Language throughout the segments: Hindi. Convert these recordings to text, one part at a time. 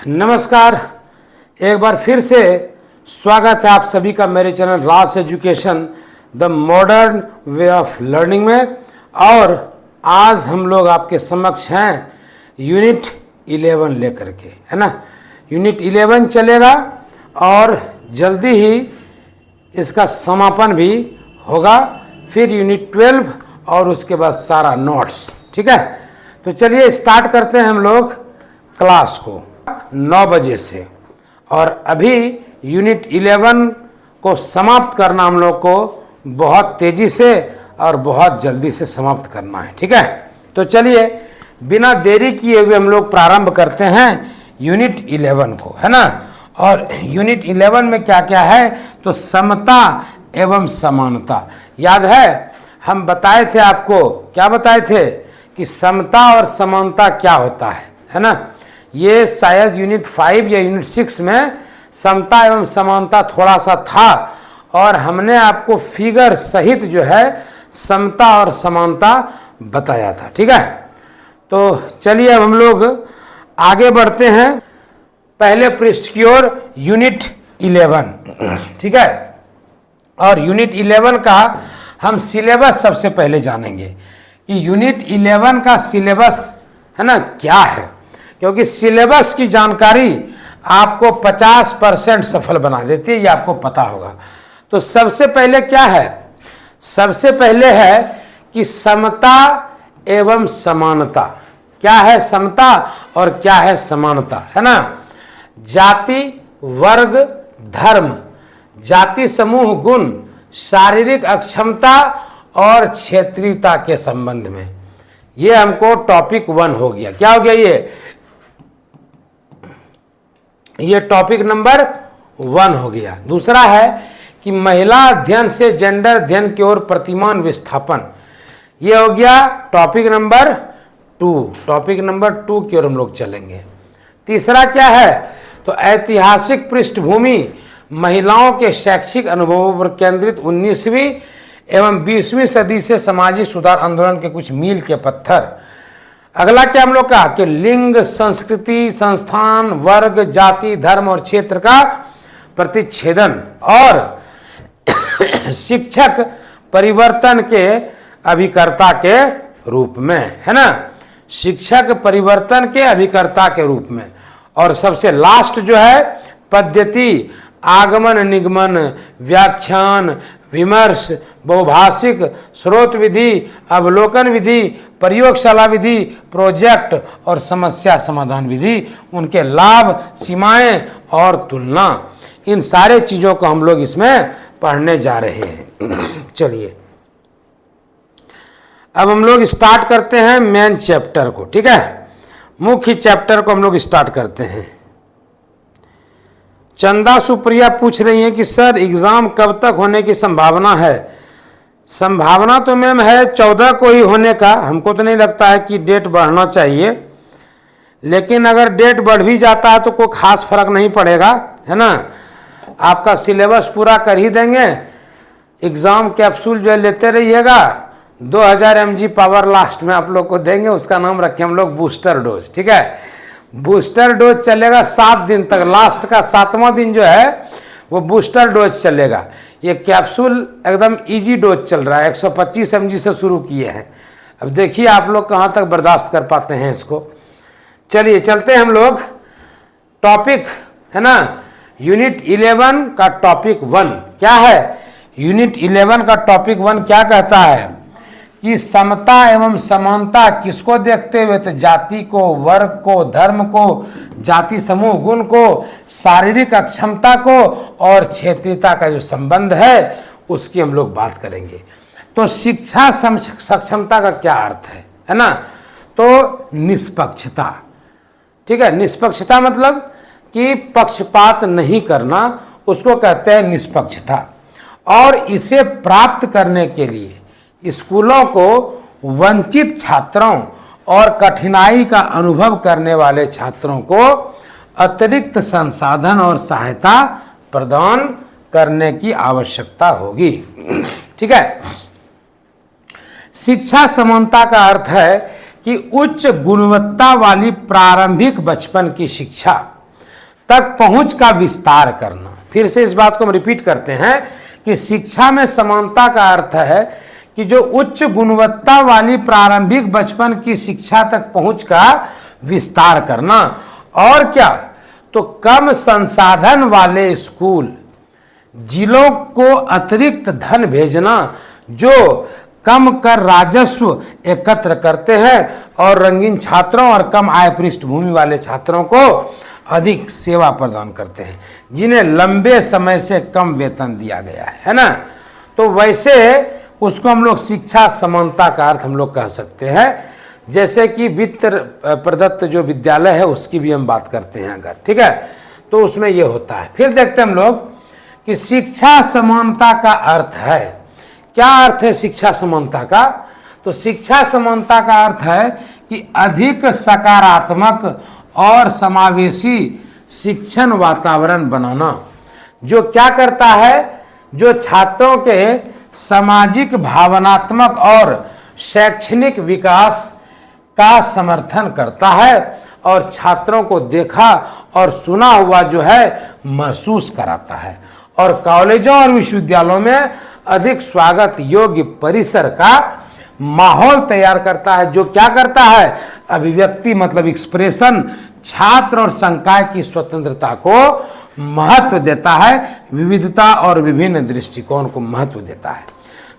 नमस्कार, एक बार फिर से स्वागत है आप सभी का मेरे channel Raj education the modern way of learning में। और आज हम लोग आपके समक्ष हैं यूनिट 11 लेकर के, है ना। यूनिट 11 चलेगा और जल्दी ही इसका समापन भी होगा, फिर यूनिट 12 और उसके बाद सारा नोट्स। ठीक है, तो चलिए स्टार्ट करते हैं हम लोग क्लास को 9 बजे से। और अभी यूनिट 11 को समाप्त करना हम लोग को बहुत तेज़ी से और बहुत जल्दी से समाप्त करना है। ठीक है, तो चलिए बिना देरी किए हुए हम लोग प्रारंभ करते हैं यूनिट 11 को, है ना। और यूनिट 11 में क्या क्या है, तो समता एवं समानता। याद है हम बताए थे आपको, क्या बताए थे कि समता और समानता क्या होता है ना। ये शायद यूनिट 5 या यूनिट 6 में समता एवं समानता थोड़ा सा था और हमने आपको फिगर सहित जो है समता और समानता बताया था। ठीक है, तो चलिए अब हम लोग आगे बढ़ते हैं पहले पृष्ठ की ओर, यूनिट 11। ठीक है, और यूनिट 11 का हम सिलेबस सबसे पहले जानेंगे कि यूनिट 11 का सिलेबस है ना क्या है, क्योंकि सिलेबस की जानकारी आपको 50% सफल बना देती है, ये आपको पता होगा। तो सबसे पहले क्या है, सबसे पहले है कि समता एवं समानता। क्या है समता और क्या है समानता, है ना। जाति, वर्ग, धर्म, जाति समूह, गुण, शारीरिक अक्षमता और क्षेत्रीयता के संबंध में, ये हमको टॉपिक 1 हो गया। क्या हो गया, ये टॉपिक नंबर 1 हो गया। दूसरा है कि महिला अध्ययन से जेंडर अध्ययन की ओर प्रतिमान विस्थापन, ये हो गया टॉपिक नंबर 2। टॉपिक नंबर 2 की ओर हम लोग चलेंगे। तीसरा क्या है, तो ऐतिहासिक पृष्ठभूमि, महिलाओं के शैक्षिक अनुभवों पर केंद्रित 19वीं एवं 20वीं सदी से सामाजिक सुधार आंदोलन के कुछ मील के पत्थर। अगला क्या हम लोग का कि लिंग, संस्कृति, संस्थान, वर्ग, जाति, धर्म और क्षेत्र का प्रतिच्छेदन और शिक्षक परिवर्तन के अभिकर्ता के रूप में, है ना। शिक्षक परिवर्तन के अभिकर्ता के रूप में। और सबसे लास्ट जो है पद्धति, आगमन निगमन, व्याख्यान, विमर्श, बहुभाषिक, स्रोत विधि, अवलोकन विधि, प्रयोगशाला विधि, प्रोजेक्ट और समस्या समाधान विधि, उनके लाभ, सीमाएं और तुलना, इन सारे चीज़ों को हम लोग इसमें पढ़ने जा रहे हैं। चलिए अब हम लोग स्टार्ट करते हैं मेन चैप्टर को। ठीक है, मुख्य चैप्टर को हम लोग स्टार्ट करते हैं। चंदा सुप्रिया पूछ रही हैं कि सर एग्ज़ाम कब तक होने की संभावना है। संभावना तो मैम है 14 को ही होने का। हमको तो नहीं लगता है कि डेट बढ़ना चाहिए, लेकिन अगर डेट बढ़ भी जाता है तो कोई खास फर्क नहीं पड़ेगा, है ना। आपका सिलेबस पूरा कर ही देंगे। एग्ज़ाम कैप्सूल जो लेते रहिएगा, 2000 mg पावर लास्ट में आप लोग को देंगे, उसका नाम रखें हम लोग बूस्टर डोज। ठीक है, बूस्टर डोज चलेगा 7 दिन तक, लास्ट का 7वां दिन जो है वो बूस्टर डोज चलेगा। ये कैप्सूल एकदम इजी डोज चल रहा है, 125 mg से शुरू किए हैं। अब देखिए आप लोग कहाँ तक बर्दाश्त कर पाते हैं इसको। चलिए चलते हैं हम लोग टॉपिक, है ना। यूनिट 11 का टॉपिक 1 क्या है, यूनिट 11 का टॉपिक 1 क्या कहता है कि समता एवं समानता किसको देखते हुए, तो जाति को, वर्ग को, धर्म को, जाति समूह, गुण को, शारीरिक अक्षमता को और क्षेत्रीयता का जो संबंध है उसकी हम लोग बात करेंगे। तो शिक्षा सक्षमता का क्या अर्थ है ना, तो निष्पक्षता। ठीक है, निष्पक्षता मतलब कि पक्षपात नहीं करना, उसको कहते हैं निष्पक्षता। और इसे प्राप्त करने के लिए स्कूलों को वंचित छात्रों और कठिनाई का अनुभव करने वाले छात्रों को अतिरिक्त संसाधन और सहायता प्रदान करने की आवश्यकता होगी। ठीक है, शिक्षा समानता का अर्थ है कि उच्च गुणवत्ता वाली प्रारंभिक बचपन की शिक्षा तक पहुंच का विस्तार करना। फिर से इस बात को हम रिपीट करते हैं कि शिक्षा में समानता का अर्थ है कि जो उच्च गुणवत्ता वाली प्रारंभिक बचपन की शिक्षा तक पहुंच का विस्तार करना। और क्या, तो कम संसाधन वाले स्कूल, जिलों को अतिरिक्त धन भेजना जो कम कर राजस्व एकत्र करते हैं और रंगीन छात्रों और कम आय पृष्ठभूमि वाले छात्रों को अधिक सेवा प्रदान करते हैं, जिन्हें लंबे समय से कम वेतन दिया गया है ना। तो वैसे उसको हम लोग शिक्षा समानता का अर्थ हम लोग कह सकते हैं। जैसे कि वित्त प्रदत्त जो विद्यालय है उसकी भी हम बात करते हैं अगर, ठीक है, तो उसमें ये होता है। फिर देखते हैं हम लोग कि शिक्षा समानता का अर्थ है, क्या अर्थ है शिक्षा समानता का। तो शिक्षा समानता का अर्थ है कि अधिक सकारात्मक और समावेशी शिक्षण वातावरण बनाना, जो क्या करता है, जो छात्रों के सामाजिक, भावनात्मक और शैक्षणिक विकास का समर्थन करता है और छात्रों को देखा और सुना हुआ जो है महसूस कराता है, और कॉलेजों और विश्वविद्यालयों में अधिक स्वागत योग्य परिसर का माहौल तैयार करता है, जो क्या करता है, अभिव्यक्ति मतलब एक्सप्रेशन, छात्र और संकाय की स्वतंत्रता को महत्व देता है, विविधता और विभिन्न दृष्टिकोण को महत्व देता है।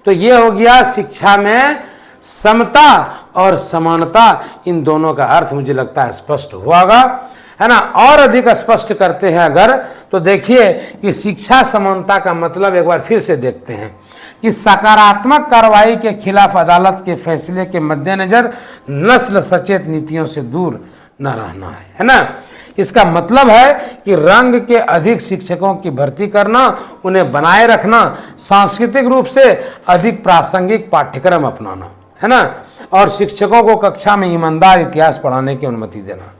तो ये हो गया शिक्षा में समता और समानता, इन दोनों का अर्थ मुझे लगता है स्पष्ट हुआ होगा, है ना। और अधिक स्पष्ट करते हैं अगर, तो देखिए कि शिक्षा समानता का मतलब एक बार फिर से देखते हैं कि सकारात्मक कार्रवाई के खिलाफ अदालत के फैसले के मद्देनजर नस्ल सचेत नीतियों से दूर न रहना है ना। इसका मतलब है कि रंग के अधिक शिक्षकों की भर्ती करना, उन्हें बनाए रखना, सांस्कृतिक रूप से अधिक प्रासंगिक पाठ्यक्रम अपनाना, है ना, और शिक्षकों को कक्षा में ईमानदार इतिहास पढ़ाने की अनुमति देना,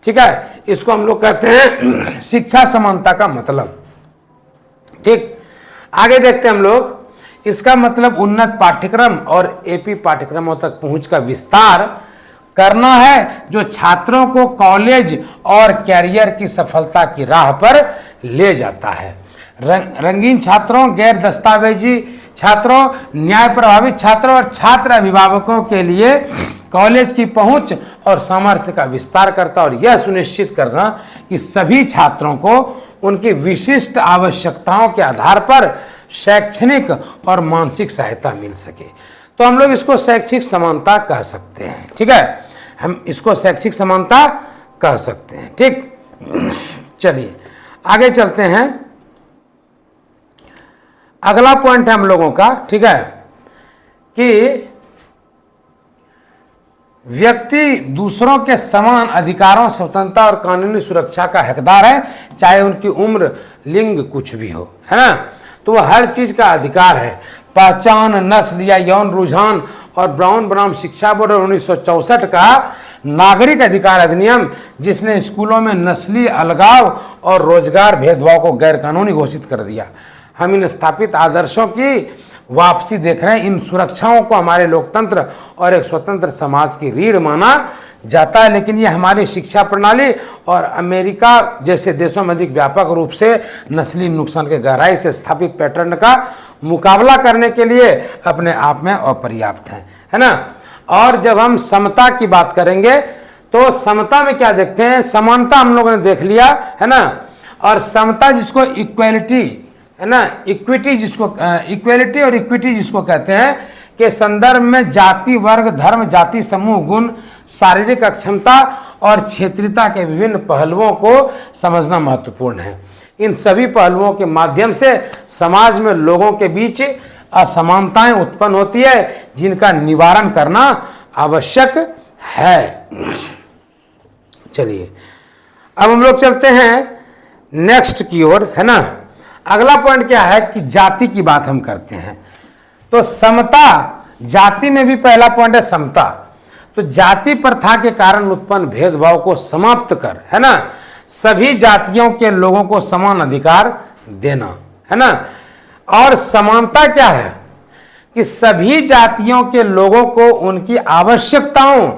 ठीक है। इसको हम लोग कहते हैं शिक्षा समानता का मतलब, ठीक। आगे देखते हैं हम लोग, इसका मतलब उन्नत पाठ्यक्रम और एपी पाठ्यक्रमों तक पहुंच का विस्तार करना है, जो छात्रों को कॉलेज और कैरियर की सफलता की राह पर ले जाता है। रंगीन छात्रों, गैर दस्तावेजी छात्रों, न्याय प्रभावित छात्रों और छात्र अभिभावकों के लिए कॉलेज की पहुंच और सामर्थ्य का विस्तार करता और यह सुनिश्चित करना कि सभी छात्रों को उनकी विशिष्ट आवश्यकताओं के आधार पर शैक्षणिक और मानसिक सहायता मिल सके। तो हम लोग इसको शैक्षिक समानता कह सकते हैं, ठीक है, हम इसको शैक्षिक समानता कह सकते हैं, ठीक। चलिए आगे चलते हैं। अगला पॉइंट है हम लोगों का, ठीक है, कि व्यक्ति दूसरों के समान अधिकारों, स्वतंत्रता और कानूनी सुरक्षा का हकदार है, चाहे उनकी उम्र, लिंग कुछ भी हो, है ना। तो वह हर चीज का अधिकार है। पहचान, नस्ल या यौन रुझान और ब्राउन बनाम शिक्षा बोर्ड 1964 का नागरिक अधिकार अधिनियम, जिसने स्कूलों में नस्ली अलगाव और रोजगार भेदभाव को गैर कानूनी घोषित कर दिया। हम इन स्थापित आदर्शों की वापसी देख रहे हैं। इन सुरक्षाओं को हमारे लोकतंत्र और एक स्वतंत्र समाज की रीढ़ माना जाता है, लेकिन ये हमारी शिक्षा प्रणाली और अमेरिका जैसे देशों में अधिक व्यापक रूप से नस्ली नुकसान के गहराई से स्थापित पैटर्न का मुकाबला करने के लिए अपने आप में अपर्याप्त है ना। और जब हम समता की बात करेंगे तो समता में क्या देखते हैं, समानता हम लोगों ने देख लिया, है ना, और समता जिसको इक्वेलिटी, है ना, इक्विटी जिसको इक्वेलिटी और इक्विटी जिसको कहते हैं, के संदर्भ में जाति, वर्ग, धर्म, जाति समूह, गुण, शारीरिक अक्षमता और क्षेत्रीयता के विभिन्न पहलुओं को समझना महत्वपूर्ण है। इन सभी पहलुओं के माध्यम से समाज में लोगों के बीच असमानताएं उत्पन्न होती है, जिनका निवारण करना आवश्यक है। चलिए अब हम लोग चलते हैं नेक्स्ट की ओर, है ना। अगला पॉइंट क्या है कि जाति की बात हम करते हैं। तो समता, जाति में भी पहला पॉइंट है समता। तो जाति प्रथा के कारण उत्पन्न भेदभाव को समाप्त कर, है ना, सभी जातियों के लोगों को समान अधिकार देना, है ना। और समानता क्या है कि सभी जातियों के लोगों को उनकी आवश्यकताओं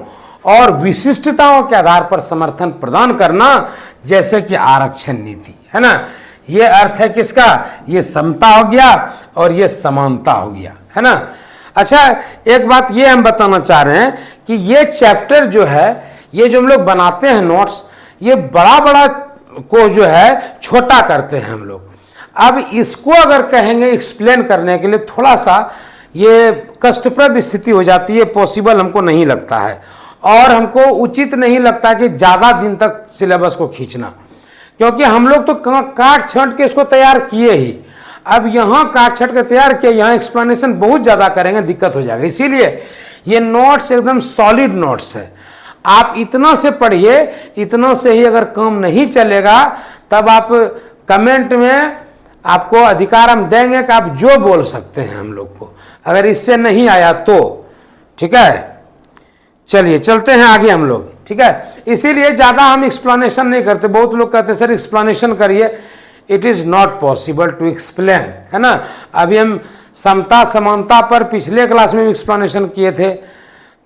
और विशिष्टताओं के आधार पर समर्थन प्रदान करना, जैसे कि आरक्षण नीति, है ना। ये अर्थ है किसका, ये समता हो गया और ये समानता हो गया, है ना। अच्छा, एक बात ये हम बताना चाह रहे हैं कि ये चैप्टर जो है, ये जो हम लोग बनाते हैं नोट्स, ये बड़ा बड़ा को जो है छोटा करते हैं हम लोग। अब इसको अगर कहेंगे एक्सप्लेन करने के लिए थोड़ा सा ये कष्टप्रद स्थिति हो जाती है, पॉसिबल हमको नहीं लगता है, और हमको उचित नहीं लगता कि ज़्यादा दिन तक सिलेबस को खींचना, क्योंकि हम लोग तो काट छांट के इसको तैयार किए ही। अब यहाँ काट छांट के तैयार किया, यहाँ एक्सप्लेनेशन बहुत ज़्यादा करेंगे, दिक्कत हो जाएगा। इसीलिए ये नोट्स एकदम सॉलिड नोट्स है। आप इतना से पढ़िए, इतना से ही अगर काम नहीं चलेगा तब आप कमेंट में आपको अधिकार हम देंगे कि आप जो बोल सकते हैं हम लोग को, अगर इससे नहीं आया तो, ठीक है। चलिए चलते हैं आगे हम लोग, ठीक है। इसीलिए ज़्यादा हम एक्सप्लेनेशन नहीं करते। बहुत लोग कहते हैं सर एक्सप्लेनेशन करिए, it is not possible to explain, है ना। अभी हम समता समानता पर पिछले क्लास में भी एक्सप्लेनेशन किए थे,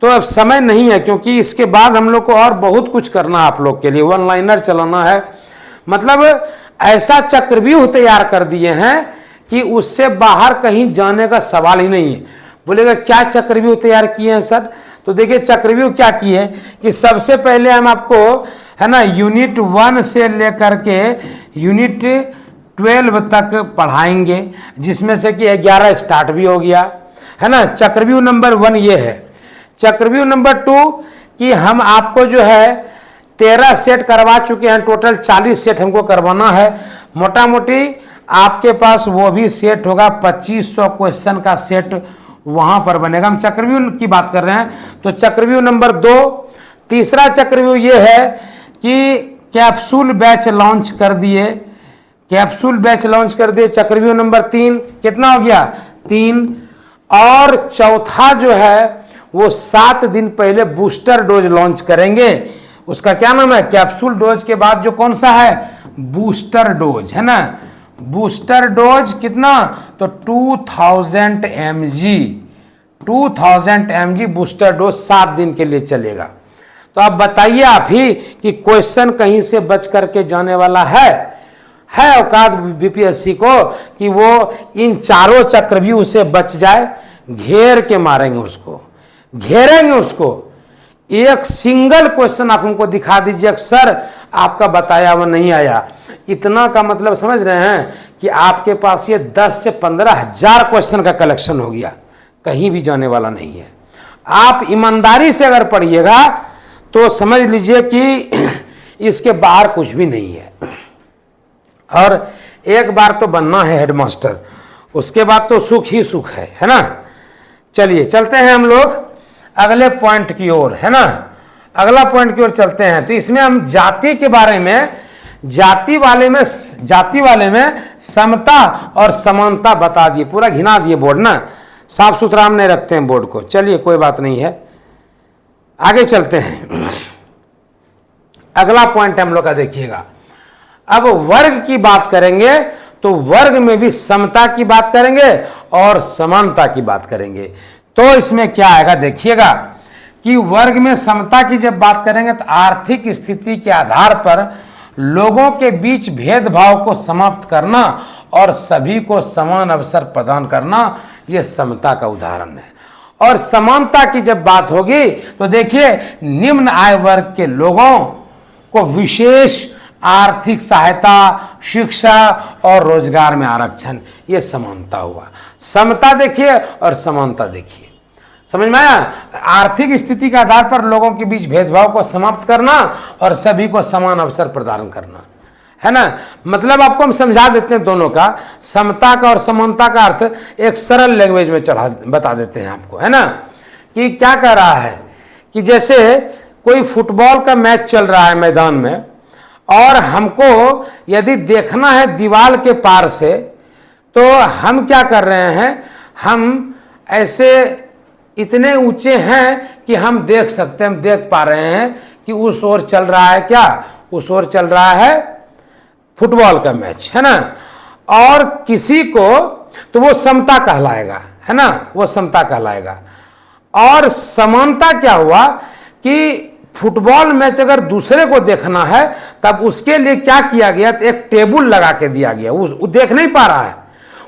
तो अब समय नहीं है, क्योंकि इसके बाद हम लोग को और बहुत कुछ करना है आप लोग के लिए। वन लाइनर चलाना है, मतलब ऐसा चक्रव्यूह तैयार कर दिए हैं कि उससे बाहर कहीं जाने का सवाल ही नहीं है। बोलेगा क्या चक्रव्यूह तैयार किए हैं सर, तो देखिए चक्रव्यूह क्या किए कि सबसे पहले हम आपको, है ना, यूनिट 1 से लेकर के यूनिट 12 तक पढ़ाएंगे, जिसमें से कि 11 स्टार्ट भी हो गया, है ना। चक्रव्यूह नंबर 1 ये है। चक्रव्यूह नंबर 2 कि हम आपको जो है 13 सेट करवा चुके हैं, टोटल 40 सेट हमको करवाना है। मोटा मोटी आपके पास वो भी सेट होगा, 2500 क्वेश्चन का सेट वहां पर बनेगा। हम चक्रव्यूह की बात कर रहे हैं, तो चक्रव्यूह नंबर 2। तीसरा चक्रव्यूह ये है कि कैप्सूल बैच लॉन्च कर दिए, कैप्सूल बैच लॉन्च कर दिए। चक्रव्यूह नंबर 3 कितना हो गया, 3। और चौथा जो है वो 7 दिन पहले बूस्टर डोज लॉन्च करेंगे। उसका क्या नाम है, कैप्सूल डोज के बाद जो कौन सा है, बूस्टर डोज, है ना। बूस्टर डोज कितना, तो 2000 mg, 2000 mg बूस्टर डोज 7 दिन के लिए चलेगा। तो आप बताइए आप ही कि क्वेश्चन कहीं से बच करके जाने वाला है औकात बीपीएससी को कि वो इन चारों चक्रव्यूह से बच जाए। घेर के मारेंगे उसको, घेरेंगे उसको। एक सिंगल क्वेश्चन आप हमको दिखा दीजिए सर आपका बताया वो नहीं आया, इतना का मतलब समझ रहे हैं कि आपके पास ये 10 से 15 हजार क्वेश्चन का कलेक्शन हो गया, कहीं भी जाने वाला नहीं है। आप ईमानदारी से अगर पढ़िएगा तो समझ लीजिए कि इसके बाहर कुछ भी नहीं है। और एक बार तो बनना है हेडमास्टर, उसके बाद तो सुख ही सुख है ना। चलिए चलते हैं हम लोग अगले पॉइंट की ओर, है ना। अगला पॉइंट की ओर चलते हैं। तो इसमें हम जाति के बारे में, जाति वाले में समता और समानता बता दिए, पूरा घिना दिए बोर्ड ना, साफ सुथरा हम नहीं रखते हैं बोर्ड को। चलिए कोई बात नहीं है, आगे चलते हैं। अगला पॉइंट हम लोग का देखिएगा। अब वर्ग की बात करेंगे तो वर्ग में भी समता की बात करेंगे और समानता की बात करेंगे। तो इसमें क्या आएगा देखिएगा कि वर्ग में समता की जब बात करेंगे तो आर्थिक स्थिति के आधार पर लोगों के बीच भेदभाव को समाप्त करना और सभी को समान अवसर प्रदान करना, यह समता का उदाहरण है। और समानता की जब बात होगी तो देखिए निम्न आय वर्ग के लोगों को विशेष आर्थिक सहायता, शिक्षा और रोजगार में आरक्षण, ये समानता हुआ। समता देखिए और समानता देखिए, समझ में आया। आर्थिक स्थिति के आधार पर लोगों के बीच भेदभाव को समाप्त करना और सभी को समान अवसर प्रदान करना, है ना। मतलब आपको हम समझा देते हैं दोनों का, समता का और समानता का अर्थ एक सरल लैंग्वेज में बता देते हैं आपको, है ना। कि क्या कह रहा है कि जैसे कोई फुटबॉल का मैच चल रहा है मैदान में, और हमको यदि देखना है दीवार के पार से, तो हम क्या कर रहे हैं, हम ऐसे इतने ऊंचे हैं कि हम देख सकते हैं, हम देख पा रहे हैं कि उस ओर चल रहा है क्या, उस ओर चल रहा है फुटबॉल का मैच, है ना। और किसी को तो वो समता कहलाएगा, है ना, वो समता कहलाएगा। और समानता क्या हुआ कि फुटबॉल मैच अगर दूसरे को देखना है तब उसके लिए क्या किया गया, तो एक टेबल लगा के दिया गया, वो देख नहीं पा रहा है,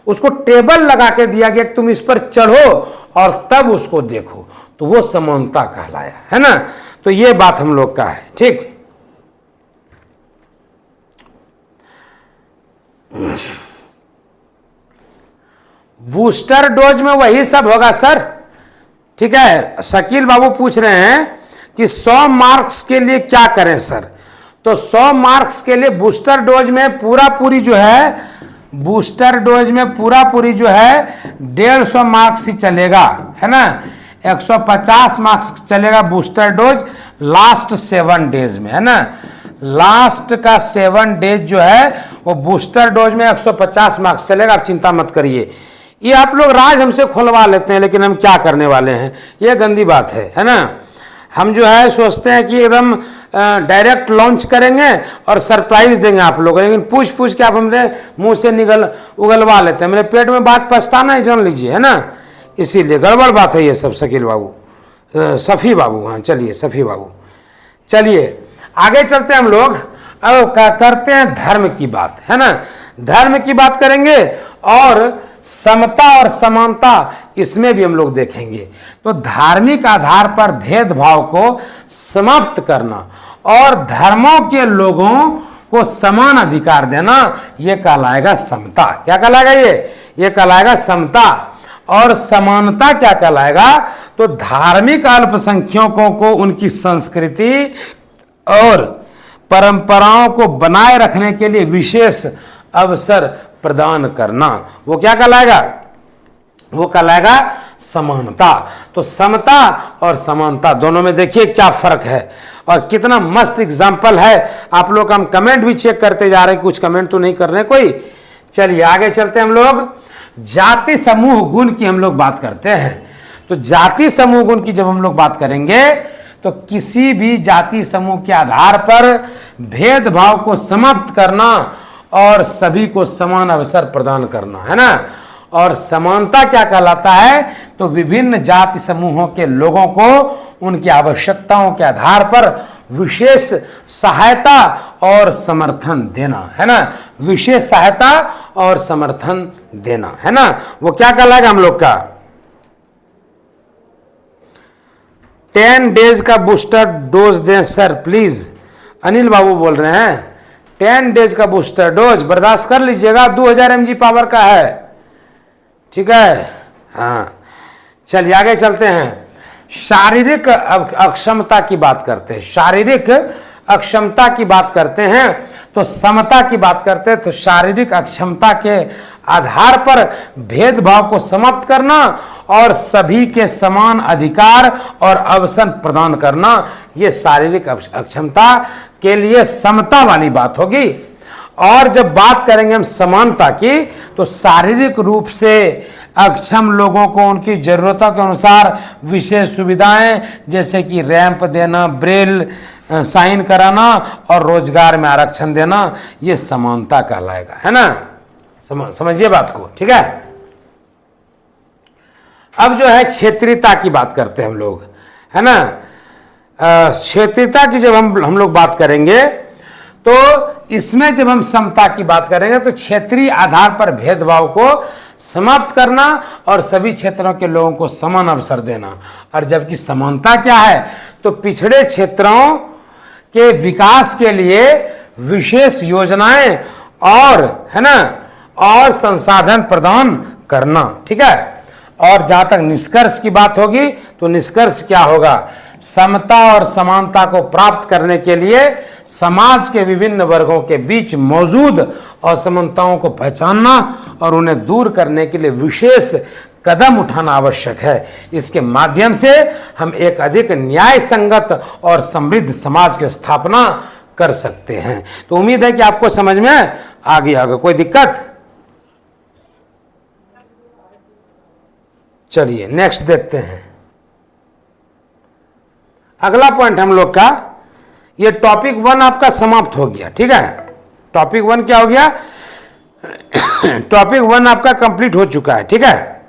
उसको टेबल लगा के दिया गया कि तुम इस पर चढ़ो और तब उसको देखो, तो वो समानता कहलाया, है ना। तो ये बात हम लोग का है, ठीक। बूस्टर डोज में वही सब होगा सर, ठीक है। शकील बाबू पूछ रहे हैं कि 100 मार्क्स के लिए क्या करें सर। तो 100 मार्क्स के लिए बूस्टर डोज में पूरा पूरी जो है, बूस्टर डोज में पूरा पूरी जो है 150 मार्क्स ही चलेगा, है ना। 150 मार्क्स चलेगा बूस्टर डोज लास्ट 7 डेज में, है ना। लास्ट का 7 डेज जो है वो बूस्टर डोज में 150 मार्क्स चलेगा, आप चिंता मत करिए। ये आप लोग राज हमसे खुलवा लेते हैं, लेकिन हम क्या करने वाले हैं, ये गंदी बात है ना। हम जो है सोचते हैं कि एकदम डायरेक्ट लॉन्च करेंगे और सरप्राइज देंगे आप लोगों को, लेकिन पूछ पूछ के आप हमने मुंह से उगलवा लेते हैं। मेरे पेट में बात पछताना है, जान लीजिए, है ना। इसीलिए गड़बड़ बात है ये सब। शकील बाबू, सफ़ी बाबू, हाँ चलिए सफ़ी बाबू, चलिए आगे चलते हैं हम लोग। अब करते हैं धर्म की बात, है ना। धर्म की बात करेंगे और समता और समानता इसमें भी हम लोग देखेंगे। तो धार्मिक आधार पर भेदभाव को समाप्त करना और धर्मों के लोगों को समान अधिकार देना, यह कहलाएगा समता। क्या कहलाएगा ये कहलाएगा समता। और समानता क्या कहलाएगा, तो धार्मिक अल्पसंख्यकों को उनकी संस्कृति और परंपराओं को बनाए रखने के लिए विशेष अवसर प्रदान करना, वो क्या कहलाएगा, वो कहलाएगा समानता। तो समता और समानता दोनों में देखिए क्या फर्क है और कितना मस्त एग्जाम्पल है। आप लोग हम कमेंट भी चेक करते जा रहे हैं, कुछ कमेंट तो नहीं कर रहे कोई। चलिए आगे चलते हैं हम लोग। जाति समूह गुण की हम लोग बात करते हैं। तो जाति समूह गुण की जब हम लोग बात करेंगे तो किसी भी जाति समूह के आधार पर भेदभाव को समाप्त करना और सभी को समान अवसर प्रदान करना, है ना। और समानता क्या कहलाता है, तो विभिन्न जाति समूहों के लोगों को उनकी आवश्यकताओं के आधार पर विशेष सहायता और समर्थन देना, है ना। विशेष सहायता और समर्थन देना, है ना, वो क्या कहलाएगा हम लोग का। 10 डेज का बूस्टर डोज दें सर प्लीज, अनिल बाबू बोल रहे हैं। 10 डेज का बूस्टर डोज बर्दाश्त कर लीजिएगा, 2000 mg पावर का है, ठीक है। हाँ चलिए आगे चलते हैं। शारीरिक अक्षमता की बात करते हैं, शारीरिक अक्षमता की बात करते हैं तो समता की बात करते हैं। तो शारीरिक अक्षमता के आधार पर भेदभाव को समाप्त करना और सभी के समान अधिकार और अवसर प्रदान करना, ये शारीरिक अक्षमता के लिए समता वाली बात होगी। और जब बात करेंगे हम समानता की, तो शारीरिक रूप से अक्षम लोगों को उनकी जरूरतों के अनुसार विशेष सुविधाएं जैसे कि रैंप देना, ब्रेल साइन कराना और रोजगार में आरक्षण देना, ये समानता कहलाएगा, है ना। समझिए बात को, ठीक है। अब जो है क्षेत्रीयता की बात करते हैं हम लोग, है ना। क्षेत्रीयता की जब हम लोग बात करेंगे तो इसमें जब हम समता की बात करेंगे तो क्षेत्रीय आधार पर भेदभाव को समाप्त करना और सभी क्षेत्रों के लोगों को समान अवसर देना। और जबकि समानता क्या है, तो पिछड़े क्षेत्रों के विकास के लिए विशेष योजनाएं और, है ना, और संसाधन प्रदान करना, ठीक है। और जहां तक निष्कर्ष की बात होगी तो निष्कर्ष क्या होगा, समता और समानता को प्राप्त करने के लिए समाज के विभिन्न वर्गों के बीच मौजूद असमानताओं को पहचानना और उन्हें दूर करने के लिए विशेष कदम उठाना आवश्यक है। इसके माध्यम से हम एक अधिक न्याय संगत और समृद्ध समाज की स्थापना कर सकते हैं। तो उम्मीद है कि आपको समझ में आ गया होगा। कोई दिक्कत? चलिए नेक्स्ट देखते हैं। अगला पॉइंट हम लोग का, ये टॉपिक 1 आपका समाप्त हो गया, ठीक है। टॉपिक 1 क्या हो गया, टॉपिक 1 आपका कंप्लीट हो चुका है, ठीक है।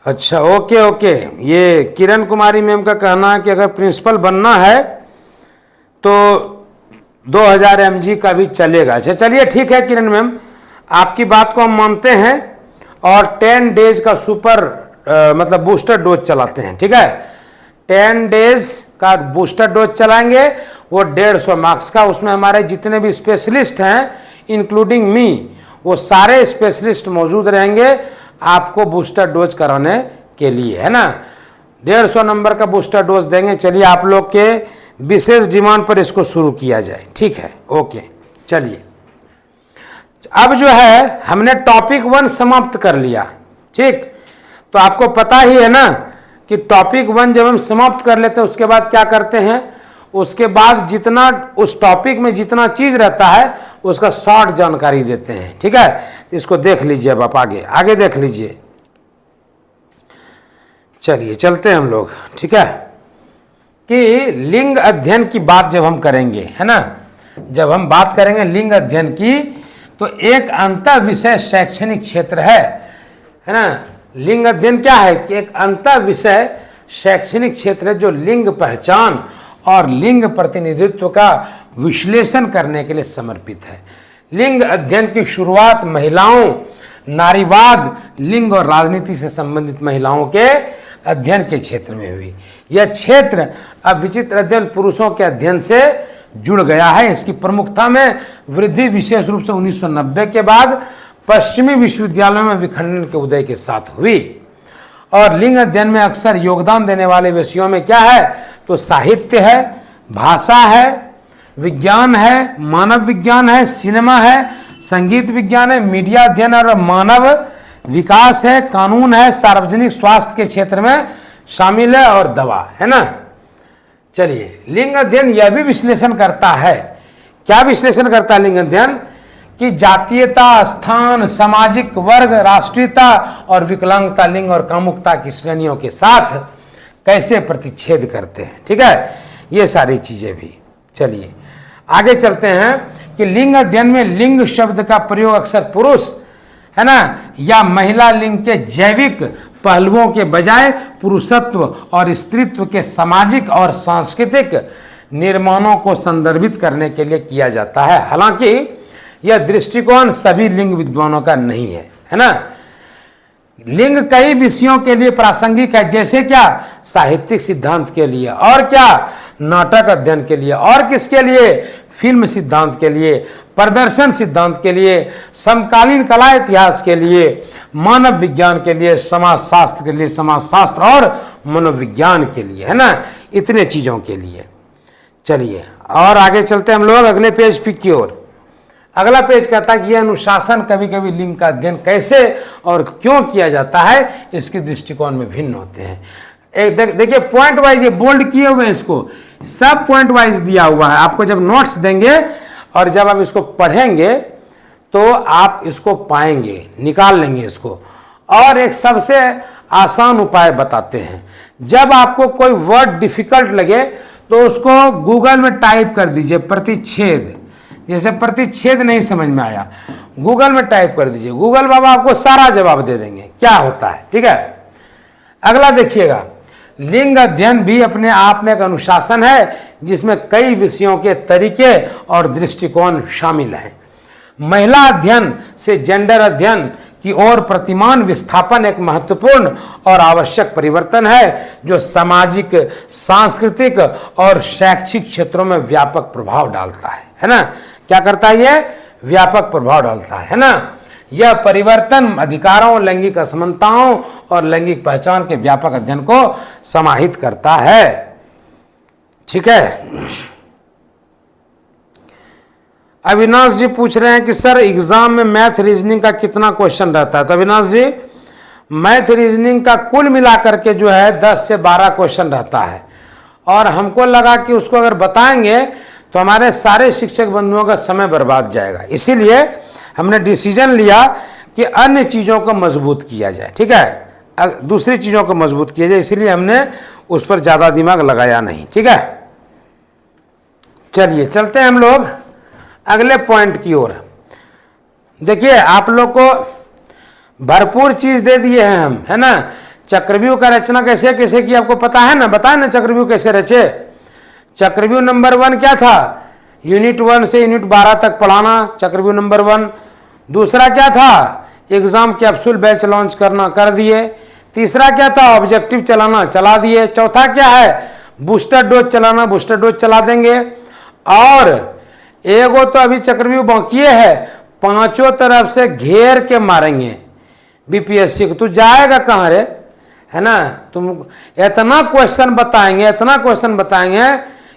अच्छा, ओके ओके। ये किरण कुमारी मैम का कहना है कि अगर प्रिंसिपल बनना है तो 2000 mg का भी चलेगा। अच्छा चलिए ठीक है किरण मैम, आपकी बात को हम मानते हैं और 10 डेज का सुपर मतलब बूस्टर डोज चलाते हैं। ठीक है, 10 डेज का बूस्टर डोज चलाएंगे, वो 150 मार्क्स का। उसमें हमारे जितने भी स्पेशलिस्ट हैं इंक्लूडिंग मी, वो सारे स्पेशलिस्ट मौजूद रहेंगे आपको बूस्टर डोज कराने के लिए, है ना। 150 नंबर का बूस्टर डोज देंगे। चलिए आप लोग के विशेष डिमांड पर इसको शुरू किया जाए। ठीक है, ओके। चलिए अब जो है हमने टॉपिक 1 समाप्त कर लिया। ठीक, तो आपको पता ही है ना कि टॉपिक 1 जब हम समाप्त कर लेते हैं उसके बाद क्या करते हैं, उसके बाद जितना उस टॉपिक में जितना चीज रहता है उसका शॉर्ट जानकारी देते हैं। ठीक है, इसको देख लीजिए। अब आप आगे आगे देख लीजिए। चलिए चलते हैं हम लोग। ठीक है, कि लिंग अध्ययन की बात जब हम करेंगे, है ना, जब हम बात करेंगे लिंग अध्ययन की, तो एक अंतर विषय शैक्षणिक क्षेत्र है ना। लिंग अध्ययन क्या है कि एक अंतर विषय शैक्षणिक क्षेत्र है जो लिंग पहचान और लिंग प्रतिनिधित्व का विश्लेषण करने के लिए समर्पित है। लिंग अध्ययन की शुरुआत महिलाओं, नारीवाद, लिंग और राजनीति से संबंधित महिलाओं के अध्ययन के क्षेत्र में हुई। यह क्षेत्र अब विचित्र अध्ययन पुरुषों के अध्ययन से जुड़ गया है। इसकी प्रमुखता में वृद्धि विशेष रूप से 1990 के बाद पश्चिमी विश्वविद्यालयों में विखंडन के उदय के साथ हुई। और लिंग अध्ययन में अक्सर योगदान देने वाले विषयों में क्या है, तो साहित्य है, भाषा है, विज्ञान है, मानव विज्ञान है, सिनेमा है, संगीत विज्ञान है, मीडिया अध्ययन और मानव विकास है, कानून है, सार्वजनिक स्वास्थ्य के क्षेत्र में शामिल है और दवा, है ना। चलिए, लिंग अध्ययन यह भी विश्लेषण करता है, क्या विश्लेषण करता है लिंग अध्ययन, कि जातीयता, स्थान, सामाजिक वर्ग, राष्ट्रीयता और विकलांगता, लिंग और कामुकता की श्रेणियों के साथ कैसे प्रतिच्छेद करते हैं। ठीक है, ये सारी चीजें भी। चलिए आगे चलते हैं कि लिंग अध्ययन में लिंग शब्द का प्रयोग अक्सर पुरुष, है ना, या महिला लिंग के जैविक पहलुओं के बजाय पुरुषत्व और स्त्रीत्व के सामाजिक और सांस्कृतिक निर्माणों को संदर्भित करने के लिए किया जाता है। हालांकि यह दृष्टिकोण सभी लिंग विद्वानों का नहीं है ना। लिंग कई विषयों के लिए प्रासंगिक है, जैसे क्या, साहित्यिक सिद्धांत के लिए, और क्या, नाटक अध्ययन के लिए, और किसके लिए, फिल्म सिद्धांत के लिए, प्रदर्शन सिद्धांत के लिए, समकालीन कला इतिहास के लिए, मानव विज्ञान के लिए, समाज शास्त्र के लिए, समाज शास्त्र और मनोविज्ञान के लिए, है ना, इतने चीजों के लिए। चलिए और आगे चलते हैं हम लोग अगले पेज की ओर। अगला पेज कहता है कि यह अनुशासन कभी कभी लिंग का अध्ययन कैसे और क्यों किया जाता है, इसके दृष्टिकोण में भिन्न होते हैं। एक देखिए पॉइंट वाइज ये बोल्ड किए हुए हैं, इसको सब पॉइंट वाइज दिया हुआ है। आपको जब नोट्स देंगे और जब आप इसको पढ़ेंगे तो आप इसको पाएंगे, निकाल लेंगे इसको। और एक सबसे आसान उपाय बताते हैं, जब आपको कोई वर्ड डिफिकल्ट लगे तो उसको गूगल में टाइप कर दीजिए प्रतिच्छेद। जैसे प्रतिच्छेद नहीं समझ में आया, गूगल में टाइप कर दीजिए, गूगल बाबा आपको सारा जवाब दे देंगे क्या होता है। ठीक है, अगला देखिएगा, लिंग अध्ययन भी अपने आप में एक अनुशासन है जिसमें कई विषयों के तरीके और दृष्टिकोण शामिल हैं। महिला अध्ययन से जेंडर अध्ययन की ओर प्रतिमान विस्थापन एक महत्वपूर्ण और आवश्यक परिवर्तन है जो सामाजिक, सांस्कृतिक और शैक्षिक क्षेत्रों में व्यापक प्रभाव डालता है ना। क्या करता है ये, व्यापक प्रभाव डालता है ना। यह परिवर्तन अधिकारों, लैंगिक असमानताओं और लैंगिक पहचान के व्यापक अध्ययन को समाहित करता है। ठीक है, अविनाश जी पूछ रहे हैं कि सर एग्जाम में मैथ रीजनिंग का कितना क्वेश्चन रहता है। तो अविनाश जी, मैथ रीजनिंग का कुल मिलाकर के जो है 10 से 12 क्वेश्चन रहता है, और हमको लगा कि उसको अगर बताएंगे तो हमारे सारे शिक्षक बंधुओं का समय बर्बाद जाएगा। इसीलिए हमने डिसीजन लिया कि अन्य चीज़ों को मजबूत किया जाए। ठीक है, दूसरी चीज़ों को मजबूत किया जाए, इसीलिए हमने उस पर ज़्यादा दिमाग लगाया नहीं। ठीक है, चलिए चलते हैं हम लोग अगले पॉइंट की ओर। देखिए आप लोग को भरपूर चीज़ दे दिए हैं हम, है ना। चक्रव्यूह का रचना कैसे कैसे की आपको पता है ना, बताए ना चक्रव्यूह कैसे रचे। चक्रव्यूह नंबर 1 क्या था, यूनिट 1 से यूनिट 12 तक पढ़ाना, चक्रव्यूह नंबर 1। दूसरा क्या था, एग्जाम कैप्सूल बैच लॉन्च करना, कर दिए। तीसरा क्या था, ऑब्जेक्टिव चलाना, चला दिए। चौथा क्या है, बूस्टर डोज चलाना, बूस्टर डोज चला देंगे। और एगो तो अभी चक्रव्यूह बाकी है, पांचों तरफ से घेर के मारेंगे बीपीएससी को। तू जाएगा कहाँ रे, है ना। तुम इतना क्वेश्चन बताएंगे, इतना क्वेश्चन बताएंगे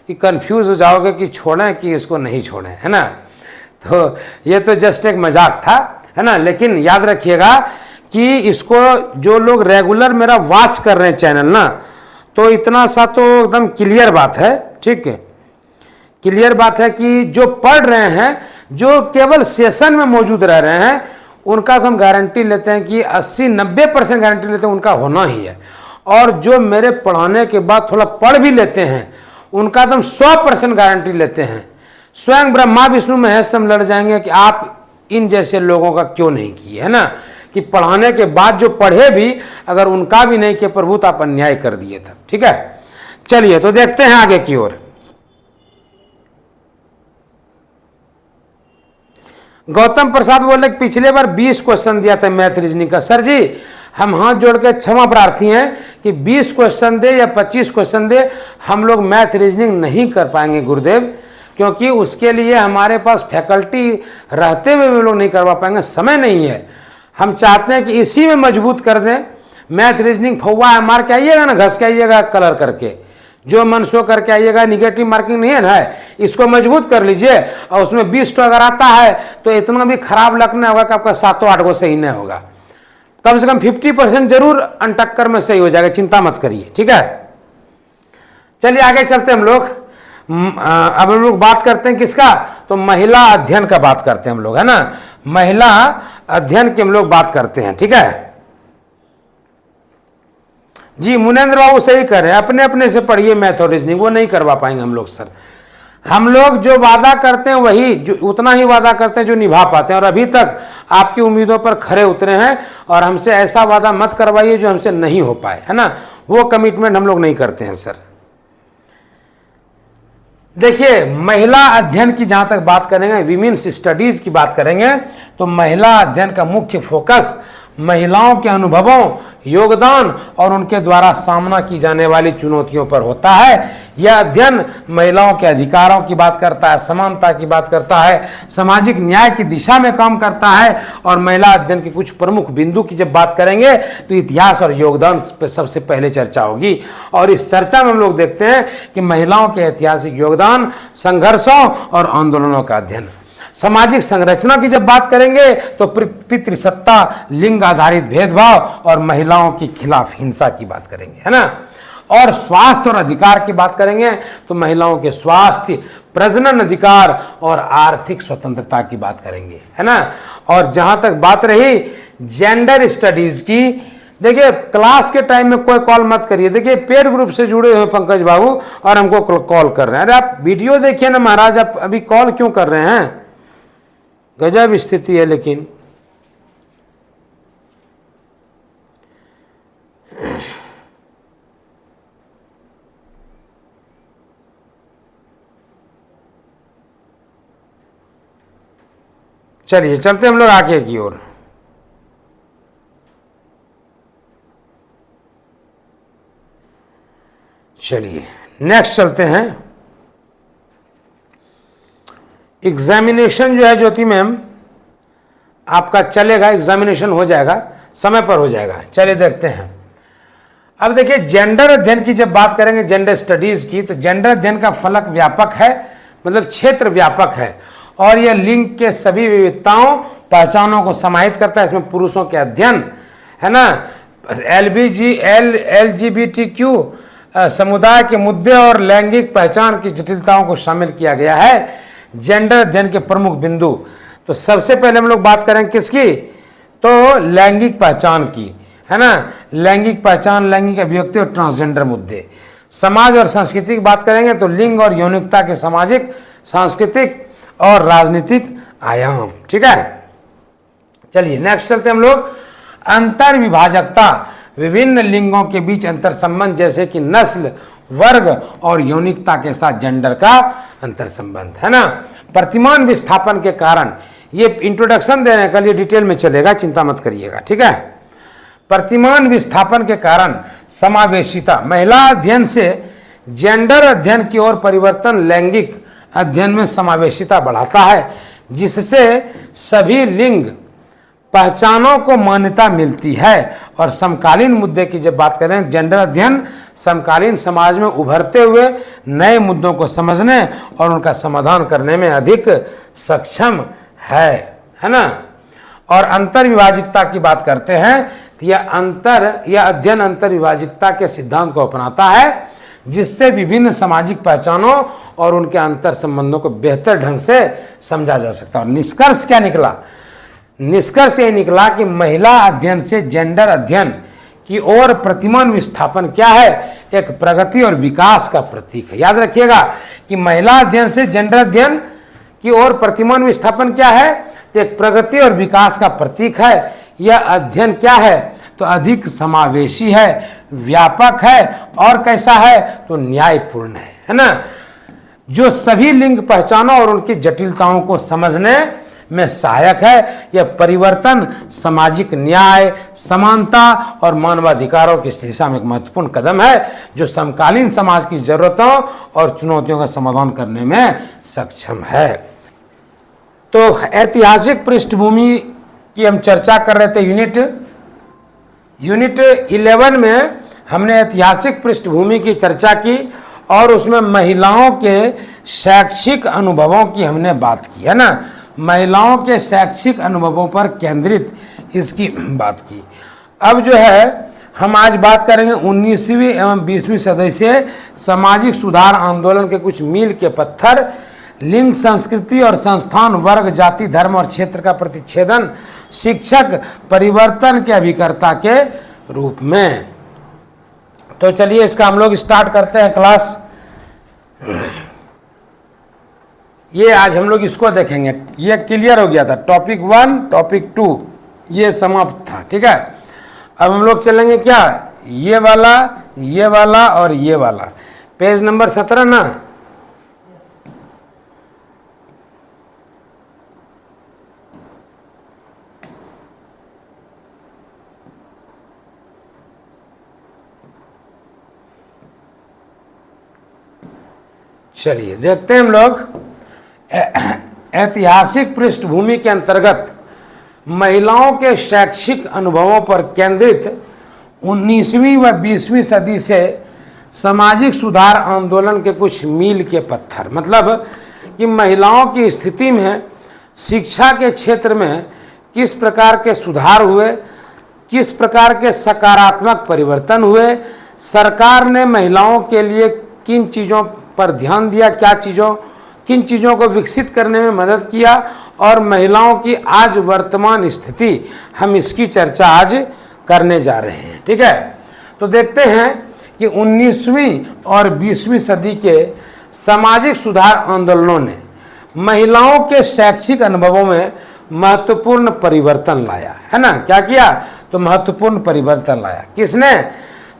कि कंफ्यूज हो जाओगे कि छोड़ें कि इसको नहीं छोड़ें, है ना। तो ये तो जस्ट एक मजाक था, है ना। लेकिन याद रखिएगा कि इसको जो लोग रेगुलर मेरा वॉच कर रहे हैं चैनल ना, तो इतना सा तो एकदम क्लियर बात है, ठीक है, क्लियर बात है कि जो पढ़ रहे हैं, जो केवल सेशन में मौजूद रह रहे हैं, उनका तो हम गारंटी लेते हैं कि 80-90% गारंटी लेते हैं उनका होना ही है। और जो मेरे पढ़ाने के बाद थोड़ा पढ़ भी लेते हैं, उनका तो हम 100% गारंटी लेते हैं। स्वयं ब्रह्मा विष्णु महेश से हम लड़ जाएंगे कि आप इन जैसे लोगों का क्यों नहीं किए, है ना। कि पढ़ाने के बाद जो पढ़े भी, अगर उनका भी नहीं किए प्रभु, तो आप अन्याय कर दिए था, ठीक है। चलिए तो देखते हैं आगे की ओर। गौतम प्रसाद बोले पिछले बार 20 क्वेश्चन दिया था मैथ रीजनिंग का। सर जी हम हाथ जोड़ के क्षमा प्रार्थी हैं कि 20 क्वेश्चन दे या 25 क्वेश्चन दे, हम लोग मैथ रीजनिंग नहीं कर पाएंगे गुरुदेव, क्योंकि उसके लिए हमारे पास फैकल्टी रहते हुए भी लोग नहीं करवा पाएंगे, समय नहीं है। हम चाहते हैं कि इसी में मजबूत कर दें। मैथ रीजनिंग फौवा है, मार के आइएगा ना, घस के आइएगा कलर करके, जो मन सो करके आइएगा, निगेटिव मार्किंग नहीं है ना, इसको मजबूत कर लीजिए। और उसमें 20 तो अगर आता है तो इतना भी खराब लगना होगा कि आपका 7-8 को सही नहीं होगा, कम से कम 50% जरूर अनटक्कर में सही हो जाएगा, चिंता मत करिए, ठीक है। चलिए आगे चलते हम लोग। अब हम लोग बात करते हैं किसका, तो महिला अध्ययन का बात करते हैं हम लोग, है ना। महिला अध्ययन की हम लोग बात करते हैं, ठीक है जी। मुनेंद्र बाबू सही कर रहे हैं, अपने अपने से पढ़िए मैथ और रीजनिंग, वो नहीं करवा पाएंगे हम लोग सर। हम लोग जो वादा करते हैं वही, जो उतना ही वादा करते हैं जो निभा पाते हैं, और अभी तक आपकी उम्मीदों पर खरे उतरे हैं। और हमसे ऐसा वादा मत करवाइए जो हमसे नहीं हो पाए, है ना, वो कमिटमेंट हम लोग नहीं करते हैं सर। देखिए महिला अध्ययन की जहां तक बात करेंगे, विमेन्स स्टडीज की बात करेंगे, तो महिला अध्ययन का मुख्य फोकस महिलाओं के अनुभवों, योगदान और उनके द्वारा सामना की जाने वाली चुनौतियों पर होता है। यह अध्ययन महिलाओं के अधिकारों की बात करता है, समानता की बात करता है, सामाजिक न्याय की दिशा में काम करता है। और महिला अध्ययन के कुछ प्रमुख बिंदु की जब बात करेंगे तो इतिहास और योगदान पर सबसे पहले चर्चा होगी। और इस चर्चा में हम लोग देखते हैं कि महिलाओं के ऐतिहासिक योगदान, संघर्षों और आंदोलनों का अध्ययन। सामाजिक संरचना की जब बात करेंगे तो पितृसत्ता, लिंग आधारित भेदभाव और महिलाओं के खिलाफ हिंसा की बात करेंगे, है ना। और स्वास्थ्य और अधिकार की बात करेंगे तो महिलाओं के स्वास्थ्य, प्रजनन अधिकार और आर्थिक स्वतंत्रता की बात करेंगे, है ना। और जहां तक बात रही जेंडर स्टडीज की, देखिए क्लास के टाइम में कोई कॉल मत करिए। देखिए पेड ग्रुप से जुड़े हुए पंकज बाबू और हमको कॉल कर रहे हैं। अरे आप वीडियो देखिए ना महाराज, आप अभी कॉल क्यों कर रहे हैं, गजब स्थिति है। लेकिन चलिए चलते हम लोग आगे की ओर। चलिए नेक्स्ट चलते हैं। एग्जामिनेशन जो है ज्योति मैम आपका चलेगा, एग्जामिनेशन हो जाएगा, समय पर हो जाएगा। चलिए देखते हैं। अब देखिए जेंडर अध्ययन की जब बात करेंगे, जेंडर स्टडीज की, तो जेंडर अध्ययन का फलक व्यापक है, मतलब क्षेत्र व्यापक है। और यह लिंग के सभी विविधताओं, पहचानों को समाहित करता है। इसमें पुरुषों के अध्ययन, है ना, LGBTQ समुदाय के मुद्दे और लैंगिक पहचान की जटिलताओं को शामिल किया गया है। जेंडर अध्ययन के प्रमुख बिंदु, तो सबसे पहले हम लोग बात करेंगे किसकी, तो लैंगिक पहचान की, है ना। लैंगिक पहचान, लैंगिक अभिव्यक्ति और ट्रांसजेंडर मुद्दे। समाज और संस्कृति की बात करेंगे तो लिंग और यौनिकता के सामाजिक, सांस्कृतिक और राजनीतिक आयाम, ठीक है। चलिए नेक्स्ट चलते हम लोग। अंतर विभाजकता, विभिन्न लिंगों के बीच अंतर संबंध जैसे कि नस्ल, वर्ग और यौनिकता के साथ जेंडर का अंतर संबंध, है ना। प्रतिमान विस्थापन के कारण, ये इंट्रोडक्शन देने के लिए डिटेल में चलेगा, चिंता मत करिएगा, ठीक है। प्रतिमान विस्थापन के कारण समावेशिता, महिला अध्ययन से जेंडर अध्ययन की ओर परिवर्तन लैंगिक अध्ययन में समावेशिता बढ़ाता है, जिससे सभी लिंग पहचानों को मान्यता मिलती है। और समकालीन मुद्दे की जब बात करें, जेंडर अध्ययन समकालीन समाज में उभरते हुए नए मुद्दों को समझने और उनका समाधान करने में अधिक सक्षम है ना। और अंतर विभाजिकता की बात करते हैं तो यह अध्ययन अंतर विभाजिकता के सिद्धांत को अपनाता है, जिससे विभिन्न सामाजिक पहचानों और उनके अंतर संबंधों को बेहतर ढंग से समझा जा सकता है। और निष्कर्ष क्या निकला? निष्कर्ष ये निकला कि महिला अध्ययन से जेंडर अध्ययन की ओर प्रतिमान विस्थापन क्या है? एक प्रगति और विकास का प्रतीक है। याद रखिएगा कि महिला अध्ययन से जेंडर अध्ययन की ओर प्रतिमान विस्थापन क्या है? तो एक प्रगति और विकास का प्रतीक है। यह अध्ययन क्या है? तो अधिक समावेशी है, व्यापक है और कैसा है? तो न्यायपूर्ण है ना, जो सभी लिंग पहचानों और उनकी जटिलताओं को समझने में सहायक है। यह परिवर्तन सामाजिक न्याय, समानता और मानवाधिकारों की दिशा में एक महत्वपूर्ण कदम है, जो समकालीन समाज की जरूरतों और चुनौतियों का समाधान करने में सक्षम है। तो ऐतिहासिक पृष्ठभूमि की हम चर्चा कर रहे थे। यूनिट 11 में हमने ऐतिहासिक पृष्ठभूमि की चर्चा की और उसमें महिलाओं के शैक्षिक अनुभवों की हमने बात की, है ना। महिलाओं के शैक्षिक अनुभवों पर केंद्रित इसकी बात की। अब जो है हम आज बात करेंगे 19वीं एवं 20वीं सदी से सामाजिक सुधार आंदोलन के कुछ मील के पत्थर, लिंग, संस्कृति और संस्थान, वर्ग, जाति, धर्म और क्षेत्र का प्रतिच्छेदन, शिक्षक परिवर्तन के अभिकर्ता के रूप में। तो चलिए इसका हम लोग स्टार्ट करते हैं क्लास। ये आज हम लोग इसको देखेंगे। ये क्लियर हो गया था, टॉपिक 1, टॉपिक 2 ये समाप्त था, ठीक है। अब हम लोग चलेंगे क्या, ये वाला और ये वाला, पेज नंबर 17 ना। चलिए देखते हैं हम लोग ऐतिहासिक पृष्ठभूमि के अंतर्गत महिलाओं के शैक्षिक अनुभवों पर केंद्रित 19वीं व 20वीं सदी से सामाजिक सुधार आंदोलन के कुछ मील के पत्थर। मतलब कि महिलाओं की स्थिति में शिक्षा के क्षेत्र में किस प्रकार के सुधार हुए, किस प्रकार के सकारात्मक परिवर्तन हुए, सरकार ने महिलाओं के लिए किन चीज़ों पर ध्यान दिया, किन चीज़ों को विकसित करने में मदद किया, और महिलाओं की आज वर्तमान स्थिति, हम इसकी चर्चा आज करने जा रहे हैं, ठीक है। तो देखते हैं कि 19वीं और 20वीं सदी के सामाजिक सुधार आंदोलनों ने महिलाओं के शैक्षिक अनुभवों में महत्वपूर्ण परिवर्तन लाया, है ना। क्या किया? तो महत्वपूर्ण परिवर्तन लाया। किसने?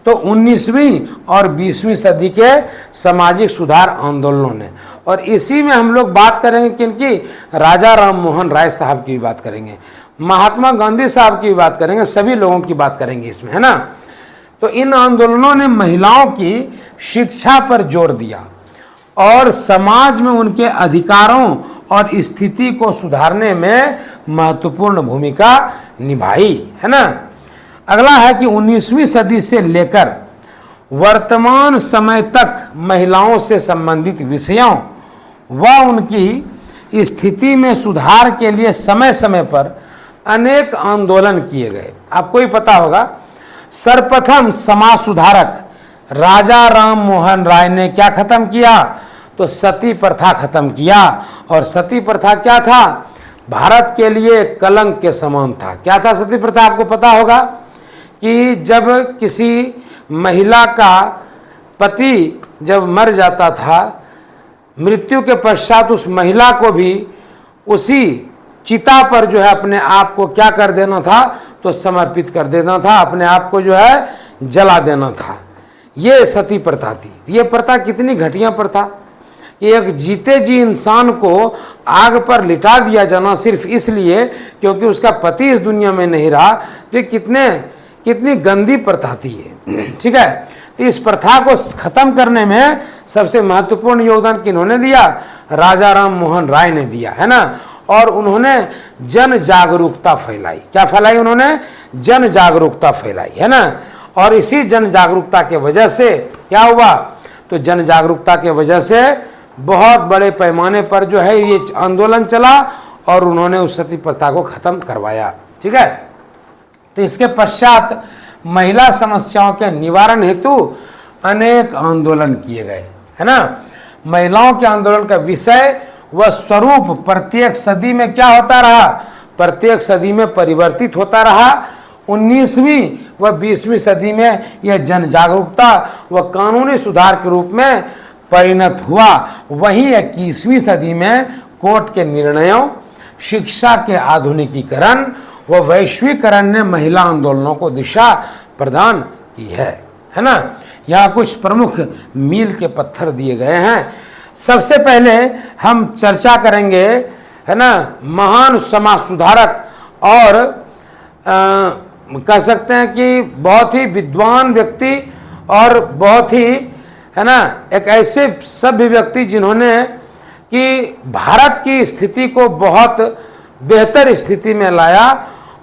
तो 19वीं और 20वीं सदी के सामाजिक सुधार आंदोलनों ने। और इसी में हम लोग बात करेंगे किनकी? राजा राम मोहन राय साहब की भी बात करेंगे, महात्मा गांधी साहब की भी बात करेंगे, सभी लोगों की बात करेंगे इसमें, है ना। तो इन आंदोलनों ने महिलाओं की शिक्षा पर जोर दिया और समाज में उनके अधिकारों और स्थिति को सुधारने में महत्वपूर्ण भूमिका निभाई, है ना। अगला है कि 19वीं सदी से लेकर वर्तमान समय तक महिलाओं से संबंधित विषयों व उनकी स्थिति में सुधार के लिए समय समय पर अनेक आंदोलन किए गए। आपको ही पता होगा, सर्वप्रथम समाज सुधारक राजा राम मोहन राय ने क्या खत्म किया? तो सती प्रथा खत्म किया। और सती प्रथा क्या था? भारत के लिए कलंक के समान था। क्या था सती प्रथा? आपको पता होगा कि जब किसी महिला का पति जब मर जाता था, मृत्यु के पश्चात उस महिला को भी उसी चिता पर जो है अपने आप को क्या कर देना था? तो समर्पित कर देना था, अपने आप को जो है जला देना था। ये सती प्रथा थी। ये प्रथा कितनी घटिया प्रथा कि एक जीते जी इंसान को आग पर लिटा दिया जाना सिर्फ इसलिए क्योंकि उसका पति इस दुनिया में नहीं रहा। तो ये कितनी गंदी प्रथा थी ये, ठीक है। तो इस प्रथा को खत्म करने में सबसे महत्वपूर्ण योगदान किन्होंने दिया? राजा राम मोहन राय ने दिया, है ना। और उन्होंने जन जागरूकता फैलाई। क्या फैलाई उन्होंने? जन जागरूकता फैलाई, है ना। और इसी जन जागरूकता के वजह से क्या हुआ? तो जन जागरूकता के वजह से बहुत बड़े पैमाने पर जो है ये आंदोलन चला और उन्होंने उस सती प्रथा को खत्म करवाया, ठीक है। तो इसके पश्चात महिला समस्याओं के निवारण हेतु अनेक आंदोलन किए गए, है ना। महिलाओं के आंदोलन का विषय व स्वरूप प्रत्येक सदी में क्या होता रहा? प्रत्येक सदी में परिवर्तित होता रहा। 19वीं व 20वीं सदी में यह जन जागरूकता व कानूनी सुधार के रूप में परिणत हुआ। वहीं 21वीं सदी में कोर्ट के निर्णयों, शिक्षा के आधुनिकीकरण व वैश्वीकरण ने महिला आंदोलनों को दिशा प्रदान की है ना। यहाँ कुछ प्रमुख मील के पत्थर दिए गए हैं। सबसे पहले हम चर्चा करेंगे, है ना, महान समाज सुधारक और कह सकते हैं कि बहुत ही विद्वान व्यक्ति और बहुत ही, है ना, एक ऐसे सभ्य व्यक्ति जिन्होंने कि भारत की स्थिति को बहुत बेहतर स्थिति में लाया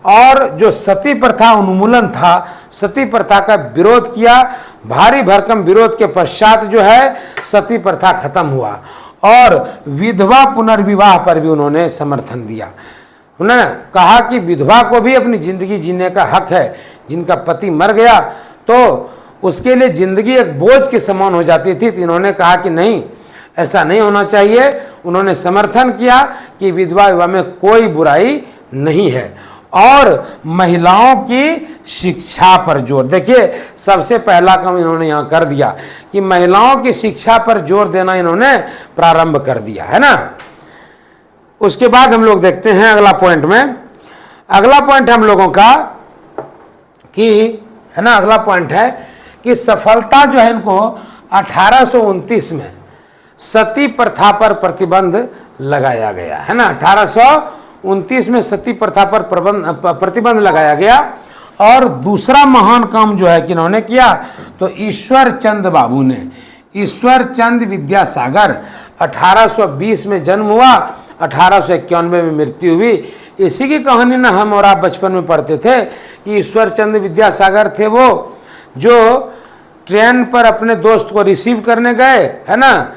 और जो सती प्रथा उन्मूलन था, सती प्रथा का विरोध किया। भारी भरकम विरोध के पश्चात जो है सती प्रथा खत्म हुआ और विधवा पुनर्विवाह पर भी उन्होंने समर्थन दिया। उन्होंने कहा कि विधवा को भी अपनी जिंदगी जीने का हक है। जिनका पति मर गया तो उसके लिए जिंदगी एक बोझ के समान हो जाती थी। तो इन्होंने कहा कि नहीं, ऐसा नहीं होना चाहिए। उन्होंने समर्थन किया कि विधवा विवाह में कोई बुराई नहीं है और महिलाओं की शिक्षा पर जोर। देखिए, सबसे पहला काम इन्होंने यहाँ कर दिया कि महिलाओं की शिक्षा पर जोर देना इन्होंने प्रारंभ कर दिया, है ना। उसके बाद हम लोग देखते हैं अगला पॉइंट में। अगला पॉइंट हम लोगों का कि, है ना, अगला पॉइंट है कि सफलता जो है इनको 1829 में सती प्रथा पर प्रतिबंध लगाया गया, है ना। 1829 में सती प्रथा पर प्रतिबंध लगाया गया। और दूसरा महान काम जो है कि इन्होंने किया तो ईश्वर चंद बाबू ने, ईश्वर चंद विद्यासागर, 1820 में जन्म हुआ, 1891 में मृत्यु हुई। इसी की कहानी ना हम और आप बचपन में पढ़ते थे कि ईश्वर चंद विद्यासागर थे वो जो ट्रेन पर अपने दोस्त को रिसीव करने गए, है ना,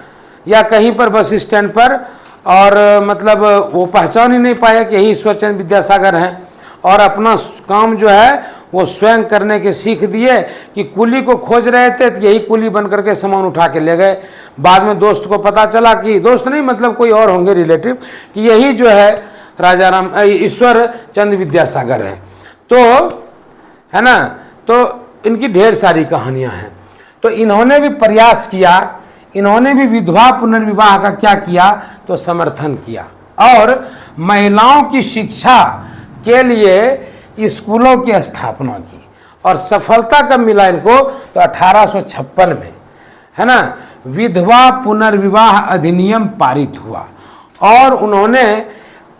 या कहीं पर बस स्टैंड पर, और मतलब वो पहचान ही नहीं पाया कि यही ईश्वरचंद विद्यासागर हैं और अपना काम जो है वो स्वयं करने के सीख दिए कि कुली को खोज रहे थे तो यही कुली बन करके सामान उठा के ले गए। बाद में दोस्त को पता चला कि, दोस्त नहीं मतलब कोई और होंगे रिलेटिव, कि यही जो है राजा राम ईश्वर चंद विद्यासागर है। तो, है ना, तो इनकी ढेर सारी कहानियां हैं। तो इन्होंने भी प्रयास किया, इन्होंने भी विधवा पुनर्विवाह का क्या किया तो समर्थन किया और महिलाओं की शिक्षा के लिए स्कूलों की स्थापना की। और सफलता कब मिला इनको तो 1856 में, है ना, विधवा पुनर्विवाह अधिनियम पारित हुआ और उन्होंने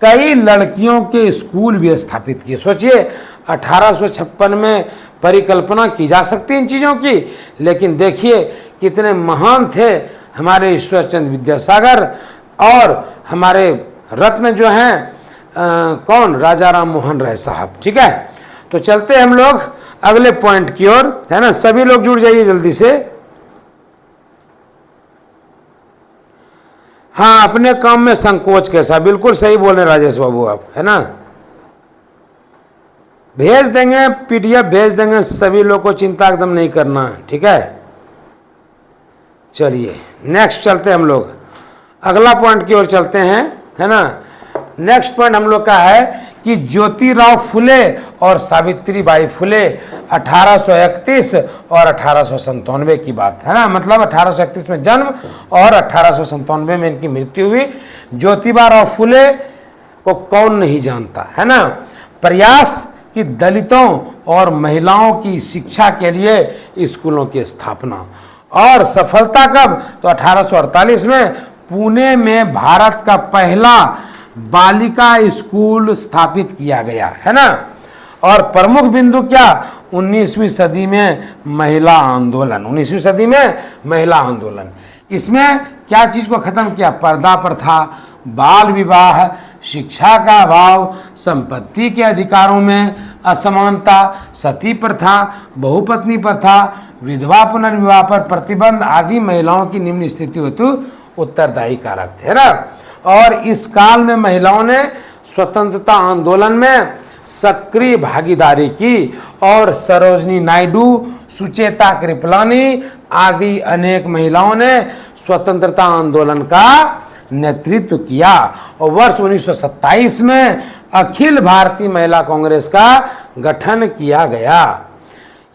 कई लड़कियों के स्कूल भी स्थापित किए। सोचिए 1856 में परिकल्पना की जा सकती है इन चीज़ों की, लेकिन देखिए कितने महान थे हमारे ईश्वरचंद विद्यासागर और हमारे रत्न जो हैं कौन, राजा राम मोहन राय साहब। ठीक है, तो चलते हम लोग अगले पॉइंट की ओर, है ना। सभी लोग जुड़ जाइए जल्दी से। हाँ, अपने काम में संकोच कैसा, बिल्कुल सही बोले राजेश बाबू आप, है ना। भेज देंगे, पीडीएफ भेज देंगे सभी लोग को, चिंता एकदम नहीं करना, ठीक है। चलिए नेक्स्ट चलते हम लोग, अगला पॉइंट की ओर चलते हैं, है ना। नेक्स्ट पॉइंट हम लोग का है कि ज्योतिराव फुले और सावित्रीबाई फुले 1831 और 1897 की बात, है ना। मतलब 1831 में जन्म और 1897 में इनकी मृत्यु हुई। ज्योतिबा राव फुले को कौन नहीं जानता, है ना। प्रयास कि दलितों और महिलाओं की शिक्षा के लिए स्कूलों की स्थापना। और सफलता कब? तो 1848 में पुणे में भारत का पहला बालिका स्कूल स्थापित किया गया, है ना। और प्रमुख बिंदु क्या? 19वीं सदी में महिला आंदोलन। 19वीं सदी में महिला आंदोलन, इसमें क्या चीज को खत्म किया? पर्दा प्रथा, बाल विवाह, शिक्षा का अभाव, संपत्ति के अधिकारों में असमानता, सती प्रथा, बहुपत्नी प्रथा, विधवा पुनर्विवाह पर प्रतिबंध आदि महिलाओं की निम्न स्थिति हेतु उत्तरदायी कारक थे ना। और इस काल में महिलाओं ने स्वतंत्रता आंदोलन में सक्रिय भागीदारी की और सरोजनी नायडू, सुचेता कृपलानी आदि अनेक महिलाओं ने स्वतंत्रता आंदोलन का नेतृत्व किया। और वर्ष 1927 में अखिल भारतीय महिला कांग्रेस का गठन किया गया।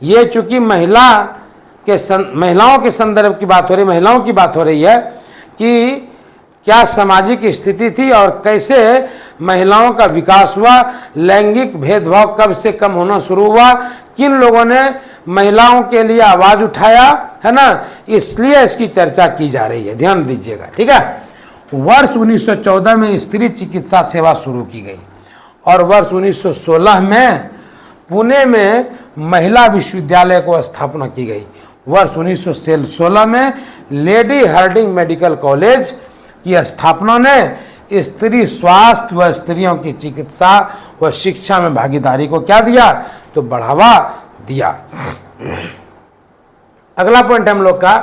ये चूंकि महिलाओं के संदर्भ की बात हो रही, महिलाओं की बात हो रही है कि क्या सामाजिक स्थिति थी और कैसे महिलाओं का विकास हुआ, लैंगिक भेदभाव कब से कम होना शुरू हुआ, किन लोगों ने महिलाओं के लिए आवाज उठाया, है ना, इसलिए इसकी चर्चा की जा रही है, ध्यान दीजिएगा, ठीक है। वर्ष 1914 में स्त्री चिकित्सा सेवा शुरू की गई और वर्ष 1916 में पुणे में महिला विश्वविद्यालय को स्थापना की गई। वर्ष 1916 में लेडी हार्डिंग मेडिकल कॉलेज की स्थापना ने स्त्री स्वास्थ्य व स्त्रियों की चिकित्सा व शिक्षा में भागीदारी को क्या दिया? तो बढ़ावा दिया। अगला पॉइंट हम लोग का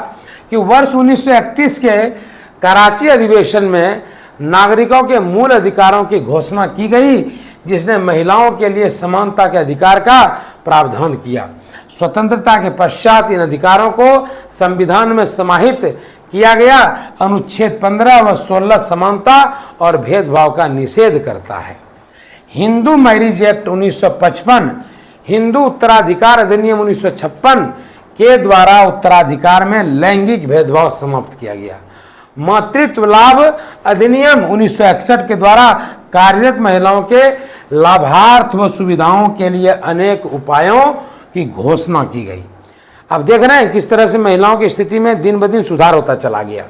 कि वर्ष 1931 के कराची अधिवेशन में नागरिकों के मूल अधिकारों की घोषणा की गई, जिसने महिलाओं के लिए समानता के अधिकार का प्रावधान किया। स्वतंत्रता के पश्चात इन अधिकारों को संविधान में समाहित किया गया। अनुच्छेद 15 व 16 समानता और भेदभाव का निषेध करता है। हिंदू मैरिज एक्ट 1955, हिंदू उत्तराधिकार अधिनियम 1956 के द्वारा उत्तराधिकार में लैंगिक भेदभाव समाप्त किया गया। मातृत्व लाभ अधिनियम 1961 के द्वारा कार्यरत महिलाओं के लाभार्थ व सुविधाओं के लिए अनेक उपायों की घोषणा की गई। अब देख रहे हैं किस तरह से महिलाओं की स्थिति में दिन ब दिन सुधार होता चला गया।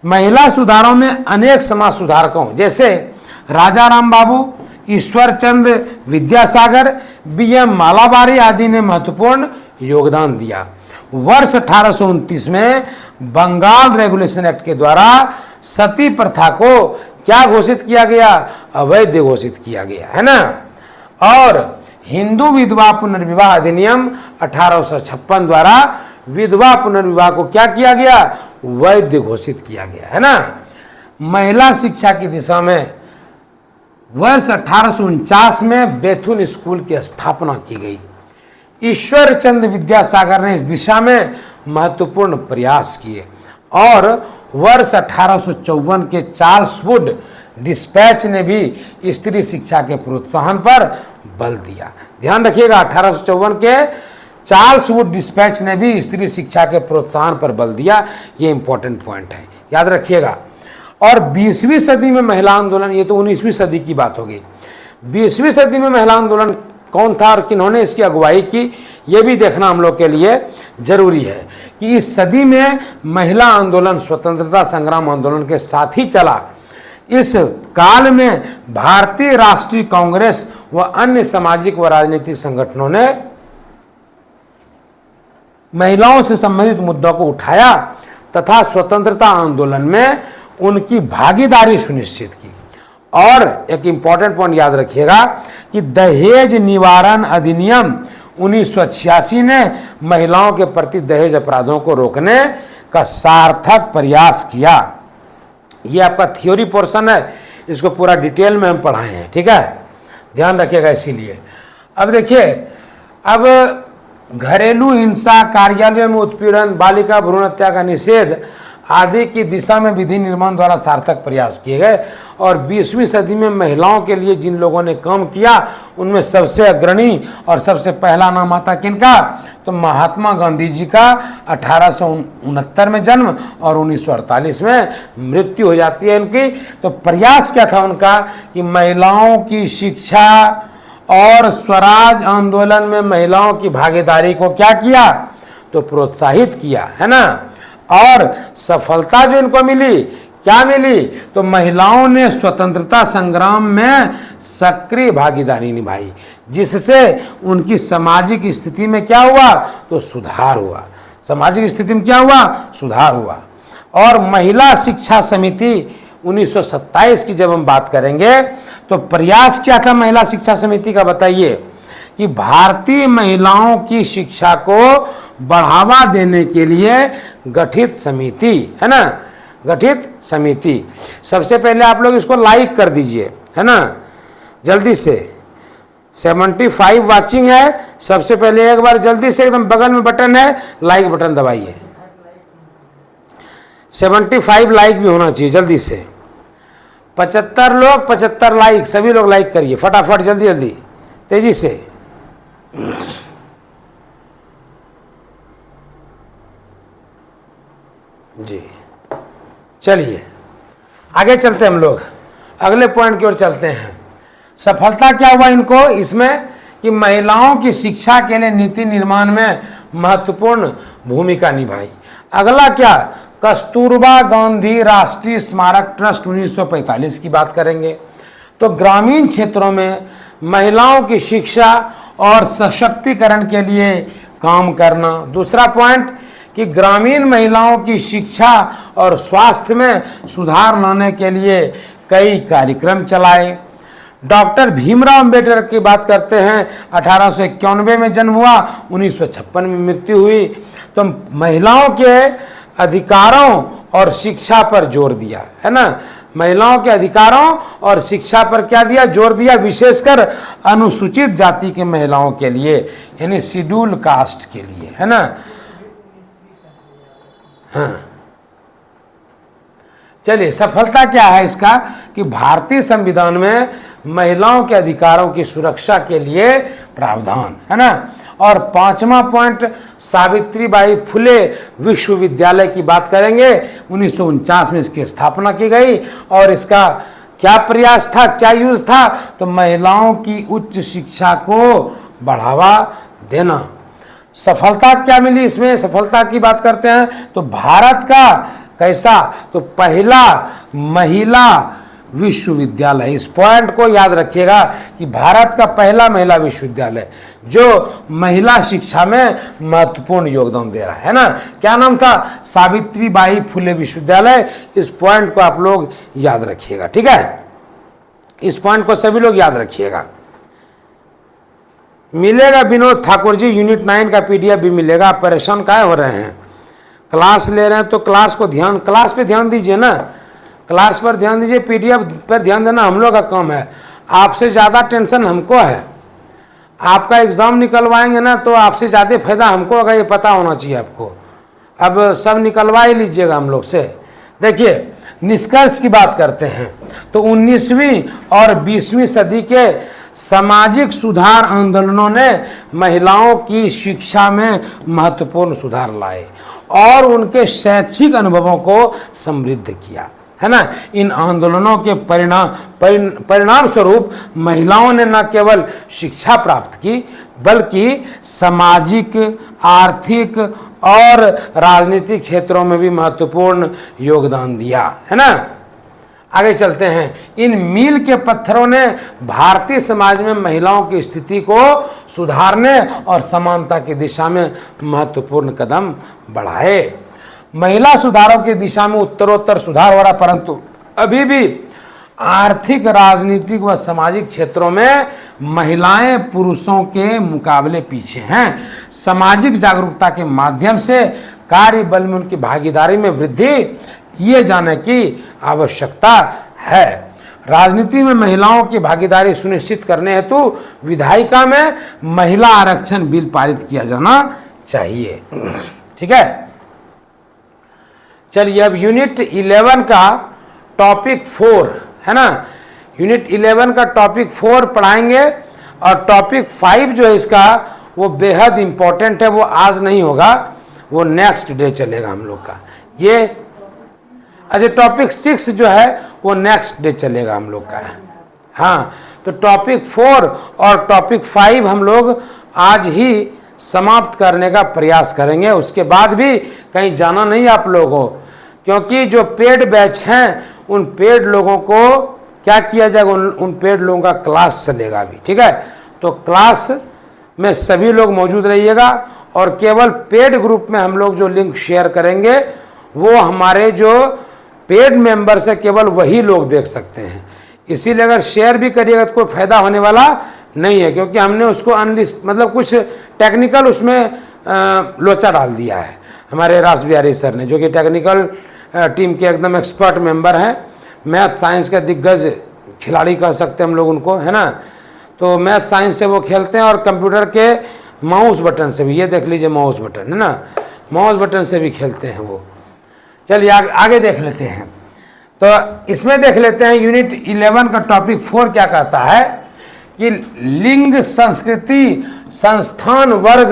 महिला सुधारों में अनेक समाज सुधारकों जैसे राजा राम बाबू, ईश्वर चंद्र विद्यासागर, बीएम मालाबारी आदि ने महत्वपूर्ण योगदान दिया। वर्ष 1829 में बंगाल रेगुलेशन एक्ट के द्वारा सती प्रथा को क्या घोषित किया गया? अवैध घोषित किया गया, है ना। और हिंदू विधवा पुनर्विवाह अधिनियम 1856 द्वारा विधवा पुनर्विवाह को क्या किया गया? वैध घोषित किया गया, है ना। महिला शिक्षा की दिशा में वर्ष 1849 में बेथुन स्कूल की स्थापना की गई। ईश्वर चंद्र विद्यासागर ने इस दिशा में महत्वपूर्ण प्रयास किए और वर्ष 1854 के चार्ल्स वुड डिस्पैच ने भी स्त्री शिक्षा के प्रोत्साहन पर बल दिया। ध्यान रखिएगा, 1854 के चार्ल्स वुड डिस्पैच ने भी स्त्री शिक्षा के प्रोत्साहन पर बल दिया। ये इंपॉर्टेंट पॉइंट है, याद रखिएगा। और 20वीं सदी में महिला आंदोलन, ये तो 19वीं सदी की बात हो गई। 20वीं सदी में महिला आंदोलन कौन था और किन्होंने इसकी अगुवाई की, ये भी देखना हम लोग के लिए जरूरी है कि इस सदी में महिला आंदोलन स्वतंत्रता संग्राम आंदोलन के साथ ही चला। इस काल में भारतीय राष्ट्रीय कांग्रेस व अन्य सामाजिक व राजनीतिक संगठनों ने महिलाओं से संबंधित मुद्दों को उठाया तथा स्वतंत्रता आंदोलन में उनकी भागीदारी सुनिश्चित की। और एक इंपॉर्टेंट पॉइंट याद रखिएगा कि दहेज निवारण अधिनियम 1986 ने महिलाओं के प्रति दहेज अपराधों को रोकने का सार्थक प्रयास किया। ये आपका थ्योरी पोर्शन है, इसको पूरा डिटेल में हम पढ़ाए हैं, ठीक है, ध्यान रखिएगा। इसीलिए अब देखिए, अब घरेलू हिंसा, कार्यालय में उत्पीड़न, बालिका भ्रूण हत्या का निषेध आदि की दिशा में विधि निर्माण द्वारा सार्थक प्रयास किए गए। और 20वीं सदी में महिलाओं के लिए जिन लोगों ने काम किया उनमें सबसे अग्रणी और सबसे पहला नाम आता किनका? तो महात्मा गांधी जी का 1869 में जन्म और 1948 में मृत्यु हो जाती है उनकी। तो प्रयास क्या था उनका कि महिलाओं की शिक्षा और स्वराज आंदोलन में महिलाओं की भागीदारी को क्या किया, तो प्रोत्साहित किया, है ना। और सफलता जो इनको मिली, क्या मिली, तो महिलाओं ने स्वतंत्रता संग्राम में सक्रिय भागीदारी निभाई, जिससे उनकी सामाजिक स्थिति में क्या हुआ, तो सुधार हुआ। सामाजिक स्थिति में क्या हुआ, सुधार हुआ। और महिला शिक्षा समिति 1927 की जब हम बात करेंगे तो प्रयास क्या था महिला शिक्षा समिति का, बताइए, कि भारतीय महिलाओं की शिक्षा को बढ़ावा देने के लिए गठित समिति, है ना, गठित समिति। सबसे पहले आप लोग इसको लाइक कर दीजिए, है ना, जल्दी से। 75 वाचिंग है, सबसे पहले एक बार जल्दी से, एकदम बगल में बटन है, लाइक बटन दबाइए। 75 लाइक भी होना चाहिए जल्दी से। 75 लोग, 75 लाइक, सभी लोग लाइक करिए फटाफट, जल्दी जल्दी, तेजी से। जी चलिए आगे चलते हैं हम लोग, अगले पॉइंट की ओर चलते हैं। सफलता क्या हुआ इनको इसमें, कि महिलाओं की शिक्षा के लिए नीति निर्माण में महत्वपूर्ण भूमिका निभाई। अगला क्या, कस्तूरबा गांधी राष्ट्रीय स्मारक ट्रस्ट 1945 की बात करेंगे। तो ग्रामीण क्षेत्रों में महिलाओं की शिक्षा और सशक्तिकरण के लिए काम करना। दूसरा पॉइंट, कि ग्रामीण महिलाओं की शिक्षा और स्वास्थ्य में सुधार लाने के लिए कई कार्यक्रम चलाए। डॉक्टर भीमराव अंबेडकर की बात करते हैं, 1891 में जन्म हुआ, 1956 में मृत्यु हुई। तो महिलाओं के अधिकारों और शिक्षा पर जोर दिया, है ना, महिलाओं के अधिकारों और शिक्षा पर क्या दिया, जोर दिया, विशेषकर अनुसूचित जाति के महिलाओं के लिए, यानी शेड्यूल कास्ट के लिए, है ना। हाँ चलिए, सफलता क्या है इसका, कि भारतीय संविधान में महिलाओं के अधिकारों की सुरक्षा के लिए प्रावधान, है ना। और 5वां पॉइंट, सावित्रीबाई फुले विश्वविद्यालय की बात करेंगे। 1949 में इसकी स्थापना की गई और इसका क्या प्रयास था, क्या यूज था, तो महिलाओं की उच्च शिक्षा को बढ़ावा देना। सफलता क्या मिली इसमें, सफलता की बात करते हैं तो भारत का कैसा, तो पहला महिला विश्वविद्यालय, इस पॉइंट को याद रखिएगा कि भारत का पहला महिला विश्वविद्यालय जो महिला शिक्षा में महत्वपूर्ण योगदान दे रहा है ना। क्या नाम था, सावित्रीबाई फुले विश्वविद्यालय। इस पॉइंट को आप लोग याद रखिएगा, ठीक है, इस पॉइंट को सभी लोग याद रखिएगा। मिलेगा विनोद ठाकुर जी, यूनिट 9 का PDF भी मिलेगा। आप परेशान काहे हो रहे हैं, क्लास ले रहे हैं तो क्लास को ध्यान, क्लास पे ध्यान दीजिए ना, क्लास पर ध्यान दीजिए, PDF पर ध्यान देना हम लोग का काम है। आपसे ज़्यादा टेंशन हमको है, आपका एग्ज़ाम निकलवाएंगे ना तो आपसे ज़्यादा फायदा हमको होगा, ये पता होना चाहिए आपको। अब सब निकलवा ही लीजिएगा हम लोग से। देखिए निष्कर्ष की बात करते हैं तो 19वीं और 20वीं सदी के सामाजिक सुधार आंदोलनों ने महिलाओं की शिक्षा में महत्वपूर्ण सुधार लाए और उनके शैक्षिक अनुभवों को समृद्ध किया, है ना। इन आंदोलनों के परिणाम स्वरूप महिलाओं ने न केवल शिक्षा प्राप्त की बल्कि सामाजिक, आर्थिक और राजनीतिक क्षेत्रों में भी महत्वपूर्ण योगदान दिया, है ना। आगे चलते हैं। इन मील के पत्थरों ने भारतीय समाज में महिलाओं की स्थिति को सुधारने और समानता की दिशा में महत्वपूर्ण कदम बढ़ाए। महिला सुधारों की दिशा में उत्तरोत्तर सुधार हो रहा, परंतु अभी भी आर्थिक, राजनीतिक व सामाजिक क्षेत्रों में महिलाएं पुरुषों के मुकाबले पीछे हैं। सामाजिक जागरूकता के माध्यम से कार्यबल में उनकी भागीदारी में वृद्धि किए जाने की आवश्यकता है। राजनीति में महिलाओं की भागीदारी सुनिश्चित करने हेतु विधायिका में महिला आरक्षण बिल पारित किया जाना चाहिए, ठीक है। चलिए अब यूनिट 11 का टॉपिक 4, है ना, यूनिट 11 का टॉपिक 4 पढ़ाएंगे और टॉपिक 5 जो है इसका वो बेहद इंपॉर्टेंट है, वो आज नहीं होगा, वो नेक्स्ट डे चलेगा हम लोग का। ये अच्छा टॉपिक 6 जो है वो नेक्स्ट डे चलेगा हम लोग का है। हाँ तो टॉपिक 4 और टॉपिक 5 हम लोग आज ही समाप्त करने का प्रयास करेंगे। उसके बाद भी कहीं जाना नहीं आप लोगों को, क्योंकि जो पेड बैच हैं उन पेड लोगों को क्या किया जाएगा, उन पेड लोगों का क्लास चलेगा अभी, ठीक है। तो क्लास में सभी लोग मौजूद रहिएगा और केवल पेड ग्रुप में हम लोग जो लिंक शेयर करेंगे वो हमारे जो पेड मेंबर्स है केवल वही लोग देख सकते हैं। इसीलिए अगर शेयर भी करिएगा तो कोई फायदा होने वाला नहीं है, क्योंकि हमने उसको अनलिस्ट मतलब कुछ टेक्निकल उसमें लोचा डाल दिया है हमारे रास बिहारी सर ने, जो कि टेक्निकल टीम के एकदम एक्सपर्ट मेंबर हैं। मैथ साइंस का दिग्गज खिलाड़ी कह सकते हैं हम लोग उनको, है ना। तो मैथ साइंस से वो खेलते हैं और कंप्यूटर के माउस बटन से भी, ये देख लीजिए माउस बटन है ना, माउस बटन से भी खेलते हैं वो। चलिए आगे देख लेते हैं। तो इसमें देख लेते हैं यूनिट 11 का टॉपिक 4 क्या कहता है कि लिंग, संस्कृति, संस्थान, वर्ग,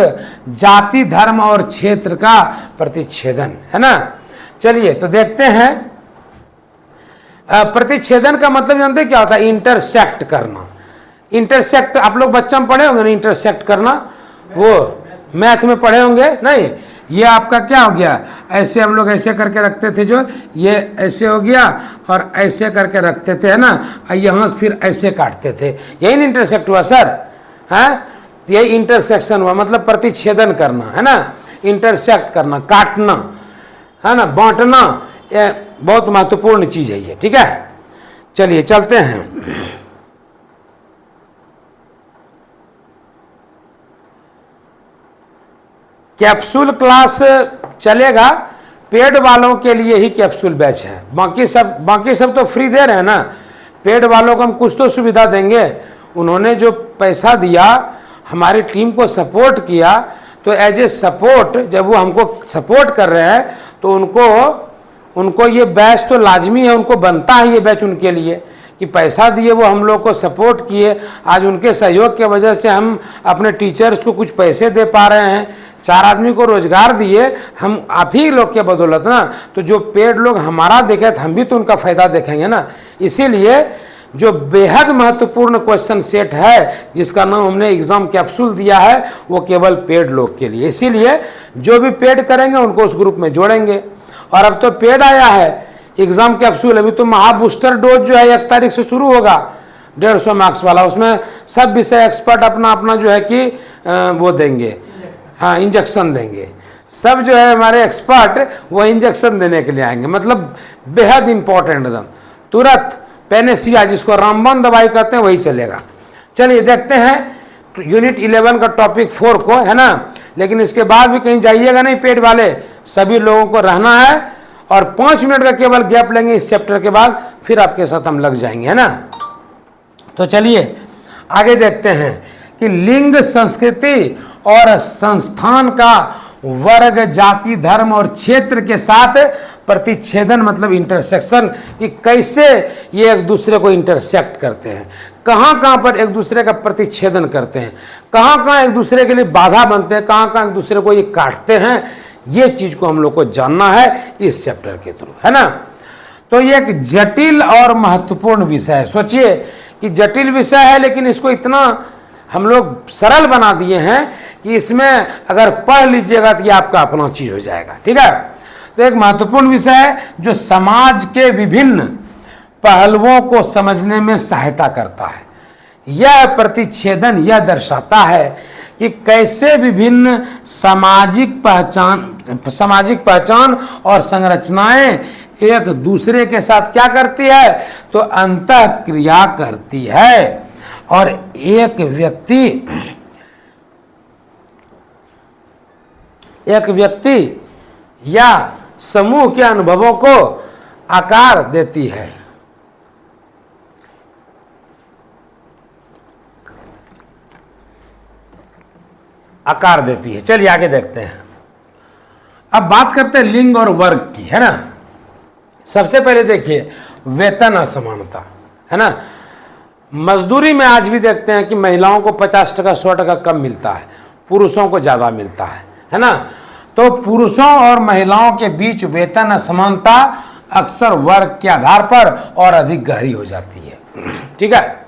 जाति, धर्म और क्षेत्र का प्रतिच्छेदन, है ना। चलिए तो देखते हैं। प्रतिच्छेदन का मतलब जानते हैं क्या होता है? इंटरसेक्ट करना। इंटरसेक्ट आप लोग बच्चा में पढ़े होंगे ना, इंटरसेक्ट करना, वो मैथ में पढ़े होंगे नहीं। ये आपका क्या हो गया, ऐसे हम लोग ऐसे करके रखते थे, जो ये ऐसे हो गया और ऐसे करके रखते थे, है ना, यहाँ से फिर ऐसे काटते थे, यही इंटरसेक्ट हुआ सर, है। यही इंटरसेक्शन हुआ, मतलब प्रतिच्छेदन करना, है ना, इंटरसेक्ट करना, काटना, है ना, बांटना, ये बहुत महत्वपूर्ण चीज है ये, ठीक है। चलिए चलते हैं। कैप्सूल क्लास चलेगा, पेड वालों के लिए ही कैप्सूल बैच है, बाकी सब तो फ्री दे रहे हैं ना। पेड वालों को हम कुछ तो सुविधा देंगे। उन्होंने जो पैसा दिया, हमारी टीम को सपोर्ट किया, तो एज ए सपोर्ट जब वो हमको सपोर्ट कर रहे हैं तो उनको ये बैच तो लाजमी है, उनको बनता है ये बैच उनके लिए, कि पैसा दिए वो हम लोग को सपोर्ट किए। आज उनके सहयोग के वजह से हम अपने टीचर्स को कुछ पैसे दे पा रहे हैं, 4 आदमी को रोजगार दिए हम आप ही लोग के बदौलत ना। तो जो पेड लोग हमारा देखे तो हम भी तो उनका फायदा देखेंगे ना। इसीलिए जो बेहद महत्वपूर्ण क्वेश्चन सेट है जिसका नाम हमने एग्जाम कैप्सूल दिया है, वो केवल पेड लोग के लिए। इसीलिए जो भी पेड करेंगे उनको उस ग्रुप में जोड़ेंगे। और अब तो पेड आया है एग्जाम कैप्सूल, अभी तो महाबूस्टर डोज जो है 1 तारीख से शुरू होगा, 150 मार्क्स वाला। उसमें सब विषय एक्सपर्ट अपना अपना जो है कि वो देंगे, हाँ इंजेक्शन देंगे। सब जो है हमारे एक्सपर्ट वो इंजेक्शन देने के लिए आएंगे, मतलब बेहद इंपॉर्टेंट एकदम, तुरंत पेनेसिया जिसको रामबाण दवाई कहते हैं वही चलेगा। चलिए देखते हैं यूनिट 11 का टॉपिक 4 को, है ना। लेकिन इसके बाद भी कहीं जाइएगा नहीं, पेड वाले सभी लोगों को रहना है और 5 मिनट का केवल गैप लेंगे इस चैप्टर के बाद, फिर आपके साथ हम लग जाएंगे, है ना। तो चलिए आगे देखते हैं कि लिंग, संस्कृति और संस्थान का वर्ग, जाति, धर्म और क्षेत्र के साथ प्रतिच्छेदन मतलब इंटरसेक्शन, कि कैसे ये एक दूसरे को इंटरसेक्ट करते हैं, कहाँ कहाँ पर एक दूसरे का प्रतिच्छेदन करते हैं, कहाँ कहाँ एक दूसरे के लिए बाधा बनते हैं, कहाँ कहाँ एक दूसरे को ये काटते हैं। ये चीज को हम लोग को जानना है इस चैप्टर के थ्रू, है ना। तो ये एक जटिल और महत्वपूर्ण विषय है। सोचिए कि जटिल विषय है, लेकिन इसको इतना हम लोग सरल बना दिए हैं कि इसमें अगर पढ़ लीजिएगा तो ये आपका अपना चीज हो जाएगा, ठीक है। तो एक महत्वपूर्ण विषय है जो समाज के विभिन्न पहलुओं को समझने में सहायता करता है। यह प्रतिच्छेदन यह दर्शाता है कि कैसे विभिन्न सामाजिक पहचान और संरचनाएं एक दूसरे के साथ क्या करती है, तो अंतः क्रिया करती है और एक व्यक्ति या समूह के अनुभवों को आकार देती है। आकार देती है। चलिए आगे देखते हैं। अब बात करते हैं लिंग और वर्ग की, है ना। सबसे पहले देखिए वेतन असमानता, है ना। मजदूरी में आज भी देखते हैं कि महिलाओं को 50% 100% कम मिलता है, पुरुषों को ज़्यादा मिलता है ना। तो पुरुषों और महिलाओं के बीच वेतन असमानता अक्सर वर्ग के आधार पर और अधिक गहरी हो जाती है, ठीक है।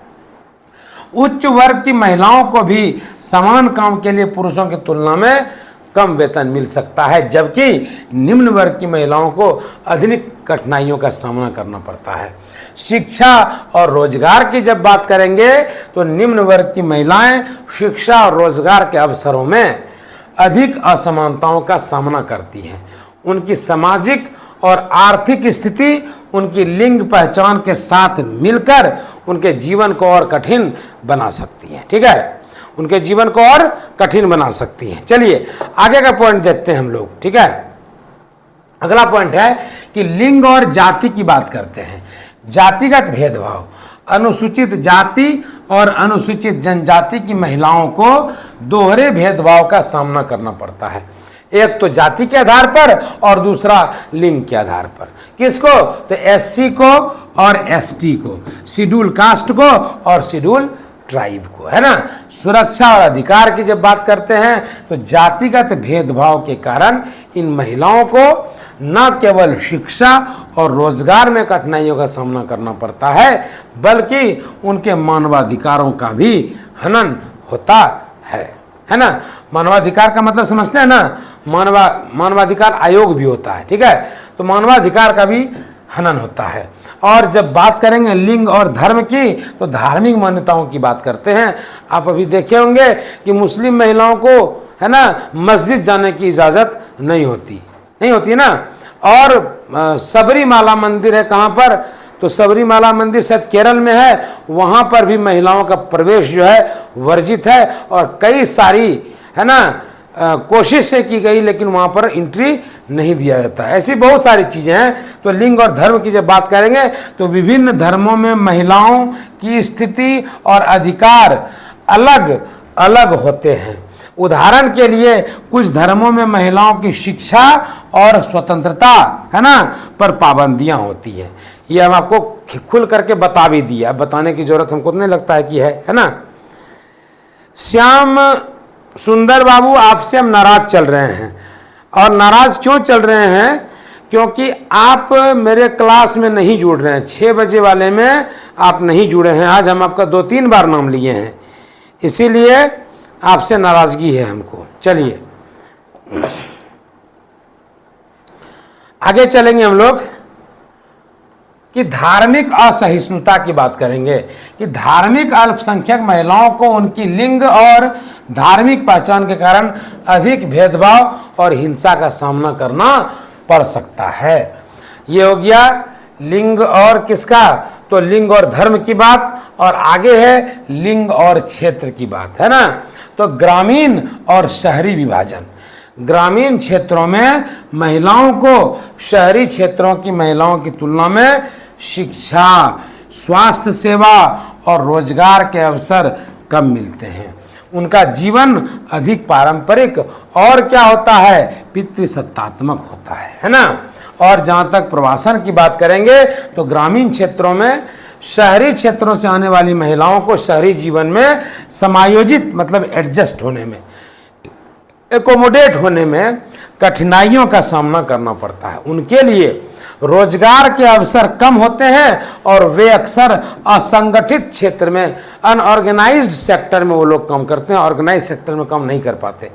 उच्च वर्ग की महिलाओं को भी समान काम के लिए पुरुषों की तुलना में कम वेतन मिल सकता है, जबकि निम्न वर्ग की महिलाओं को अधिक कठिनाइयों का सामना करना पड़ता है। शिक्षा और रोजगार की जब बात करेंगे तो निम्न वर्ग की महिलाएं शिक्षा और रोजगार के अवसरों में अधिक असमानताओं का सामना करती हैं। उनकी सामाजिक और आर्थिक स्थिति उनकी लिंग पहचान के साथ मिलकर उनके जीवन को और कठिन बना सकती है। ठीक है, उनके जीवन को और कठिन बना सकती हैं। चलिए आगे का पॉइंट देखते हैं हम लोग। ठीक है, अगला पॉइंट है कि लिंग और जाति की बात करते हैं। जातिगत भेदभाव, अनुसूचित जाति और अनुसूचित जनजाति की महिलाओं को दोहरे भेदभाव का सामना करना पड़ता है, एक तो जाति के आधार पर और दूसरा लिंग के आधार पर। किसको? तो एससी को और एसटी को, शेड्यूल कास्ट को और शेड्यूल ट्राइब को, है ना। सुरक्षा और अधिकार की जब बात करते हैं तो जातिगत भेदभाव के कारण इन महिलाओं को न केवल शिक्षा और रोजगार में कठिनाइयों का सामना करना पड़ता है, बल्कि उनके मानवाधिकारों का भी हनन होता है ना। मानवाधिकार का मतलब समझते हैं ना, मानवाधिकार आयोग भी होता है। ठीक है, तो मानवाधिकार का भी हनन होता है। और जब बात करेंगे लिंग और धर्म की तो धार्मिक मान्यताओं की बात करते हैं। आप अभी देखे होंगे कि मुस्लिम महिलाओं को, है ना, मस्जिद जाने की इजाज़त नहीं होती ना। और सबरीमाला मंदिर है कहाँ पर? तो सबरीमाला मंदिर शायद केरल में है, वहाँ पर भी महिलाओं का प्रवेश जो है वर्जित है। और कई सारी, है ना, कोशिश से की गई लेकिन वहाँ पर एंट्री नहीं दिया जाता। ऐसी बहुत सारी चीज़ें हैं। तो लिंग और धर्म की जब बात करेंगे तो विभिन्न धर्मों में महिलाओं की स्थिति और अधिकार अलग अलग होते हैं। उदाहरण के लिए कुछ धर्मों में महिलाओं की शिक्षा और स्वतंत्रता, है ना, पर पाबंदियां होती हैं। ये हम आपको खुल करके बता भी दिया, बताने की जरूरत हमको नहीं लगता है कि है ना। श्याम सुंदर बाबू, आपसे हम नाराज चल रहे हैं। और नाराज क्यों चल रहे हैं? क्योंकि आप मेरे क्लास में नहीं जुड़ रहे हैं। 6 बजे वाले में आप नहीं जुड़े हैं। आज हम आपका 2-3 बार नाम लिए हैं, इसीलिए आपसे नाराजगी है हमको। चलिए आगे चलेंगे हम लोग कि धार्मिक असहिष्णुता की बात करेंगे कि धार्मिक अल्पसंख्यक महिलाओं को उनकी लिंग और धार्मिक पहचान के कारण अधिक भेदभाव और हिंसा का सामना करना पड़ सकता है। ये हो गया लिंग और किसका? तो लिंग और धर्म की बात। और आगे है लिंग और क्षेत्र की बात, है ना। तो ग्रामीण और शहरी विभाजन। ग्रामीण क्षेत्रों में महिलाओं को शहरी क्षेत्रों की महिलाओं की तुलना में शिक्षा, स्वास्थ्य सेवा और रोजगार के अवसर कम मिलते हैं। उनका जीवन अधिक पारंपरिक और क्या होता है? पितृसत्तात्मक होता है ना। और जहाँ तक प्रवासन की बात करेंगे तो ग्रामीण क्षेत्रों में शहरी क्षेत्रों से आने वाली महिलाओं को शहरी जीवन में समायोजित, मतलब एडजस्ट होने में, एकोमोडेट होने में कठिनाइयों का सामना करना पड़ता है। उनके लिए रोजगार के अवसर कम होते हैं और वे अक्सर असंगठित क्षेत्र में, अनऑर्गेनाइज्ड सेक्टर में वो लोग काम करते हैं, ऑर्गेनाइज सेक्टर में काम नहीं कर पाते।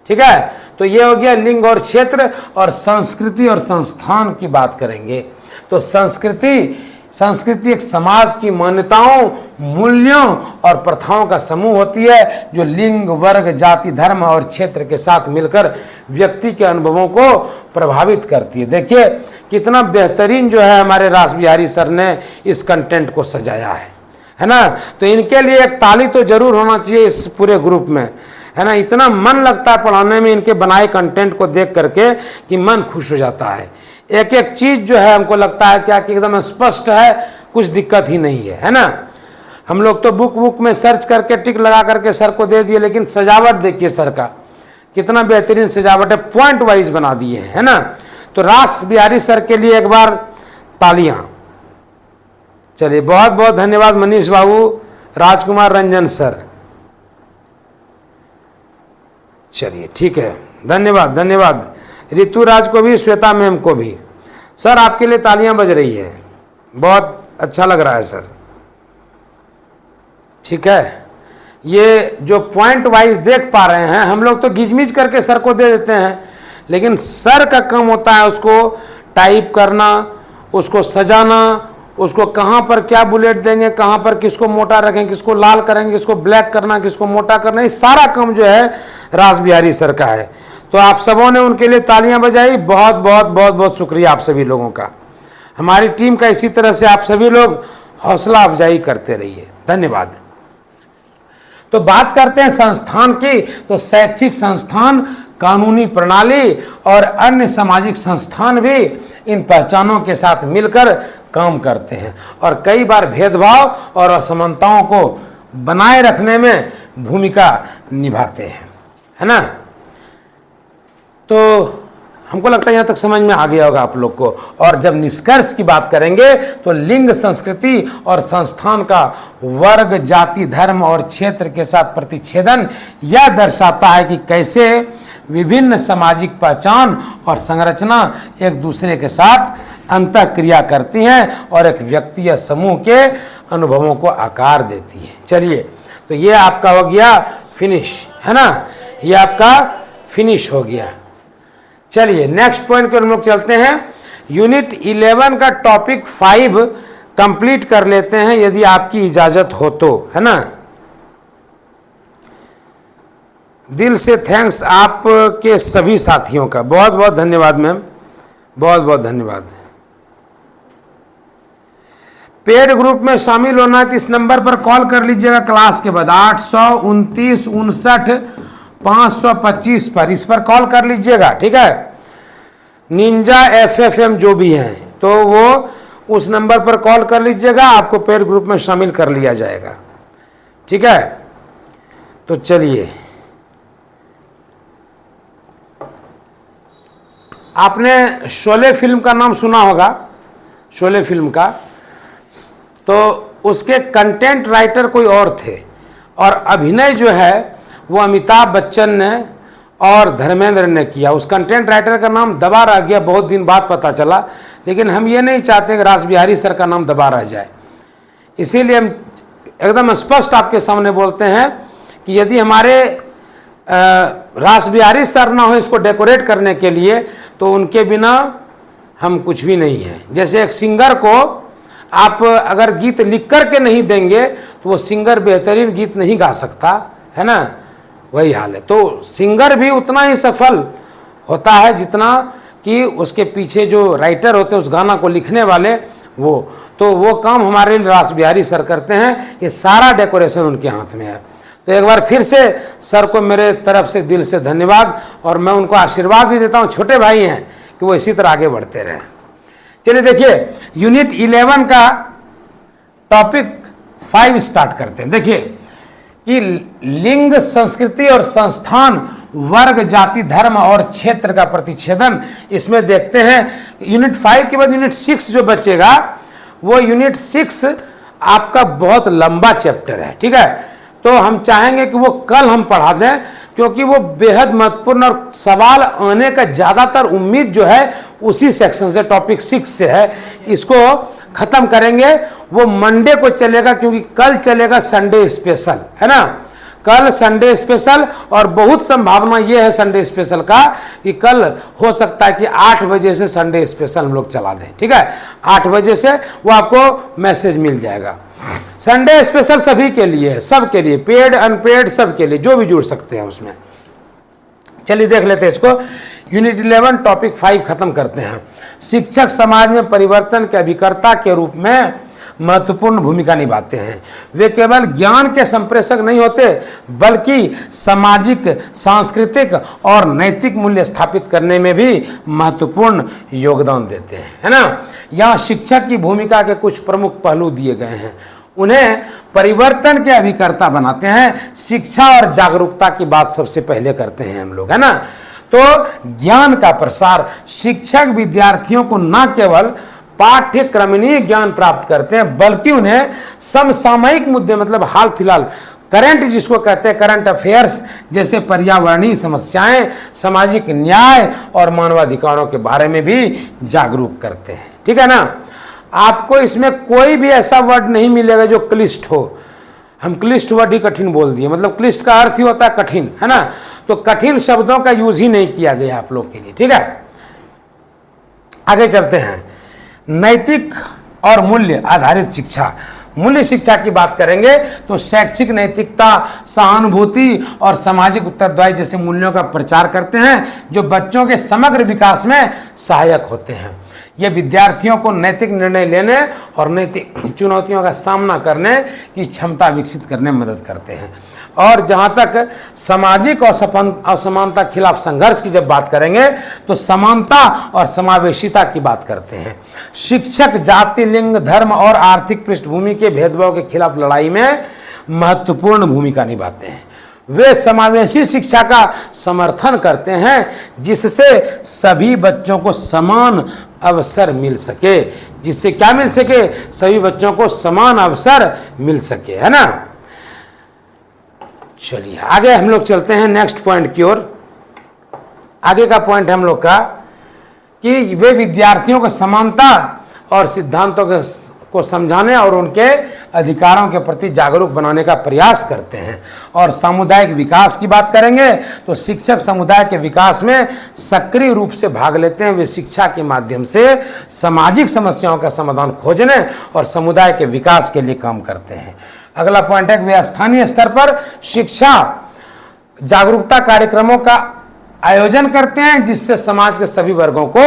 ठीक है, तो ये हो गया लिंग और क्षेत्र। और संस्कृति और संस्थान की बात करेंगे तो संस्कृति एक समाज की मान्यताओं, मूल्यों और प्रथाओं का समूह होती है जो लिंग, वर्ग, जाति, धर्म और क्षेत्र के साथ मिलकर व्यक्ति के अनुभवों को प्रभावित करती है। देखिए कितना बेहतरीन जो है हमारे रास बिहारी सर ने इस कंटेंट को सजाया है ना। तो इनके लिए एक ताली तो जरूर होना चाहिए इस पूरे ग्रुप में, है ना। इतना मन लगता है पढ़ाने में इनके बनाए कंटेंट को देख करके कि मन खुश हो जाता है। एक एक चीज जो है हमको लगता है क्या कि एकदम स्पष्ट है, कुछ दिक्कत ही नहीं है ना। हम लोग तो बुक में सर्च करके टिक लगा करके सर को दे दिए, लेकिन सजावट देखिए सर का कितना बेहतरीन सजावट है, पॉइंट वाइज बना दिए है ना। तो रास बिहारी सर के लिए एक बार तालियां। चलिए बहुत बहुत धन्यवाद मनीष बाबू, राजकुमार रंजन सर। चलिए ठीक है, धन्यवाद धन्यवाद ऋतुराज को भी, श्वेता मैम को भी। सर आपके लिए तालियां बज रही है, बहुत अच्छा लग रहा है सर। ठीक है, ये जो पॉइंट वाइज देख पा रहे हैं, हम लोग तो गिजमिज करके सर को दे देते हैं, लेकिन सर का काम होता है उसको टाइप करना, उसको सजाना, उसको कहाँ पर क्या बुलेट देंगे, कहाँ पर किसको मोटा रखेंगे, किसको लाल करेंगे, किसको ब्लैक करना, किसको मोटा करना, ये सारा काम जो है रास बिहारी सर का है। तो आप सबों ने उनके लिए तालियां बजाई, बहुत बहुत बहुत बहुत शुक्रिया आप सभी लोगों का। हमारी टीम का इसी तरह से आप सभी लोग हौसला अफजाई करते रहिए, धन्यवाद। तो बात करते हैं संस्थान की, तो शैक्षिक संस्थान, कानूनी प्रणाली और अन्य सामाजिक संस्थान भी इन पहचानों के साथ मिलकर काम करते हैं और कई बार भेदभाव और असमानताओं को बनाए रखने में भूमिका निभाते हैं, है ना। तो हमको लगता है यहाँ तक समझ में आ गया होगा आप लोग को। और जब निष्कर्ष की बात करेंगे तो लिंग, संस्कृति और संस्थान का वर्ग, जाति, धर्म और क्षेत्र के साथ प्रतिच्छेदन यह दर्शाता है कि कैसे विभिन्न सामाजिक पहचान और संरचना एक दूसरे के साथ अंतःक्रिया करती हैं और एक व्यक्ति या समूह के अनुभवों को आकार देती है। चलिए, तो ये आपका हो गया फिनिश, है ना, ये आपका फिनिश हो गया। चलिए नेक्स्ट पॉइंट को हम लोग चलते हैं। यूनिट 11 का टॉपिक 5 कंप्लीट कर लेते हैं यदि आपकी इजाजत हो तो, है ना। दिल से थैंक्स आपके सभी साथियों का, बहुत बहुत धन्यवाद मैम, बहुत बहुत धन्यवाद। पेड ग्रुप में शामिल होना है तो इस नंबर पर कॉल कर लीजिएगा क्लास के बाद, 829 59 525 पर, इस पर कॉल कर लीजिएगा, ठीक है। निंजा FFM जो भी हैं तो वो उस नंबर पर कॉल कर लीजिएगा, आपको पेड ग्रुप में शामिल कर लिया जाएगा, ठीक है। तो चलिए, आपने शोले फिल्म का नाम सुना होगा, शोले फिल्म का, तो उसके कंटेंट राइटर कोई और थे और अभिनय जो है वो अमिताभ बच्चन ने और धर्मेंद्र ने किया। उस कंटेंट राइटर का नाम दबा रह गया, बहुत दिन बाद पता चला, लेकिन हम ये नहीं चाहते कि रास बिहारी सर का नाम दबा रह जाए, इसीलिए हम एकदम स्पष्ट आपके सामने बोलते हैं कि यदि हमारे रास बिहारी सर ना हो इसको डेकोरेट करने के लिए तो उनके बिना हम कुछ भी नहीं हैं। जैसे एक सिंगर को आप अगर गीत लिख कर के नहीं देंगे तो वो सिंगर बेहतरीन गीत नहीं गा सकता, है ना, वही हाल है। तो सिंगर भी उतना ही सफल होता है जितना कि उसके पीछे जो राइटर होते हैं उस गाना को लिखने वाले, वो काम हमारे रास बिहारी सर करते हैं, ये सारा डेकोरेशन उनके हाथ में है। तो एक बार फिर से सर को मेरे तरफ से दिल से धन्यवाद और मैं उनको आशीर्वाद भी देता हूँ, छोटे भाई हैं, कि वो इसी तरह आगे बढ़ते रहें। चलिए देखिए, यूनिट 11 का टॉपिक 5 स्टार्ट करते हैं। देखिए कि लिंग, संस्कृति और संस्थान, वर्ग, जाति, धर्म और क्षेत्र का प्रतिच्छेदन, इसमें देखते हैं। यूनिट 5 के बाद यूनिट 6 जो बचेगा वो यूनिट 6 आपका बहुत लंबा चैप्टर है, ठीक है। तो हम चाहेंगे कि वो कल हम पढ़ा दें क्योंकि वो बेहद महत्वपूर्ण और सवाल आने का ज़्यादातर उम्मीद जो है उसी सेक्शन से, टॉपिक 6 से है। इसको ख़त्म करेंगे, वो मंडे को चलेगा क्योंकि कल चलेगा संडे स्पेशल, है ना, कल संडे स्पेशल। और बहुत संभावना ये है संडे स्पेशल का कि कल हो सकता है कि 8 बजे से संडे स्पेशल हम लोग चला दें, ठीक है। 8 बजे से वो आपको मैसेज मिल जाएगा। संडे स्पेशल सभी के लिए है, सब के लिए, पेड अनपेड सब के लिए, जो भी जुड़ सकते हैं उसमें। चलिए देख लेते हैं इसको। यूनिट 11 टॉपिक 5 खत्म करते हैं। शिक्षक समाज में परिवर्तन के अभिकर्ता के रूप में महत्वपूर्ण भूमिका निभाते हैं। वे केवल ज्ञान के संप्रेषक नहीं होते बल्कि सामाजिक, सांस्कृतिक और नैतिक मूल्य स्थापित करने में भी महत्वपूर्ण योगदान देते हैं, है ना। यहाँ शिक्षक की भूमिका के कुछ प्रमुख पहलू दिए गए हैं। उन्हें परिवर्तन के अभिकर्ता बनाते हैं। शिक्षा और जागरूकता की बात सबसे पहले करते हैं हम लोग, है ना। तो ज्ञान का प्रसार, शिक्षक विद्यार्थियों को न केवल पाठ्यक्रमनीय ज्ञान प्राप्त करते हैं बल्कि उन्हें समसामयिक मुद्दे, मतलब हाल फिलहाल, करंट जिसको कहते हैं, करंट अफेयर्स, जैसे पर्यावरणीय समस्याएं, सामाजिक न्याय और मानवाधिकारों के बारे में भी जागरूक करते हैं, ठीक है ना। आपको इसमें कोई भी ऐसा वर्ड नहीं मिलेगा जो क्लिष्ट हो, हम क्लिष्ट वर्ड ही कठिन बोल दिए, मतलब क्लिष्ट का अर्थ ही होता है कठिन, है ना। तो कठिन शब्दों का यूज ही नहीं किया गया आप लोग के लिए, ठीक है। आगे चलते हैं। नैतिक और मूल्य आधारित शिक्षा। मूल्य शिक्षा की बात करेंगे तो शैक्षिक नैतिकता, सहानुभूति और सामाजिक उत्तरदायित्व जैसे मूल्यों का प्रचार करते हैं जो बच्चों के समग्र विकास में सहायक होते हैं। ये विद्यार्थियों को नैतिक निर्णय लेने और नैतिक चुनौतियों का सामना करने की क्षमता विकसित करने में मदद करते हैं। और जहाँ तक सामाजिक असमानता के खिलाफ संघर्ष की जब बात करेंगे तो समानता और समावेशिता की बात करते हैं। शिक्षक जाति, लिंग, धर्म और आर्थिक पृष्ठभूमि के भेदभाव के खिलाफ लड़ाई में महत्वपूर्ण भूमिका निभाते हैं। वे समावेशी शिक्षा का समर्थन करते हैं जिससे सभी बच्चों को समान अवसर मिल सके, जिससे क्या मिल सके, सभी बच्चों को समान अवसर मिल सके, है ना। चलिए आगे हम लोग चलते हैं नेक्स्ट पॉइंट की ओर। आगे का पॉइंट हम लोग का कि वे विद्यार्थियों को समानता और सिद्धांतों को समझाने और उनके अधिकारों के प्रति जागरूक बनाने का प्रयास करते हैं। और सामुदायिक विकास की बात करेंगे तो शिक्षक समुदाय के विकास में सक्रिय रूप से भाग लेते हैं। वे शिक्षा के माध्यम से सामाजिक समस्याओं का समाधान खोजने और समुदाय के विकास के लिए काम करते हैं। अगला पॉइंट है कि वे स्थानीय स्तर पर शिक्षा जागरूकता कार्यक्रमों का आयोजन करते हैं जिससे समाज के सभी वर्गों को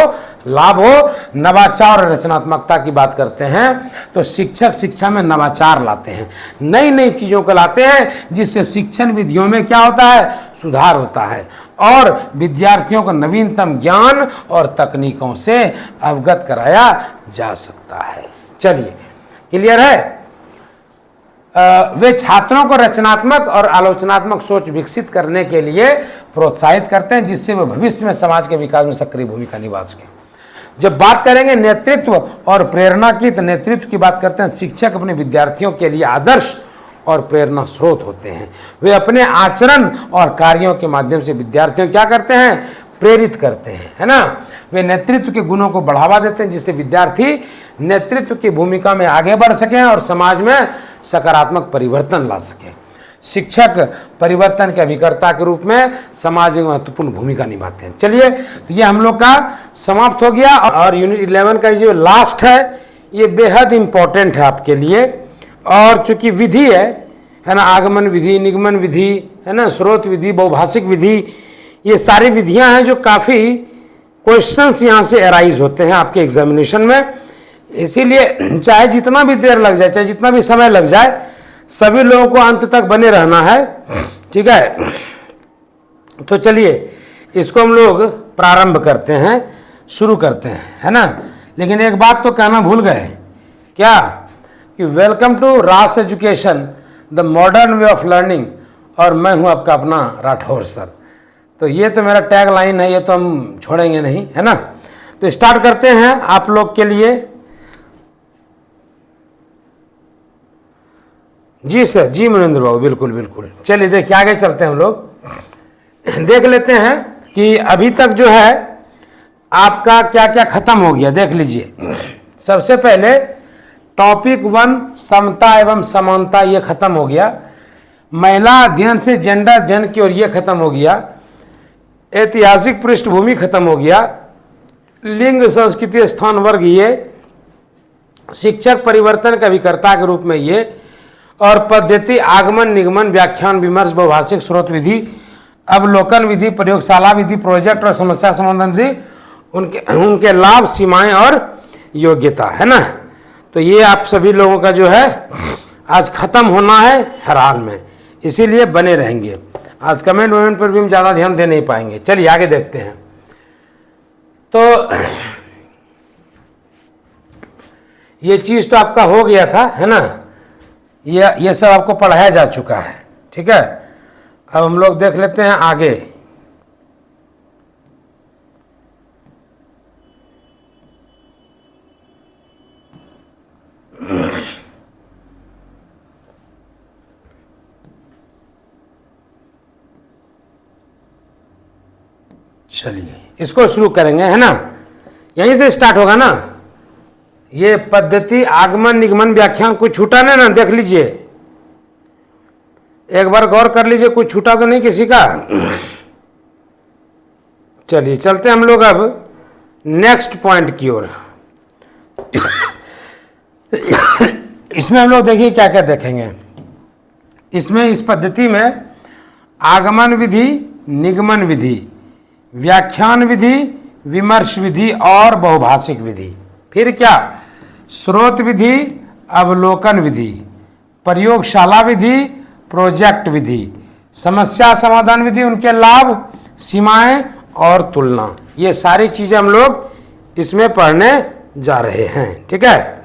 लाभ हो। नवाचार और रचनात्मकता की बात करते हैं तो शिक्षक शिक्षा में नवाचार लाते हैं, नई नई चीज़ों को लाते हैं जिससे शिक्षण विधियों में क्या होता है, सुधार होता है और विद्यार्थियों को नवीनतम ज्ञान और तकनीकों से अवगत कराया जा सकता है। चलिए क्लियर है। वे छात्रों को रचनात्मक और आलोचनात्मक सोच विकसित करने के लिए प्रोत्साहित करते हैं जिससे वे भविष्य में समाज के विकास में सक्रिय भूमिका निभा सकें। जब बात करेंगे नेतृत्व और प्रेरणा की तो नेतृत्व की बात करते हैं। शिक्षक अपने विद्यार्थियों के लिए आदर्श और प्रेरणा स्रोत होते हैं। वे अपने आचरण और कार्यों के माध्यम से विद्यार्थियों क्या करते हैं, प्रेरित करते हैं, है ना। वे नेतृत्व के गुणों को बढ़ावा देते हैं जिससे विद्यार्थी नेतृत्व की भूमिका में आगे बढ़ सकें और समाज में सकारात्मक परिवर्तन ला सकें। शिक्षक परिवर्तन के अभिकर्ता के रूप में समाज में महत्वपूर्ण भूमिका निभाते हैं। चलिए तो ये हम लोग का समाप्त हो गया और यूनिट 11 का जो लास्ट है ये बेहद इंपॉर्टेंट है आपके लिए। और चूंकि विधि है ना, आगमन विधि, निगमन विधि, है ना, स्रोत विधि, बहुभाषिक विधि, ये सारी विधियां हैं जो काफ़ी क्वेश्चंस यहाँ से अराइज होते हैं आपके एग्जामिनेशन में। इसीलिए चाहे जितना भी देर लग जाए, चाहे जितना भी समय लग जाए, सभी लोगों को अंत तक बने रहना है, ठीक है। तो चलिए इसको हम लोग प्रारंभ करते हैं, शुरू करते हैं, है ना। लेकिन एक बात तो कहना भूल गए, क्या कि वेलकम टू रास education the modern way of learning, और मैं हूं आपका अपना राठौर सर। तो ये तो मेरा टैग लाइन है, ये तो हम छोड़ेंगे नहीं, है ना। तो स्टार्ट करते हैं आप लोग के लिए। जी सर, जी मनिंदर बाबू, बिल्कुल बिल्कुल। चलिए देखिए आगे चलते हैं हम लोग। देख लेते हैं कि अभी तक जो है आपका क्या क्या खत्म हो गया, देख लीजिए। सबसे पहले टॉपिक 1 समता एवं समानता, ये खत्म हो गया। महिला अध्ययन से जेंडर अध्ययन की ओर, ये खत्म हो गया। ऐतिहासिक पृष्ठभूमि खत्म हो गया। लिंग, संस्कृति, स्थान, वर्ग, ये शिक्षक परिवर्तन का विकर्ता के रूप में ये, और पद्धति आगमन, निगमन, व्याख्यान, विमर्श, बहुभाषिक, स्रोत विधि, अवलोकन विधि, प्रयोगशाला विधि, प्रोजेक्ट और समस्या समाधान विधि, उनके लाभ, सीमाएं और योग्यता, है ना। तो ये आप सभी लोगों का जो है आज खत्म होना है हर हाल में, इसीलिए बने रहेंगे। आज कमेंट वमेंट पर भी हम ज़्यादा ध्यान दे नहीं पाएंगे। चलिए आगे देखते हैं। तो ये चीज़ तो आपका हो गया था, है ना, ये सब आपको पढ़ाया जा चुका है, ठीक है। अब हम लोग देख लेते हैं आगे। चलिए इसको शुरू करेंगे, है ना, यहीं से स्टार्ट होगा ना। ये पद्धति आगमन, निगमन, व्याख्यान कुछ छूटा नहीं ना, देख लीजिए। एक बार गौर कर लीजिए, कुछ छूटा तो नहीं किसी का। चलिए चलते हम लोग अब नेक्स्ट पॉइंट की ओर। इसमें हम लोग देखिए क्या क्या देखेंगे। इसमें इस पद्धति में आगमन विधि, निगमन विधि, व्याख्यान विधि, विमर्श विधि और बहुभाषिक विधि। फिर क्या, स्रोत विधि, अवलोकन विधि, प्रयोगशाला विधि, प्रोजेक्ट विधि, समस्या समाधान विधि, उनके लाभ, सीमाएं और तुलना। ये सारी चीजें हम लोग इसमें पढ़ने जा रहे हैं। ठीक है,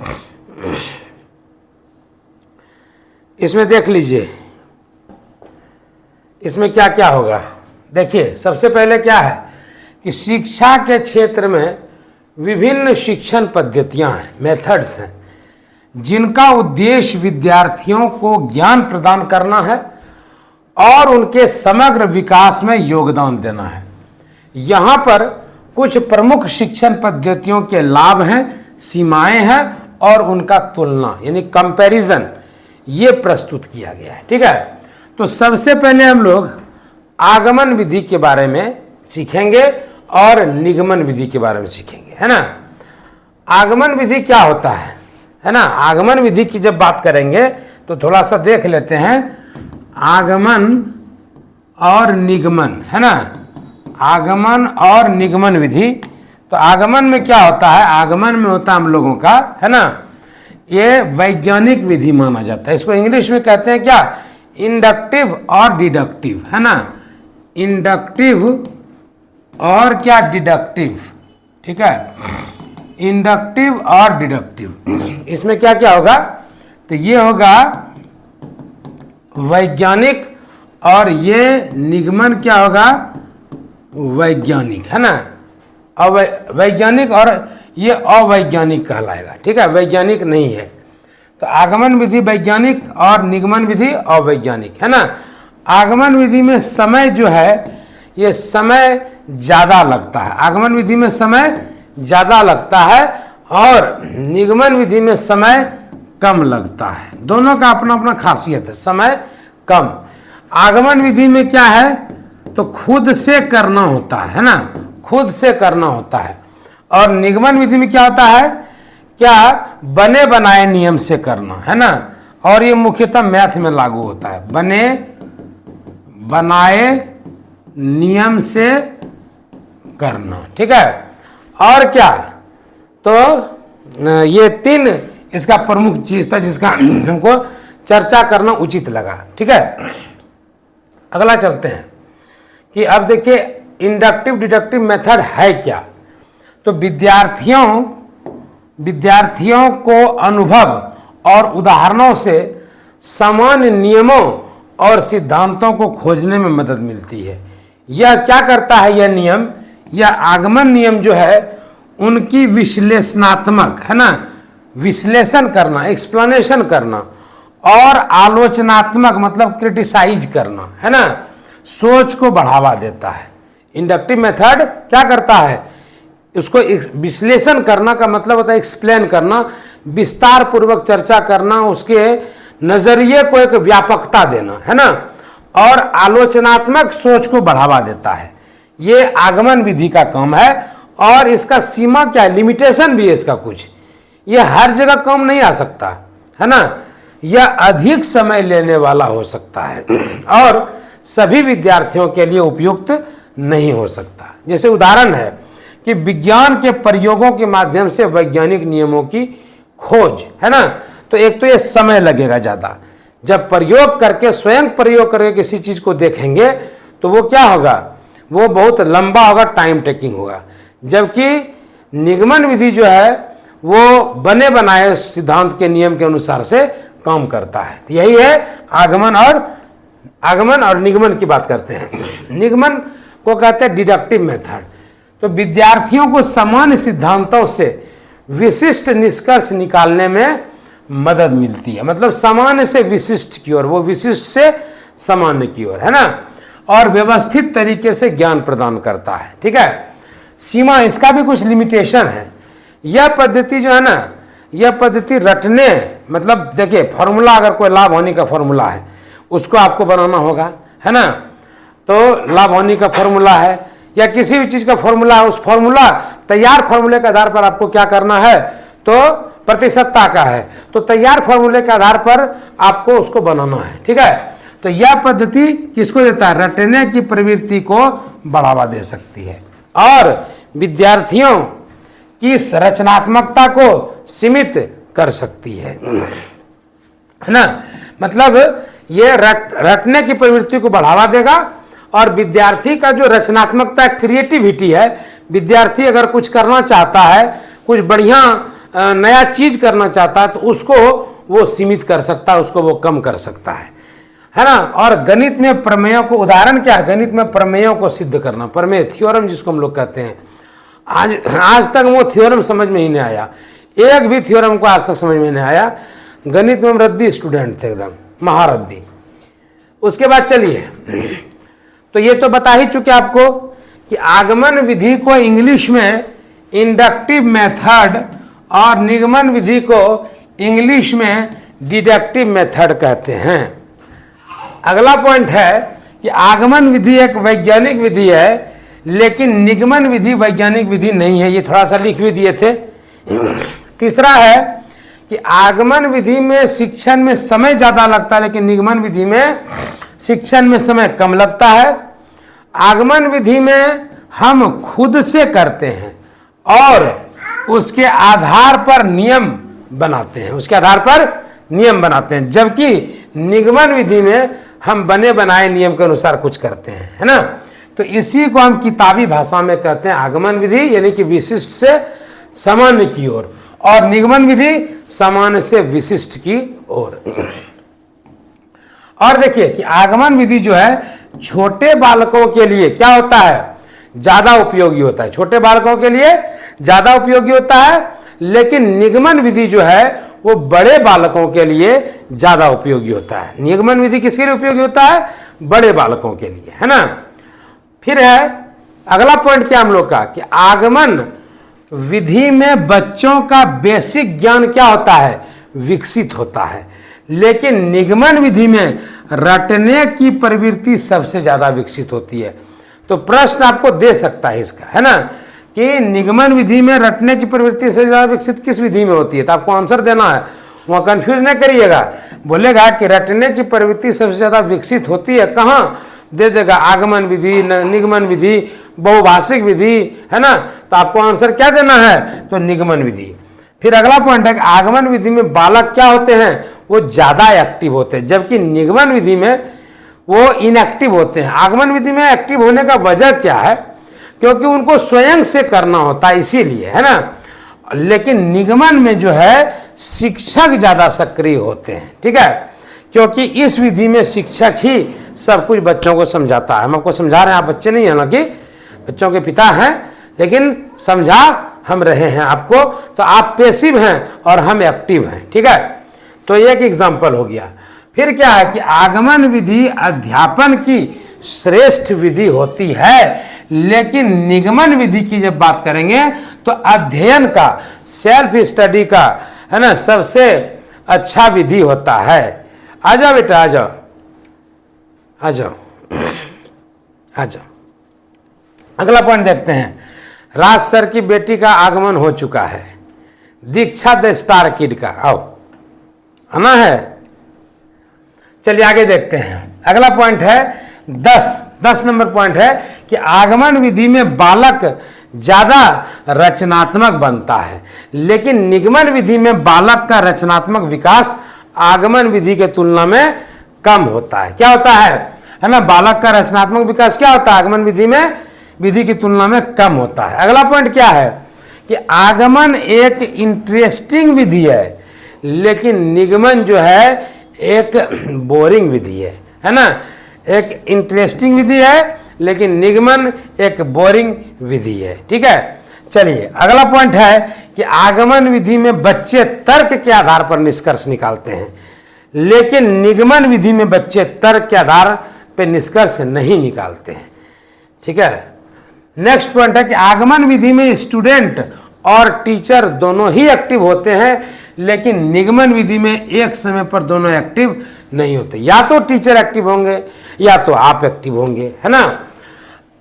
इसमें देख लीजिए इसमें क्या क्या होगा। देखिए सबसे पहले क्या है कि शिक्षा के क्षेत्र में विभिन्न शिक्षण पद्धतियां हैं, मेथड्स हैं, जिनका उद्देश्य विद्यार्थियों को ज्ञान प्रदान करना है और उनके समग्र विकास में योगदान देना है। यहाँ पर कुछ प्रमुख शिक्षण पद्धतियों के लाभ हैं, सीमाएं हैं और उनका तुलना यानी कंपैरिजन ये प्रस्तुत किया गया है। ठीक है, तो सबसे पहले हम लोग आगमन विधि के बारे में सीखेंगे और निगमन विधि के बारे में सीखेंगे, है ना। आगमन विधि क्या होता है ना। आगमन विधि की जब बात करेंगे तो थोड़ा सा देख लेते हैं आगमन और निगमन, है ना। आगमन और निगमन विधि। तो आगमन में क्या होता है, आगमन में होता है हम लोगों का, है ना, ये वैज्ञानिक विधि माना जाता है। इसको इंग्लिश में कहते हैं क्या, इंडक्टिव और डिडक्टिव, है ना। इंडक्टिव और क्या, डिडक्टिव। ठीक है, इंडक्टिव और डिडक्टिव। इसमें क्या क्या होगा, तो ये होगा वैज्ञानिक और ये निगमन क्या होगा, वैज्ञानिक, है ना। वैज्ञानिक और ये अवैज्ञानिक कहलाएगा। ठीक है, वैज्ञानिक नहीं है। तो आगमन विधि वैज्ञानिक और निगमन विधि अवैज्ञानिक, है ना। आगमन विधि में समय जो है ये समय ज़्यादा लगता है, आगमन विधि में समय ज़्यादा लगता है और निगमन विधि में समय कम लगता है। दोनों का अपना अपना खासियत है, समय कम। आगमन विधि में क्या है, तो खुद से करना होता है ना, खुद से करना होता है। और निगमन विधि में क्या होता है, क्या बने बनाए नियम से करना, है ना। और ये मुख्यतः मैथ में लागू होता है, बने बनाए नियम से करना। ठीक है, और क्या, तो ये तीन इसका प्रमुख चीज था जिसका हमको चर्चा करना उचित लगा। ठीक है, अगला चलते हैं कि अब देखिए इंडक्टिव डिडक्टिव मेथड है क्या। तो विद्यार्थियों को अनुभव और उदाहरणों से सामान्य नियमों और सिद्धांतों को खोजने में मदद मिलती है। यह क्या करता है, यह नियम, यह आगमन नियम जो है उनकी विश्लेषणात्मक, है ना, विश्लेषण करना, एक्सप्लेनेशन करना और आलोचनात्मक मतलब क्रिटिसाइज करना, है ना, सोच को बढ़ावा देता है। इंडक्टिव मेथड क्या करता है, उसको विश्लेषण करना का मतलब होता है एक्सप्लेन करना, विस्तार पूर्वक चर्चा करना, उसके नजरिए को एक व्यापकता देना, है ना, और आलोचनात्मक सोच को बढ़ावा देता है। ये आगमन विधि का काम है। और इसका सीमा क्या है, लिमिटेशन भी है इसका कुछ, ये हर जगह काम नहीं आ सकता, है ना, यह अधिक समय लेने वाला हो सकता है और सभी विद्यार्थियों के लिए उपयुक्त नहीं हो सकता। जैसे उदाहरण है कि विज्ञान के प्रयोगों के माध्यम से वैज्ञानिक नियमों की खोज, है ना। तो एक तो ये समय लगेगा ज़्यादा, जब प्रयोग करके स्वयं प्रयोग करके किसी चीज़ को देखेंगे तो वो क्या होगा, वो बहुत लंबा होगा, टाइम टेकिंग होगा। जबकि निगमन विधि जो है वो बने बनाए सिद्धांत के नियम के अनुसार से काम करता है। तो यही है आगमन और निगमन की बात करते हैं। निगमन को कहते हैं डिडक्टिव मेथड। तो विद्यार्थियों को सामान्य सिद्धांतों से विशिष्ट निष्कर्ष निकालने में मदद मिलती है, मतलब सामान्य से विशिष्ट की ओर, वो विशिष्ट से सामान्य की ओर, है ना, और व्यवस्थित तरीके से ज्ञान प्रदान करता है। ठीक है, सीमा, इसका भी कुछ लिमिटेशन है। यह पद्धति जो है ना, यह पद्धति रटने, मतलब देखिए फॉर्मूला, अगर कोई लाभ होने का फॉर्मूला है उसको आपको बनाना होगा, है ना। तो लाभ-हानि का फॉर्मूला है या किसी भी चीज का फॉर्मूला है, उस फॉर्मूला तैयार फॉर्मूले के आधार पर आपको क्या करना है, तो प्रतिशतता का है, तो तैयार फॉर्मूले के आधार पर आपको उसको बनाना है, ठीक है। तो यह पद्धति किसको देता है, रटने की प्रवृत्ति को बढ़ावा दे सकती है और विद्यार्थियों की रचनात्मकता को सीमित कर सकती है ना। मतलब ये रटने की प्रवृत्ति को बढ़ावा देगा और विद्यार्थी का जो रचनात्मकता क्रिएटिविटी है, विद्यार्थी अगर कुछ करना चाहता है, कुछ बढ़िया नया चीज करना चाहता है, तो उसको वो सीमित कर सकता है, उसको वो कम कर सकता है ना। और गणित में प्रमेयों को, उदाहरण क्या है, गणित में प्रमेयों को सिद्ध करना, प्रमेय थ्योरम जिसको हम लोग कहते हैं। आज तक वो थ्योरम समझ में ही नहीं आया, एक भी थ्योरम को आज तक समझ में नहीं आया। गणित में हम रद्दी स्टूडेंट थे, एकदम महारद्दी। उसके बाद चलिए, तो ये तो बता ही चुके आपको कि आगमन विधि को इंग्लिश में इंडक्टिव मेथड और निगमन विधि को इंग्लिश में डिडक्टिव मेथड कहते हैं। अगला पॉइंट है कि आगमन विधि एक वैज्ञानिक विधि है, लेकिन निगमन विधि वैज्ञानिक विधि नहीं है, ये थोड़ा सा लिख भी दिए थे। तीसरा है कि आगमन विधि में शिक्षण में समय ज्यादा लगता है, लेकिन निगमन विधि में शिक्षण में समय कम लगता है। आगमन विधि में हम खुद से करते हैं और उसके आधार पर नियम बनाते हैं, उसके आधार पर नियम बनाते हैं, जबकि निगमन विधि में हम बने बनाए नियम के अनुसार कुछ करते हैं, है ना। तो इसी को हम किताबी भाषा में कहते हैं आगमन विधि, यानी कि विशिष्ट से सामान्य की ओर, और निगमन विधि सामान्य से विशिष्ट की ओर। और देखिए कि आगमन विधि जो है छोटे बालकों के लिए क्या होता है, ज्यादा उपयोगी होता है, छोटे बालकों के लिए ज्यादा उपयोगी होता है, लेकिन निगमन विधि जो है वो बड़े बालकों के लिए ज्यादा उपयोगी होता है। निगमन विधि किसके लिए उपयोगी होता है, बड़े बालकों के लिए, है ना। फिर है अगला पॉइंट क्या हम लोग का, कि आगमन विधि में बच्चों का बेसिक ज्ञान क्या होता है, विकसित होता है, लेकिन निगमन विधि में रटने की प्रवृत्ति सबसे ज्यादा विकसित होती है। तो प्रश्न आपको दे सकता है इसका, है ना, कि निगमन विधि में रटने की प्रवृत्ति सबसे ज्यादा विकसित किस विधि में होती है, तो आपको आंसर देना है, वहां कंफ्यूज नहीं करिएगा। बोलेगा कि रटने की प्रवृत्ति सबसे ज्यादा विकसित होती है कहां, दे देगा आगमन विधि, निगमन विधि, बहुभाषिक विधि, है ना। तो आपको आंसर क्या देना है, तो निगमन विधि। फिर अगला पॉइंट है कि आगमन विधि में बालक क्या होते हैं, वो ज्यादा एक्टिव होते हैं, जबकि निगमन विधि में वो इनएक्टिव होते हैं। आगमन विधि में एक्टिव होने का वजह क्या है, क्योंकि उनको स्वयं से करना होता है इसीलिए, है ना। लेकिन निगमन में जो है शिक्षक ज्यादा सक्रिय होते हैं, ठीक है, क्योंकि इस विधि में शिक्षक ही सब कुछ बच्चों को समझाता है। हम आपको समझा रहे हैं, आप बच्चे नहीं हैं, हालांकि बच्चों के पिता हैं, लेकिन समझा हम रहे हैं आपको। तो आप पैसिव हैं और हम एक्टिव हैं, ठीक है। तो एक एग्जाम्पल हो गया। फिर क्या है कि आगमन विधि अध्यापन की श्रेष्ठ विधि होती है, लेकिन निगमन विधि की जब बात करेंगे तो अध्ययन का, सेल्फ स्टडी का, है ना, सबसे अच्छा विधि होता है। आ जाओ बेटा, आ जाओ, आ जाओ, आ जाओ। अगला पॉइंट देखते हैं। राज सर की बेटी का आगमन हो चुका है, दीक्षा द स्टार किड का, आओ, आना है। चलिए आगे देखते हैं। अगला पॉइंट है 10 नंबर पॉइंट है कि आगमन विधि में बालक ज्यादा रचनात्मक बनता है, लेकिन निगमन विधि में बालक का रचनात्मक विकास आगमन विधि के तुलना में कम होता है। क्या होता है ना, बालक का रचनात्मक विकास क्या होता है, आगमन विधि में विधि की तुलना में कम होता है। अगला पॉइंट क्या है कि आगमन एक इंटरेस्टिंग विधि है, लेकिन निगमन जो है एक बोरिंग विधि है ना। एक इंटरेस्टिंग विधि है, लेकिन निगमन एक बोरिंग विधि है, ठीक है। चलिए अगला पॉइंट है कि आगमन विधि में बच्चे तर्क के आधार पर निष्कर्ष निकालते हैं, लेकिन निगमन विधि में बच्चे तर्क के आधार पर निष्कर्ष नहीं निकालते हैं, ठीक है। नेक्स्ट पॉइंट है कि आगमन विधि में स्टूडेंट और टीचर दोनों ही एक्टिव होते हैं, लेकिन निगमन विधि में एक समय पर दोनों एक्टिव नहीं होते, या तो टीचर एक्टिव होंगे या तो आप एक्टिव होंगे, है ना।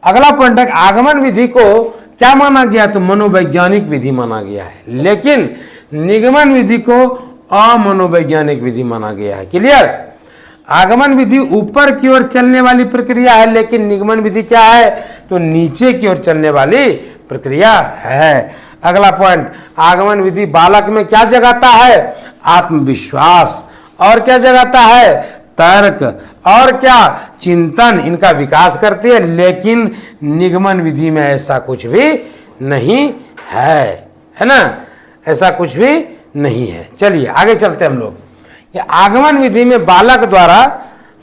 अगला पॉइंट है, आगमन विधि को क्या माना गया, तो मनोवैज्ञानिक विधि माना गया है, लेकिन निगमन विधि को अमनोवैज्ञानिक विधि माना गया है। क्लियर। आगमन विधि ऊपर की ओर चलने वाली प्रक्रिया है, लेकिन निगमन विधि क्या है, तो नीचे की ओर चलने वाली प्रक्रिया है। अगला पॉइंट, आगमन विधि बालक में क्या जगाता है, आत्मविश्वास, और क्या जगाता है, तर्क, और क्या, चिंतन, इनका विकास करती है, लेकिन निगमन विधि में ऐसा कुछ भी नहीं है ना, ऐसा कुछ भी नहीं है। चलिए आगे चलते हम लोग। ये आगमन विधि में बालक द्वारा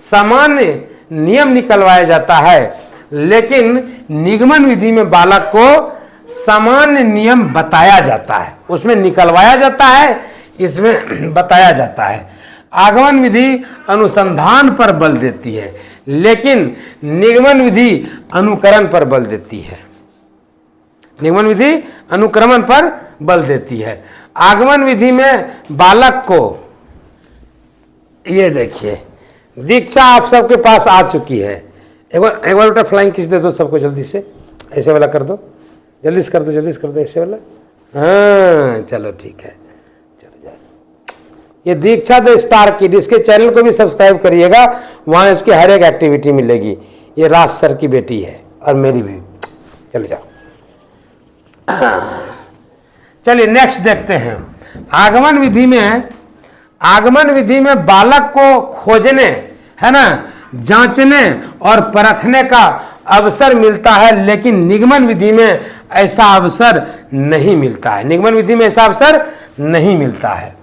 सामान्य नियम निकलवाया जाता है, लेकिन निगमन विधि में बालक को सामान्य नियम बताया जाता है, उसमें निकलवाया जाता है, इसमें बताया जाता है। आगमन विधि अनुसंधान पर बल देती है, लेकिन निगमन विधि अनुकरण पर बल देती है। निगमन विधि अनुक्रमण पर बल देती है। आगमन विधि में बालक को, ये देखिए दीक्षा आप सबके पास आ चुकी है। एक बार बेटा फ्लाइंग किस दे दो सबको, जल्दी से ऐसे वाला कर दो, जल्दी से कर दो, जल्दी से कर दो, ऐसे वाला। हाँ चलो ठीक है, चलो जाओ। ये दीक्षा द स्टार किड, इसके चैनल को भी सब्सक्राइब करिएगा, वहाँ इसकी हर एक एक्टिविटी मिलेगी। ये राज सर की बेटी है और मेरी भी। चलो जाओ। चलिए नेक्स्ट देखते हैं। आगमन विधि में बालक को खोजने, है ना, जांचने और परखने का अवसर मिलता है, लेकिन निगमन विधि में ऐसा अवसर नहीं मिलता है। निगमन विधि में ऐसा अवसर नहीं मिलता है।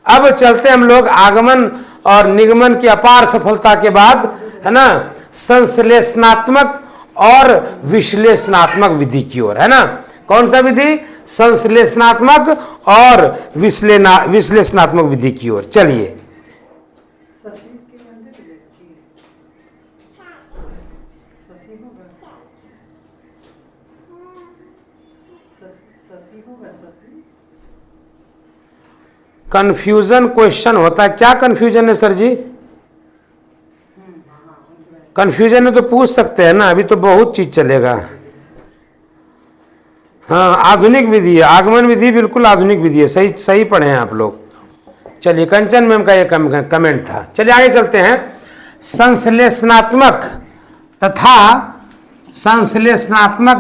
अब चलते हम लोग आगमन और निगमन की अपार सफलता के बाद, है ना, संश्लेषणात्मक और विश्लेषणात्मक विधि की ओर, है ना। कौन सा विधि, संश्लेषणात्मक और विश्लेषणात्मक विधि की ओर। चलिए कंफ्यूजन क्वेश्चन होता है, क्या कंफ्यूजन है सर जी, कंफ्यूजन है तो पूछ सकते हैं ना, अभी तो बहुत चीज चलेगा। हाँ आधुनिक विधि है, आगमन विधि बिल्कुल आधुनिक विधि है, सही सही पढ़े हैं आप लोग। चलिए कंचन मैम का ये कमेंट था। चलिए आगे चलते हैं। संश्लेषणात्मक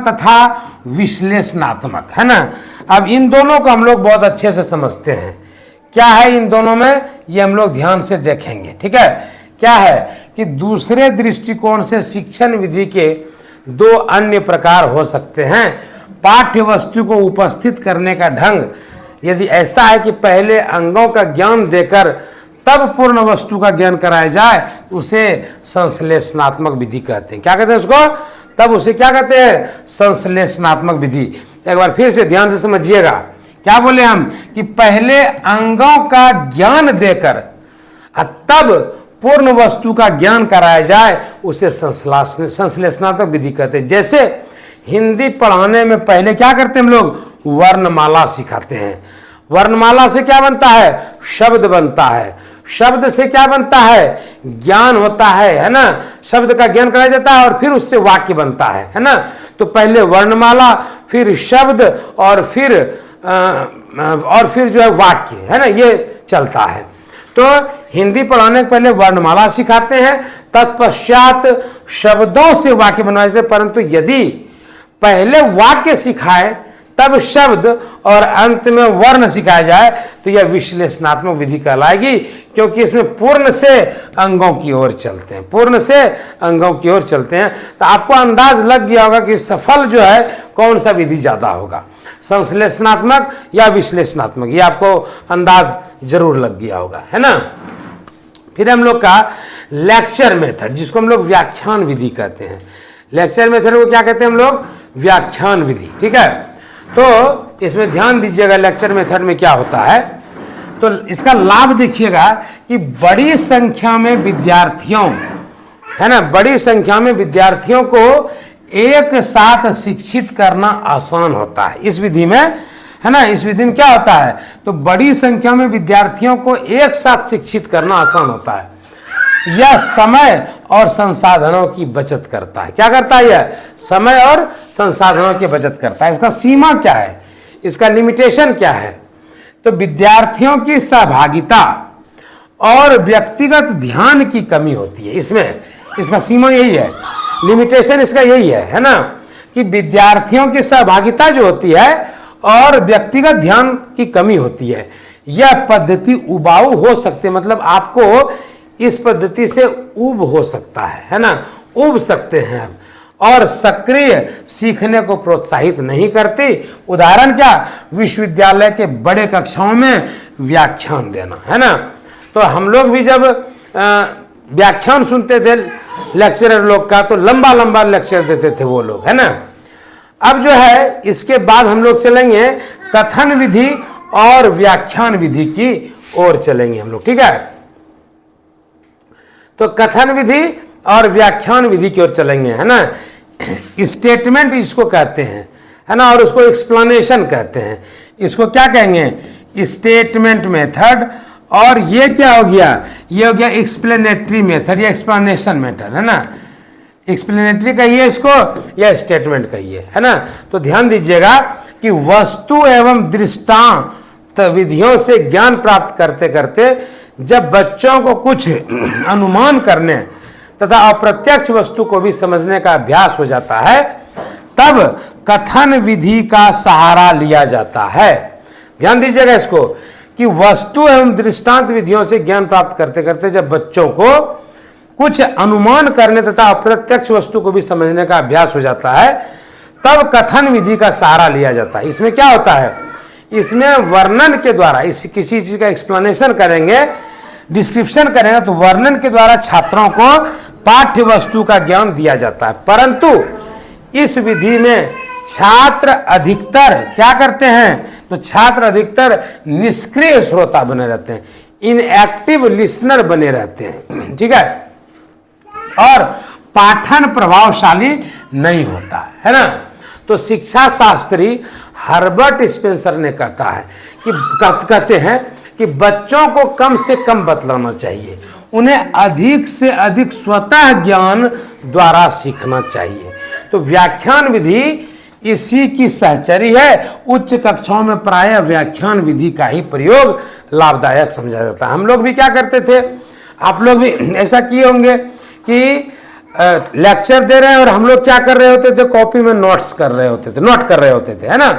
तथा विश्लेषणात्मक, है ना। अब इन दोनों को हम लोग बहुत अच्छे से समझते हैं, क्या है इन दोनों में, ये हम लोग ध्यान से देखेंगे, ठीक है। क्या है कि दूसरे दृष्टिकोण से शिक्षण विधि के दो अन्य प्रकार हो सकते हैं। पाठ्य वस्तु को उपस्थित करने का ढंग यदि ऐसा है कि पहले अंगों का ज्ञान देकर तब पूर्ण वस्तु का ज्ञान कराया जाए, उसे संश्लेषणात्मक विधि कहते हैं। क्या कहते हैं उसको, तब उसे क्या कहते हैं, संश्लेषणात्मक विधि। एक बार फिर से ध्यान से समझिएगा, क्या बोले हम कि पहले अंगों का ज्ञान देकर तब पूर्ण वस्तु का ज्ञान कराया जाए, उसे संश्लेषणात्मक विधि कहते हैं। जैसे हिंदी पढ़ाने में पहले क्या करते हैं हम लोग, वर्णमाला सिखाते हैं। वर्णमाला से क्या बनता है, शब्द बनता है। शब्द से क्या बनता है, ज्ञान होता है ना। शब्द का ज्ञान कराया जाता है और फिर उससे वाक्य बनता है ना। तो पहले वर्णमाला, फिर शब्द और फिर जो है वाक्य, है ना, ये चलता है। तो हिंदी पढ़ाने के पहले वर्णमाला सिखाते हैं, तत्पश्चात शब्दों से वाक्य बनवाए जाते हैं। परंतु यदि पहले वाक्य सिखाए तब शब्द और अंत में वर्ण सिखाया जाए, तो यह विश्लेषणात्मक विधि कहलाएगी, क्योंकि इसमें पूर्ण से अंगों की ओर चलते हैं, पूर्ण से अंगों की ओर चलते हैं। तो आपको अंदाज लग गया होगा कि सफल जो है कौन सा विधि ज्यादा होगा, संश्लेषणात्मक या विश्लेषणात्मक, ये आपको अंदाज जरूर लग गया होगा, है ना। फिर हम लोग का लेक्चर मेथड, जिसको हम लोग व्याख्यान विधि कहते हैं। लेक्चर मेथड को क्या कहते हैं हम लोग, व्याख्यान विधि, ठीक है। तो इसमें ध्यान दीजिएगा, लेक्चर मेथड में क्या होता है, तो इसका लाभ देखिएगा कि बड़ी संख्या में विद्यार्थियों, है ना, बड़ी संख्या में विद्यार्थियों को एक साथ शिक्षित करना आसान होता है इस विधि में। है ना। इस विधि में क्या होता है, तो बड़ी संख्या में विद्यार्थियों को एक साथ शिक्षित करना आसान होता है। यह समय और संसाधनों की बचत करता है। क्या करता है, यह समय और संसाधनों की बचत करता है। इसका सीमा क्या है, इसका लिमिटेशन क्या है, तो विद्यार्थियों की सहभागिता और व्यक्तिगत ध्यान की कमी होती है इसमें। इसका सीमा यही है, लिमिटेशन इसका यही है ना, कि विद्यार्थियों की सहभागिता जो होती है और व्यक्तिगत ध्यान की कमी होती है। यह पद्धति उबाऊ हो सकती है, मतलब आपको इस पद्धति से ऊब हो सकता है ना, ऊब सकते हैं हम, और सक्रिय सीखने को प्रोत्साहित नहीं करती। उदाहरण क्या, विश्वविद्यालय के बड़े कक्षाओं में व्याख्यान देना, है ना। तो हम लोग भी जब व्याख्यान सुनते थे लेक्चरर लोग का, तो लंबा लंबा लेक्चर देते थे वो लोग, है ना। अब जो है इसके बाद हम लोग चलेंगे कथन विधि और व्याख्यान विधि की ओर चलेंगे हम लोग, ठीक है। तो कथन विधि और व्याख्यान विधि की ओर चलेंगे, है ना। स्टेटमेंट इसको कहते हैं, है ना, और उसको एक्सप्लेनेशन कहते हैं। इसको क्या कहेंगे, स्टेटमेंट मेथड, और ये क्या हो गया, ये हो गया एक्सप्लेनेटरी मेथड या एक्सप्लेनेशन मेथड, है ना। एक्सप्लेनेटरी कहिए इसको या स्टेटमेंट कहिए, है ना। तो ध्यान दीजिएगा कि वस्तु एवं दृष्टांत विधियों से ज्ञान प्राप्त करते करते जब बच्चों को कुछ अनुमान करने तथा अप्रत्यक्ष वस्तु को भी समझने का अभ्यास हो जाता है, तब कथन विधि का सहारा लिया जाता है। ध्यान दीजिएगा इसको कि वस्तु एवं दृष्टांत विधियों से ज्ञान प्राप्त करते करते जब बच्चों को कुछ अनुमान करने तथा अप्रत्यक्ष वस्तु को भी समझने का अभ्यास हो जाता है, तब कथन विधि का सहारा लिया जाता है। इसमें क्या होता है, इसमें वर्णन के द्वारा, इस किसी चीज का एक्सप्लेनेशन करेंगे, डिस्क्रिप्शन करेंगे, तो वर्णन के द्वारा छात्रों को पाठ्य वस्तु का ज्ञान दिया जाता है। परंतु इस विधि में छात्र अधिकतर क्या करते हैं, तो छात्र अधिकतर निष्क्रिय श्रोता बने रहते हैं, इनएक्टिव लिसनर बने रहते हैं, ठीक है, और पाठन प्रभावशाली नहीं होता है ना। तो शिक्षा शास्त्री हर्बर्ट स्पेंसर ने कहते हैं कि बच्चों को कम से कम बतलाना चाहिए, उन्हें अधिक से अधिक स्वतः ज्ञान द्वारा सीखना चाहिए। तो व्याख्यान विधि इसी की सहचरी है। उच्च कक्षाओं में प्रायः व्याख्यान विधि का ही प्रयोग लाभदायक समझा जाता है। हम लोग भी क्या करते थे, आप लोग भी ऐसा किए होंगे कि लेक्चर दे रहे हैं और हम लोग क्या कर रहे होते थे, कॉपी में नोट कर रहे होते थे, है ना।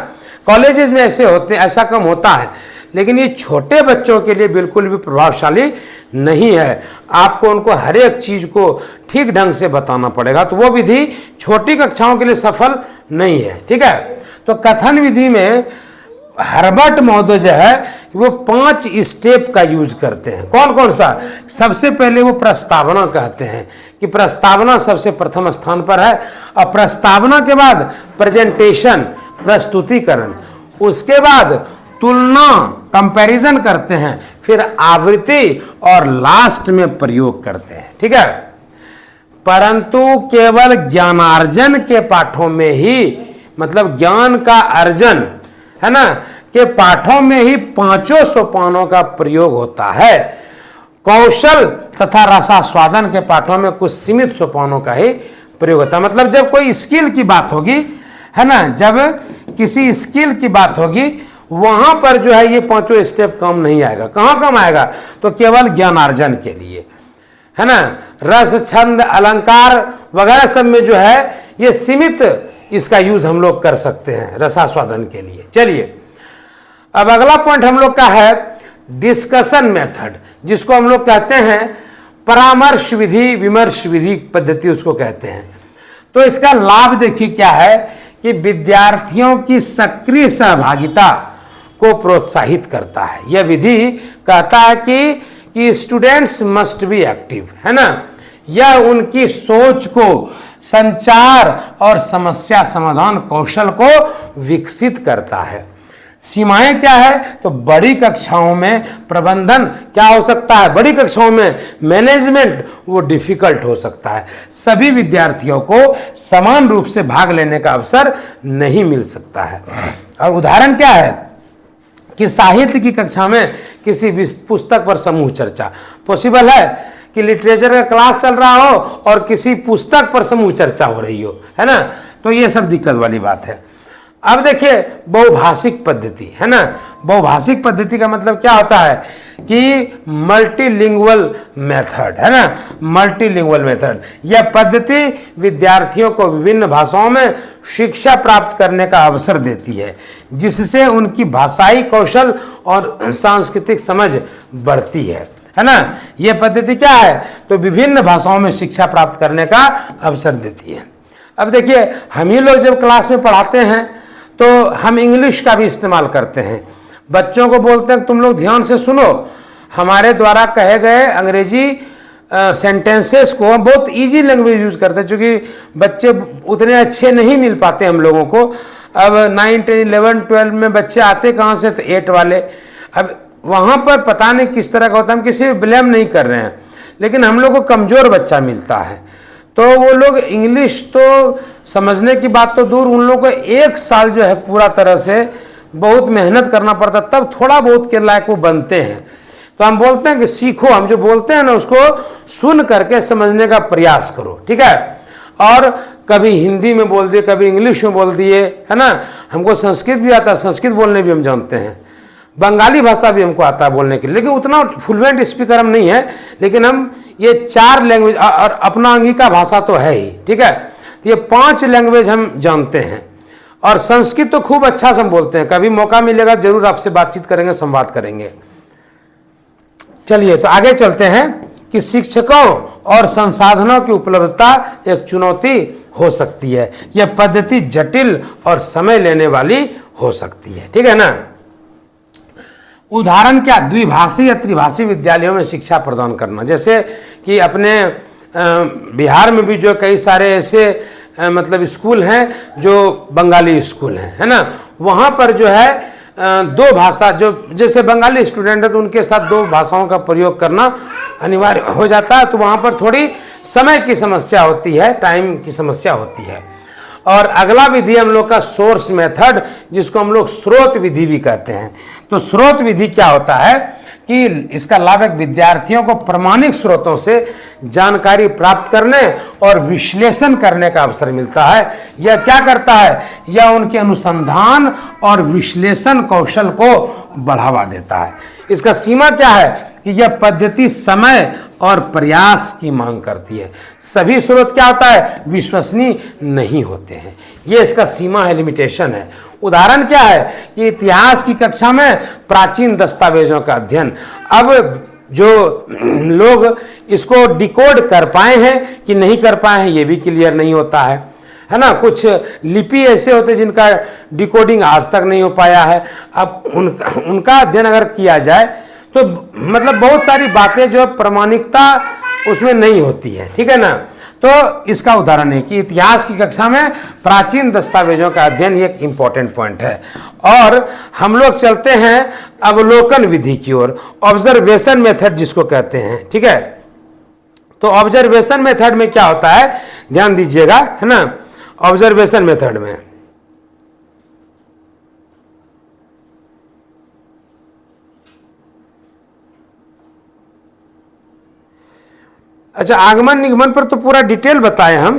कॉलेजेस में ऐसा कम होता है, लेकिन ये छोटे बच्चों के लिए बिल्कुल भी प्रभावशाली नहीं है। आपको उनको हर एक चीज को ठीक ढंग से बताना पड़ेगा, तो वो विधि छोटी कक्षाओं के लिए सफल नहीं है, ठीक है। तो कथन विधि में हर्बर्ट महोदय जो है वो 5 स्टेप का यूज करते हैं। कौन कौन सा, सबसे पहले वो प्रस्तावना कहते हैं कि प्रस्तावना सबसे प्रथम स्थान पर है, और प्रस्तावना के बाद प्रेजेंटेशन, प्रस्तुतिकरण, उसके बाद तुलना, कंपैरिजन करते हैं, फिर आवृत्ति, और लास्ट में प्रयोग करते हैं, ठीक है। परंतु केवल ज्ञानार्जन के पाठों में ही, मतलब ज्ञान का अर्जन, है ना, के पाठों में ही 5 सोपानों का प्रयोग होता है। कौशल तथा रसास्वादन के पाठों में कुछ सीमित सोपानों का ही प्रयोग होता है। मतलब जब कोई स्किल की बात होगी, है ना, जब किसी स्किल की बात होगी, वहां पर जो है ये 5 स्टेप कम नहीं आएगा। कहां कम आएगा, तो केवल ज्ञानार्जन के लिए, है ना। रस, छंद, अलंकार वगैरह सब में जो है ये सीमित इसका यूज हम लोग कर सकते हैं रसास्वादन के लिए। चलिए अब अगला पॉइंट हम लोग का है डिस्कशन मेथड, जिसको हम लोग कहते हैं परामर्श विधि, विमर्श विधि पद्धति उसको कहते हैं। तो इसका लाभ देखिए क्या है कि विद्यार्थियों की सक्रिय सहभागिता को प्रोत्साहित करता है। यह विधि कहता है कि स्टूडेंट्स मस्ट बी एक्टिव, है ना। यह उनकी सोच को, संचार और समस्या समाधान कौशल को विकसित करता है। सीमाएं क्या है, तो बड़ी कक्षाओं में प्रबंधन क्या हो सकता है, बड़ी कक्षाओं में मैनेजमेंट वो डिफिकल्ट हो सकता है। सभी विद्यार्थियों को समान रूप से भाग लेने का अवसर नहीं मिल सकता है। और उदाहरण क्या है, कि साहित्य की कक्षा में किसी भी पुस्तक पर समूह चर्चा पॉसिबल है कि लिटरेचर का क्लास चल रहा हो और किसी पुस्तक पर समूह चर्चा हो रही हो, है ना। तो ये सब दिक्कत वाली बात है। अब देखिए बहुभाषिक पद्धति, है ना। बहुभाषिक पद्धति का मतलब क्या होता है कि मल्टीलिंगुअल मेथड, है ना। मल्टीलिंगुअल मेथड यह पद्धति विद्यार्थियों को विभिन्न भाषाओं में शिक्षा प्राप्त करने का अवसर देती है, जिससे उनकी भाषाई कौशल और सांस्कृतिक समझ बढ़ती है ना। यह पद्धति क्या है, तो विभिन्न भाषाओं में शिक्षा प्राप्त करने का अवसर देती है। अब देखिए हम ही लोग जब क्लास में पढ़ाते हैं तो हम इंग्लिश का भी इस्तेमाल करते हैं। बच्चों को बोलते हैं तुम लोग ध्यान से सुनो, हमारे द्वारा कहे गए अंग्रेजी सेंटेंसेस को हम बहुत इजी लैंग्वेज यूज़ करते हैं, क्योंकि बच्चे उतने अच्छे नहीं मिल पाते हम लोगों को। अब 9, 10, 11, 12 में बच्चे आते कहाँ से, तो 8 वाले। अब वहाँ पर पता नहीं किस तरह का होता है, हम किसी भी ब्लेम नहीं कर रहे हैं, लेकिन हम लोग को कमज़ोर बच्चा मिलता है। तो वो लोग इंग्लिश तो समझने की बात तो दूर, उन लोगों को 1 साल जो है पूरा तरह से बहुत मेहनत करना पड़ता, तब थोड़ा बहुत के लायक वो बनते हैं। तो हम बोलते हैं कि सीखो, हम जो बोलते हैं ना उसको सुन करके समझने का प्रयास करो, ठीक है। और कभी हिंदी में बोल दिए, कभी इंग्लिश में बोल दिए, है ना। हमको संस्कृत भी आता है, संस्कृत बोलने भी हम जानते हैं, बंगाली भाषा भी हमको आता है बोलने के लिए, लेकिन उतना फ्लुएंट स्पीकर हम नहीं है, लेकिन हम ये 4 लैंग्वेज और अपना अंगिका भाषा तो है ही, ठीक है। तो ये 5 लैंग्वेज हम जानते हैं, और संस्कृत तो खूब अच्छा से हम बोलते हैं। कभी मौका मिलेगा जरूर आपसे बातचीत करेंगे, संवाद करेंगे। चलिए तो आगे चलते हैं कि शिक्षकों और संसाधनों की उपलब्धता एक चुनौती हो सकती है। यह पद्धति जटिल और समय लेने वाली हो सकती है, ठीक है ना। उदाहरण क्या, द्विभाषी या त्रिभाषी विद्यालयों में शिक्षा प्रदान करना। जैसे कि अपने बिहार में भी जो कई सारे ऐसे मतलब स्कूल हैं जो बंगाली स्कूल हैं, है ना। वहाँ पर जो है 2 भाषा, जो जैसे बंगाली स्टूडेंट है तो उनके साथ 2 भाषाओं का प्रयोग करना अनिवार्य हो जाता है। तो वहाँ पर थोड़ी समय की समस्या होती है, टाइम की समस्या होती है। और अगला विधि हम लोग का सोर्स मेथड, जिसको हम लोग स्रोत विधि भी कहते हैं। तो स्रोत विधि क्या होता है कि इसका लाभ एक विद्यार्थियों को प्रामाणिक स्रोतों से जानकारी प्राप्त करने और विश्लेषण करने का अवसर मिलता है। यह क्या करता है, यह उनके अनुसंधान और विश्लेषण कौशल को बढ़ावा देता है। इसका सीमा क्या है कि यह पद्धति समय और प्रयास की मांग करती है। सभी स्रोत क्या होता है, विश्वसनीय नहीं होते हैं। ये इसका सीमा है, लिमिटेशन है। उदाहरण क्या है कि इतिहास की कक्षा में प्राचीन दस्तावेजों का अध्ययन। अब जो लोग इसको डिकोड कर पाए हैं कि नहीं कर पाए हैं, ये भी क्लियर नहीं होता है ना। कुछ लिपि ऐसे होते हैं जिनका डिकोडिंग आज तक नहीं हो पाया है। अब उनका अध्ययन अगर किया जाए तो मतलब बहुत सारी बातें जो प्रामाणिकता उसमें नहीं होती है, ठीक है ना। तो इसका उदाहरण है कि इतिहास की कक्षा में प्राचीन दस्तावेजों का अध्ययन एक इंपॉर्टेंट पॉइंट है। और हम लोग चलते हैं अवलोकन विधि की ओर, ऑब्जर्वेशन मेथड जिसको कहते हैं, ठीक है। तो ऑब्जर्वेशन मेथड में क्या होता है, ध्यान दीजिएगा, है ना। ऑब्जर्वेशन मेथड में अच्छा, आगमन निगमन पर तो पूरा डिटेल बताए हम,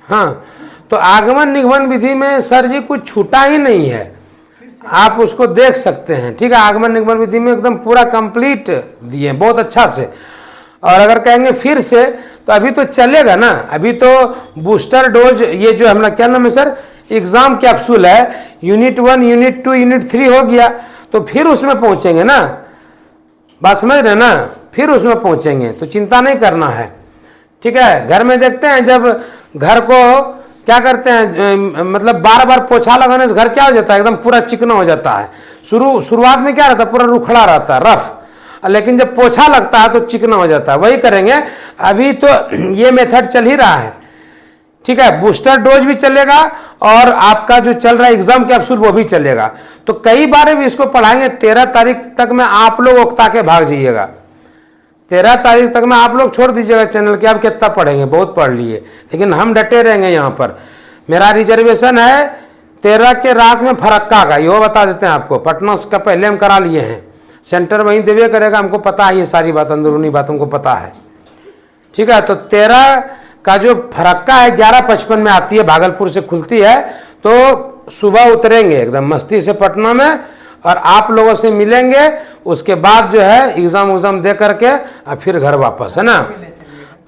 हाँ। तो आगमन निगमन विधि में सर जी कुछ छूटा ही नहीं है, आप उसको देख सकते हैं, ठीक है। आगमन निगमन विधि में एकदम पूरा कंप्लीट दिए, बहुत अच्छा से। और अगर कहेंगे फिर से तो अभी तो चलेगा ना, अभी तो बूस्टर डोज, ये जो हमारा क्या नाम है सर, एग्जाम कैप्सूल है, यूनिट 1, यूनिट 2, यूनिट 3 हो गया, तो फिर उसमें पहुंचेंगे ना, बात समझ रहे ना, फिर उसमें पहुंचेंगे, तो चिंता नहीं करना है, ठीक है। घर में देखते हैं जब घर को क्या करते हैं, मतलब बार बार पोछा लगाने से घर क्या हो जाता है, एकदम पूरा चिकना हो जाता है। शुरुआत में क्या रहता है, पूरा रुखड़ा रहता है, रफ, लेकिन जब पोछा लगता है तो चिकना हो जाता है। वही करेंगे, अभी तो ये मेथड चल ही रहा है, ठीक है। बूस्टर डोज भी चलेगा और आपका जो चल रहा है एग्जाम कैप्सूल वो भी चलेगा। तो कई बार भी इसको पढ़ाएंगे। 13 तारीख तक में आप लोग उकता के भाग जाइएगा, 13 तारीख तक में आप लोग छोड़ दीजिएगा चैनल के, आप कितना पढ़ेंगे, बहुत पढ़ लिए, लेकिन हम डटे रहेंगे यहाँ पर। मेरा रिजर्वेशन है 13 के रात में फरक्का का, ये बता देते हैं आपको। पटना का पहले हम करा लिए हैं, सेंटर वहीं देवे करेगा, हमको पता है ये सारी बात, अंदरूनी बात हमको पता है, ठीक है। तो 13 का जो फरक्का है 11:55 में आती है, भागलपुर से खुलती है, तो सुबह उतरेंगे एकदम मस्ती से पटना में और आप लोगों से मिलेंगे। उसके बाद जो है एग्जाम दे करके और फिर घर वापस, है ना।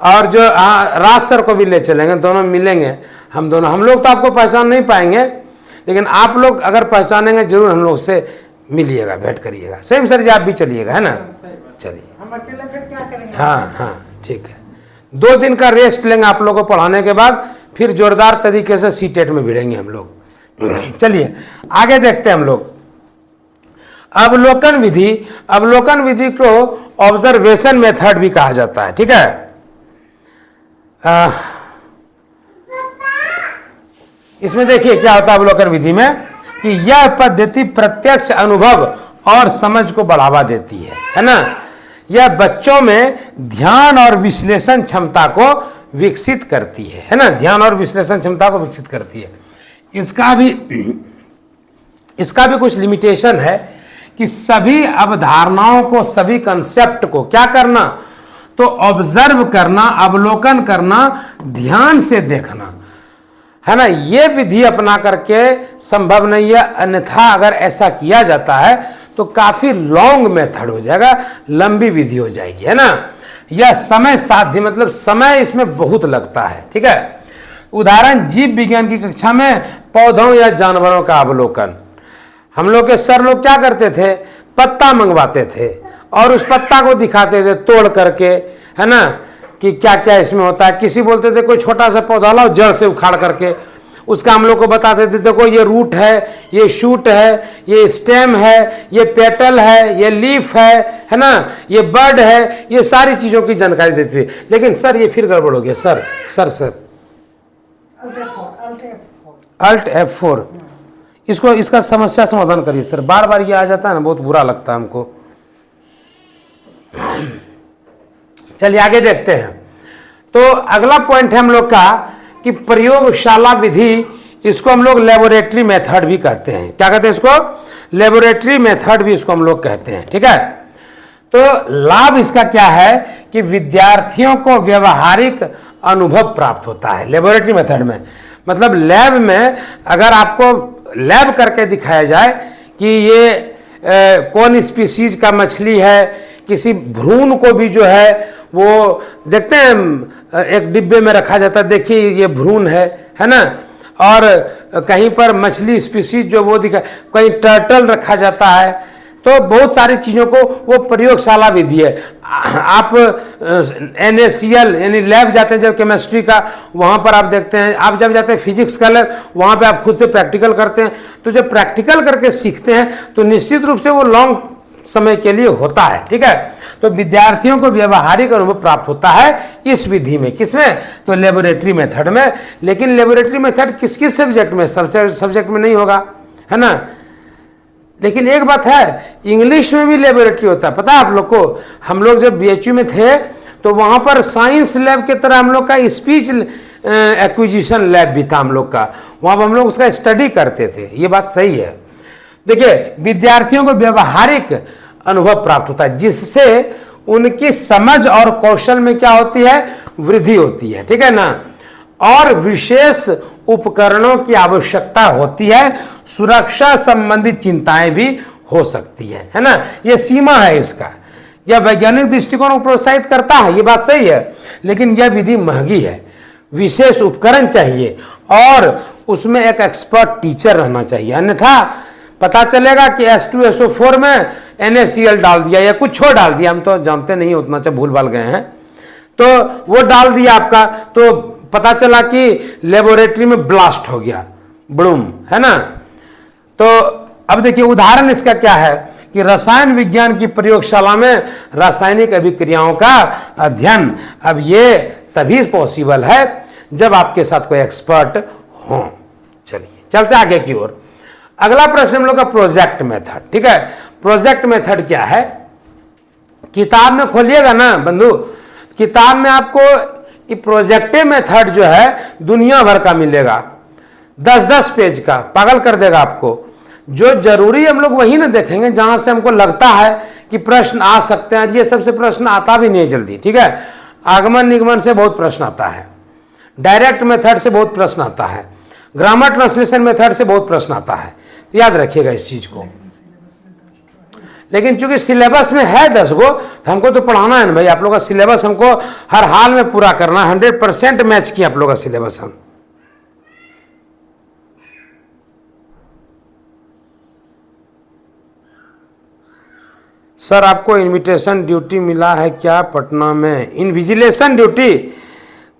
और जो राज सर को भी ले चलेंगे, दोनों मिलेंगे हम दोनों। हम लोग तो आपको पहचान नहीं पाएंगे, लेकिन आप लोग अगर पहचानेंगे जरूर हम लोग से मिलिएगा, भेंट करिएगा। सेम सर जी आप भी चलिएगा, है ना। चलिए, हम अकेले फिर क्या करेंगे? हाँ ठीक है। 2 दिन का रेस्ट लेंगे आप लोगों को पढ़ाने के बाद, फिर जोरदार तरीके से सीटेट में भिड़ेंगे हम लोग। चलिए आगे देखते हैं हम लोग। अवलोकन विधि को ऑब्जर्वेशन मेथड भी कहा जाता है, ठीक है। इसमें देखिए क्या होता है अवलोकन विधि में, कि यह पद्धति प्रत्यक्ष अनुभव और समझ को बढ़ावा देती है ना। यह बच्चों में ध्यान और विश्लेषण क्षमता को विकसित करती है ना। ध्यान और विश्लेषण क्षमता को विकसित करती है। इसका भी कुछ लिमिटेशन है कि सभी अवधारणाओं को, सभी कंसेप्ट को क्या करना, तो ऑब्जर्व करना, अवलोकन करना, ध्यान से देखना, है ना। ये विधि अपना करके संभव नहीं है। अन्यथा अगर ऐसा किया जाता है तो काफी लॉन्ग मेथड हो जाएगा, लंबी विधि हो जाएगी, है ना। यह समय साध्य, मतलब समय इसमें बहुत लगता है, ठीक है। उदाहरण, जीव विज्ञान की कक्षा में पौधों या जानवरों का अवलोकन। हम लोग के सर लोग क्या करते थे, पत्ता मंगवाते थे और उस पत्ता को दिखाते थे तोड़ करके, है ना, कि क्या क्या इसमें होता है। किसी बोलते थे कोई छोटा सा पौधा लाओ जड़ से उखाड़ करके, उसका हम लोग को बताते थे, देखो ये रूट है, ये शूट है, ये स्टेम है, ये पेटल है, ये लीफ है ना, ये बर्ड है, ये सारी चीजों की जानकारी देती थी। लेकिन सर ये फिर गड़बड़ हो गया, सर Alt F4 इसका समस्या समाधान करिए सर। बार बार ये आ जाता है ना, बहुत बुरा लगता है हमको। चलिए आगे देखते हैं। तो अगला पॉइंट है हम लोग का कि प्रयोगशाला विधि, इसको हम लोग लेबोरेटरी मेथड भी कहते हैं। क्या कहते हैं इसको? लेबोरेटरी मेथड भी इसको हम लोग कहते हैं, ठीक है। तो लाभ इसका क्या है कि विद्यार्थियों को व्यवहारिक अनुभव प्राप्त होता है लेबोरेटरी मेथड में। मतलब लैब में अगर आपको लैब करके दिखाया जाए कि ये कौन स्पीसीज का मछली है, किसी भ्रूण को भी जो है वो देखते हैं एक डिब्बे में रखा जाता है, देखिए ये भ्रूण है ना। और कहीं पर मछली स्पीसीज जो वो दिखा, कहीं टर्टल रखा जाता है। तो बहुत सारी चीज़ों को वो प्रयोगशाला विधि है। आप NaCl यानी लैब जाते हैं जब केमिस्ट्री का, वहाँ पर आप देखते हैं। आप जब जाते हैं फिजिक्स का लैब, वहाँ पे आप खुद से प्रैक्टिकल करते हैं। तो जब प्रैक्टिकल करके सीखते हैं तो निश्चित रूप से वो लॉन्ग समय के लिए होता है, ठीक है। तो विद्यार्थियों को व्यवहारिक अनुभव प्राप्त होता है इस विधि में। किसमें? तो लेबोरेटरी मेथड में। लेकिन लेबोरेटरी मेथड किस किस सब्जेक्ट में? सब्जेक्ट में नहीं होगा, है ना। लेकिन एक बात है, इंग्लिश में भी लेबोरेटरी होता है। पता है आप लोग को? हम लोग जब BHU में थे तो वहाँ पर साइंस लैब की तरह हम लोग का स्पीच एक्विजिशन लैब भी था हम लोग का। वहाँ पर हम लोग उसका स्टडी करते थे। ये बात सही है। देखिए, विद्यार्थियों को व्यवहारिक अनुभव प्राप्त होता है जिससे उनकी समझ और कौशल में क्या होती है? वृद्धि होती है, ठीक है ना। और विशेष उपकरणों की आवश्यकता होती है। सुरक्षा संबंधित चिंताएं भी हो सकती है ना। यह सीमा है इसका। यह वैज्ञानिक दृष्टिकोण को प्रोत्साहित करता है, ये बात सही है। लेकिन यह विधि महंगी है, विशेष उपकरण चाहिए और उसमें एक एक्सपर्ट टीचर रहना चाहिए। अन्यथा पता चलेगा कि H2SO4 में NaCl डाल दिया या कुछ और डाल दिया, हम तो जानते नहीं उतना, चाहे भूल भाल गए हैं, तो वो डाल दिया आपका, तो पता चला कि लेबोरेटरी में ब्लास्ट हो गया, बड़ूम, है ना। तो अब देखिए उदाहरण इसका क्या है कि रसायन विज्ञान की प्रयोगशाला में रासायनिक अभिक्रियाओं का अध्ययन, अब ये तभी पॉसिबल है जब आपके साथ कोई एक्सपर्ट हो। चलिए चलते आगे की ओर। अगला प्रश्न हम लोग का प्रोजेक्ट मेथड, ठीक है। प्रोजेक्ट मेथड क्या है? किताब में खोलिएगा ना बंधु, किताब में आपको प्रोजेक्टिव मेथड जो है दुनिया भर का मिलेगा। 10-10 पेज का, पागल कर देगा आपको। जो जरूरी हम लोग वही ना देखेंगे जहां से हमको लगता है कि प्रश्न आ सकते हैं। ये सबसे प्रश्न आता भी नहीं जल्दी, ठीक है। आगमन निगमन से बहुत प्रश्न आता है, डायरेक्ट मेथड से बहुत प्रश्न आता है, ग्रामर ट्रांसलेशन मेथड से बहुत प्रश्न आता है, तो याद रखिएगा इस चीज को। लेकिन चूंकि सिलेबस में है 10 गो, तो हमको तो पढ़ाना है ना भाई। आप लोग का सिलेबस हमको हर हाल में पूरा करना, 100% मैच किया आप लोग का सिलेबस हम। सर आपको इनविटेशन ड्यूटी मिला है क्या पटना में? इनविजिलेशन ड्यूटी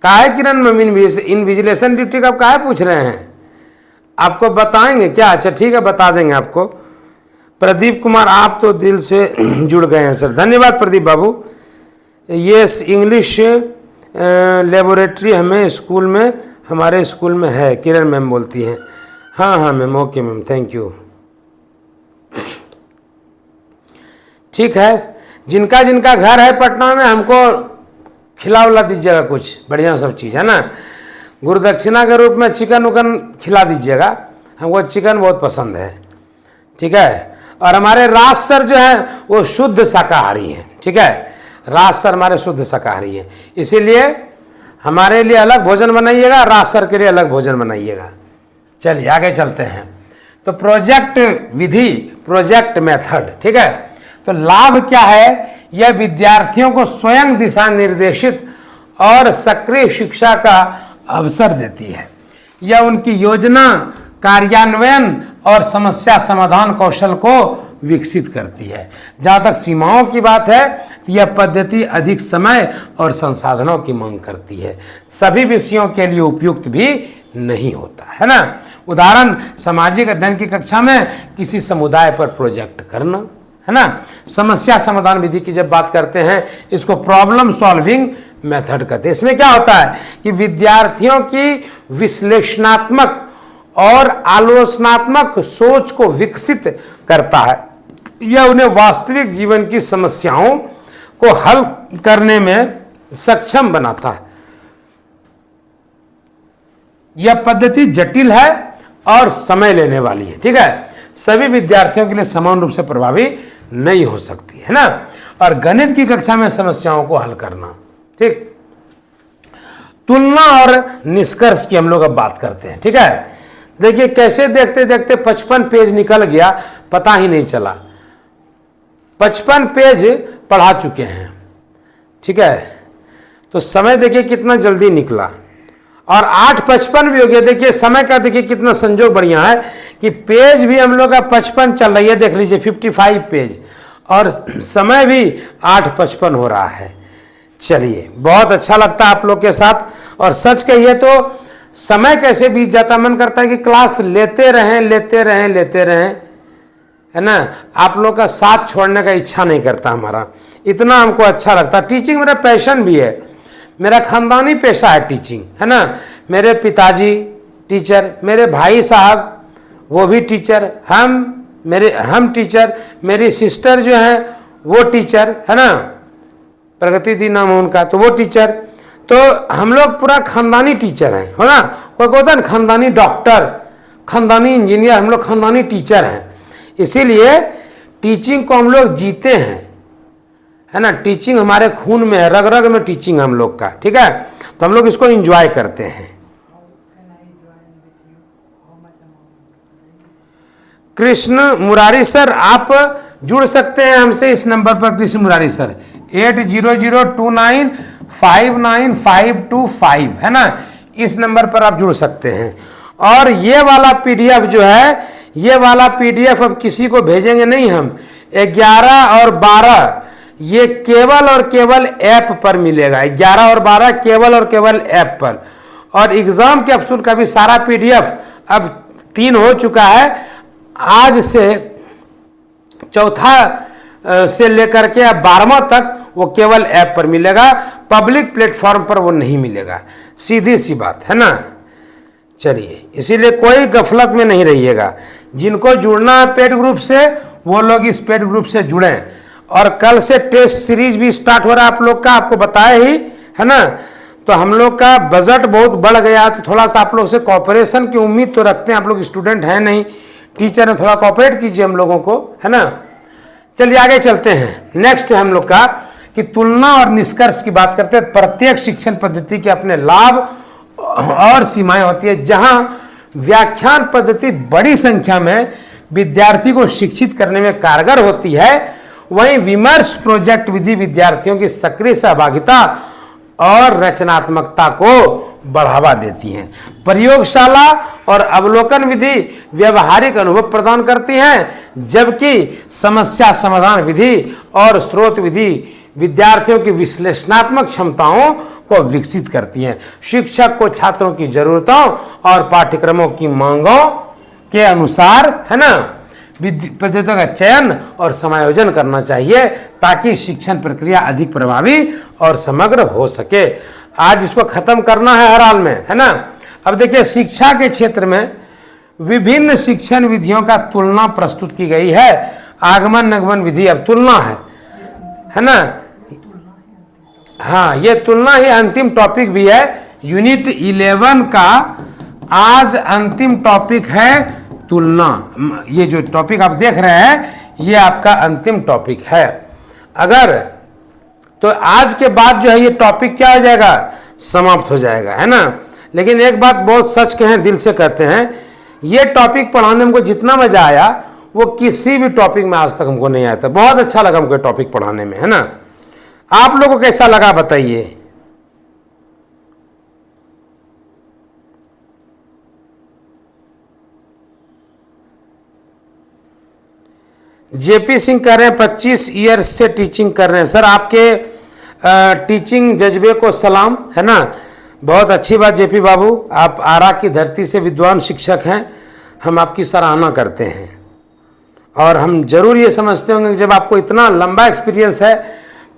का है किरण मैम? इनविजिलेशन ड्यूटी का आप काहे पूछ रहे हैं? आपको बताएंगे क्या? अच्छा ठीक है, बता देंगे आपको। प्रदीप कुमार आप तो दिल से जुड़ गए हैं सर, धन्यवाद प्रदीप बाबू। यस, इंग्लिश लेबोरेटरी हमें स्कूल में, हमारे स्कूल में है, किरण मैम बोलती हैं। हाँ हाँ ma'am, okay ma'am, thank you. ठीक है, जिनका जिनका घर है पटना में, हमको खिला उला दीजिएगा कुछ बढ़िया सब चीज़, है ना। गुरुदक्षिणा के रूप में चिकन उकन खिला दीजिएगा, हमको चिकन बहुत पसंद है, ठीक है। और हमारे राज सर जो है वो शुद्ध शाकाहारी हैं, ठीक है। राज सर हमारे शुद्ध शाकाहारी हैं, इसीलिए हमारे लिए अलग भोजन बनाइएगा, राज सर के लिए अलग भोजन बनाइएगा। चलिए आगे चलते हैं। तो प्रोजेक्ट विधि, प्रोजेक्ट मेथड, ठीक है। तो लाभ क्या है? यह विद्यार्थियों को स्वयं दिशा निर्देशित और सक्रिय शिक्षा का अवसर देती है। यह उनकी योजना, कार्यान्वयन और समस्या समाधान कौशल को विकसित करती है। जहाँ तक सीमाओं की बात है, तो यह पद्धति अधिक समय और संसाधनों की मांग करती है, सभी विषयों के लिए उपयुक्त भी नहीं होता है ना। उदाहरण, सामाजिक अध्ययन की कक्षा में किसी समुदाय पर प्रोजेक्ट करना, है ना। समस्या समाधान विधि की जब बात करते हैं, इसको प्रॉब्लम सॉल्विंग मेथड कहते हैं। इसमें क्या होता है कि विद्यार्थियों की विश्लेषणात्मक और आलोचनात्मक सोच को विकसित करता है। यह उन्हें वास्तविक जीवन की समस्याओं को हल करने में सक्षम बनाता है। यह पद्धति जटिल है और समय लेने वाली है, ठीक है। सभी विद्यार्थियों के लिए समान रूप से प्रभावी नहीं हो सकती है ना। और गणित की कक्षा में समस्याओं को हल करना, ठीक। तुलना और निष्कर्ष की हम लोग अब बात करते हैं, ठीक है। देखिए कैसे देखते देखते 55 पेज निकल गया, पता ही नहीं चला। 55 पेज पढ़ा चुके हैं, ठीक है। तो समय देखिए कितना जल्दी निकला, और 8:55 भी हो गया। देखिए समय का देखिए कितना संजोग बढ़िया है कि पेज भी हम लोग का 55 चल रही है, देख लीजिए 55 पेज, और समय भी 8:55 हो रहा है। चलिए, बहुत अच्छा लगता है आप लोग के साथ। और सच कहिए तो समय कैसे बीत जाता, मन करता है कि क्लास लेते रहें लेते रहें लेते रहें, है ना। आप लोग का साथ छोड़ने का इच्छा नहीं करता हमारा, इतना हमको अच्छा लगता। टीचिंग मेरा पैशन भी है, मेरा खानदानी पेशा है टीचिंग, है ना। मेरे पिताजी टीचर, मेरे भाई साहब वो भी टीचर, हम टीचर, मेरी सिस्टर जो है वो टीचर, है ना, प्रगति दी नाम है उनका, तो वो टीचर। तो हम लोग पूरा खानदानी टीचर हैं, है ना। कोई कहता है खानदानी डॉक्टर, खानदानी इंजीनियर, हम लोग खानदानी टीचर हैं। इसीलिए टीचिंग को हम लोग जीते हैं, है ना। टीचिंग हमारे खून में है, रग रग में टीचिंग हम लोग का, ठीक है। तो हम लोग इसको एंजॉय करते हैं। कृष्ण मुरारी सर, आप जुड़ सकते हैं हमसे इस नंबर पर, कृष्ण मुरारी सर 8002959525, है ना। इस नंबर पर आप जुड़ सकते हैं। और ये वाला पीडीएफ जो है, ये वाला पीडीएफ अब किसी को भेजेंगे नहीं हम। 11 और 12 ये केवल और केवल ऐप पर मिलेगा, 11 और 12 केवल और केवल ऐप पर। और एग्जाम कैप्सूल का भी सारा पीडीएफ अब 3 हो चुका है, आज से चौथा से लेकर के 12वां तक वो केवल ऐप पर मिलेगा, पब्लिक प्लेटफॉर्म पर वो नहीं मिलेगा, सीधी सी बात है ना। चलिए, इसीलिए कोई गफलत में नहीं रहिएगा। जिनको जुड़ना है पेड ग्रुप से, वो लोग इस पेड ग्रुप से जुड़ें। और कल से टेस्ट सीरीज भी स्टार्ट हो रहा है आप लोग का, आपको बताया ही, है ना। तो हम लोग का बजट बहुत बढ़ गया, तो थोड़ा सा आप लोग से कॉपरेशन की उम्मीद तो रखते हैं। आप लोग स्टूडेंट हैं नहीं, टीचर हैं, थोड़ा कॉपरेट कीजिए हम लोगों को, है ना। चलिए आगे चलते हैं। नेक्स्ट हम लोग का कि तुलना और निष्कर्ष की बात करते हैं। प्रत्येक शिक्षण पद्धति के अपने लाभ और सीमाएं होती है। जहां व्याख्यान पद्धति बड़ी संख्या में विद्यार्थी को शिक्षित करने में कारगर होती है, वहीं विमर्श प्रोजेक्ट विधि विद्यार्थियों की सक्रिय सहभागिता और रचनात्मकता को बढ़ावा देती हैं। प्रयोगशाला और अवलोकन विधि व्यवहारिक अनुभव प्रदान करती हैं, जबकि समस्या समाधान विधि और स्रोत विधि विद्यार्थियों की विश्लेषणात्मक क्षमताओं को विकसित करती हैं। शिक्षक को छात्रों की जरूरतों और पाठ्यक्रमों की मांगों के अनुसार, है ना, पद्धतियों का चयन और समायोजन करना चाहिए, ताकि शिक्षण प्रक्रिया अधिक प्रभावी और समग्र हो सके। आज इसको खत्म करना है हर हाल में, है ना। अब देखिए, शिक्षा के क्षेत्र में विभिन्न शिक्षण विधियों का तुलना प्रस्तुत की गई है। आगमन निगमन विधि अब तुलना है ना। हाँ, ये तुलना ही अंतिम टॉपिक भी है। यूनिट 11 का आज अंतिम टॉपिक है तुलना। ये जो टॉपिक आप देख रहे हैं, ये आपका अंतिम टॉपिक है। अगर तो आज के बाद जो है ये टॉपिक क्या हो जाएगा, समाप्त हो जाएगा, है ना। लेकिन एक बात बहुत सच कहें, दिल से कहते हैं, ये टॉपिक पढ़ाने में हमको जितना मजा आया वो किसी भी टॉपिक में आज तक हमको नहीं आया था। बहुत अच्छा लगा हमको टॉपिक पढ़ाने में, है ना। आप लोगों को कैसा लगा बताइए। जेपी सिंह कह रहे हैं 25 ईयर्स से टीचिंग कर रहे हैं। सर, आपके टीचिंग जज्बे को सलाम, है ना। बहुत अच्छी बात जेपी बाबू, आप आरा की धरती से विद्वान शिक्षक हैं, हम आपकी सराहना करते हैं। और हम जरूर ये समझते होंगे कि जब आपको इतना लंबा एक्सपीरियंस है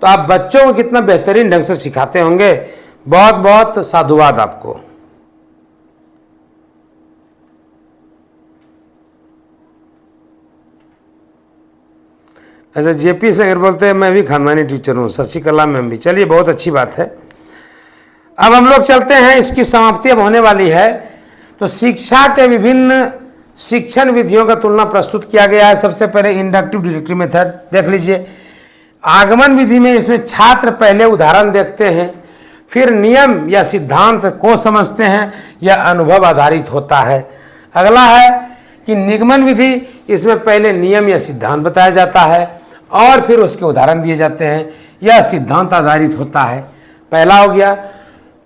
तो आप बच्चों को कितना बेहतरीन ढंग से सिखाते होंगे। बहुत बहुत साधुवाद आपको। अच्छा, जेपी से अगर बोलते हैं मैं भी खानदानी टीचर हूँ, शशिकला मैम भी। चलिए, बहुत अच्छी बात है। अब हम लोग चलते हैं, इसकी समाप्ति अब होने वाली है। तो शिक्षा के विभिन्न शिक्षण विधियों का तुलना प्रस्तुत किया गया है। सबसे पहले इंडक्टिव डिडक्टिव मेथड देख लीजिए। आगमन विधि में इसमें छात्र पहले उदाहरण देखते हैं, फिर नियम या सिद्धांत को समझते हैं, यह अनुभव आधारित होता है। अगला है कि निगमन विधि, इसमें पहले नियम या सिद्धांत बताया जाता है और फिर उसके उदाहरण दिए जाते हैं, यह सिद्धांत आधारित होता है। पहला हो गया।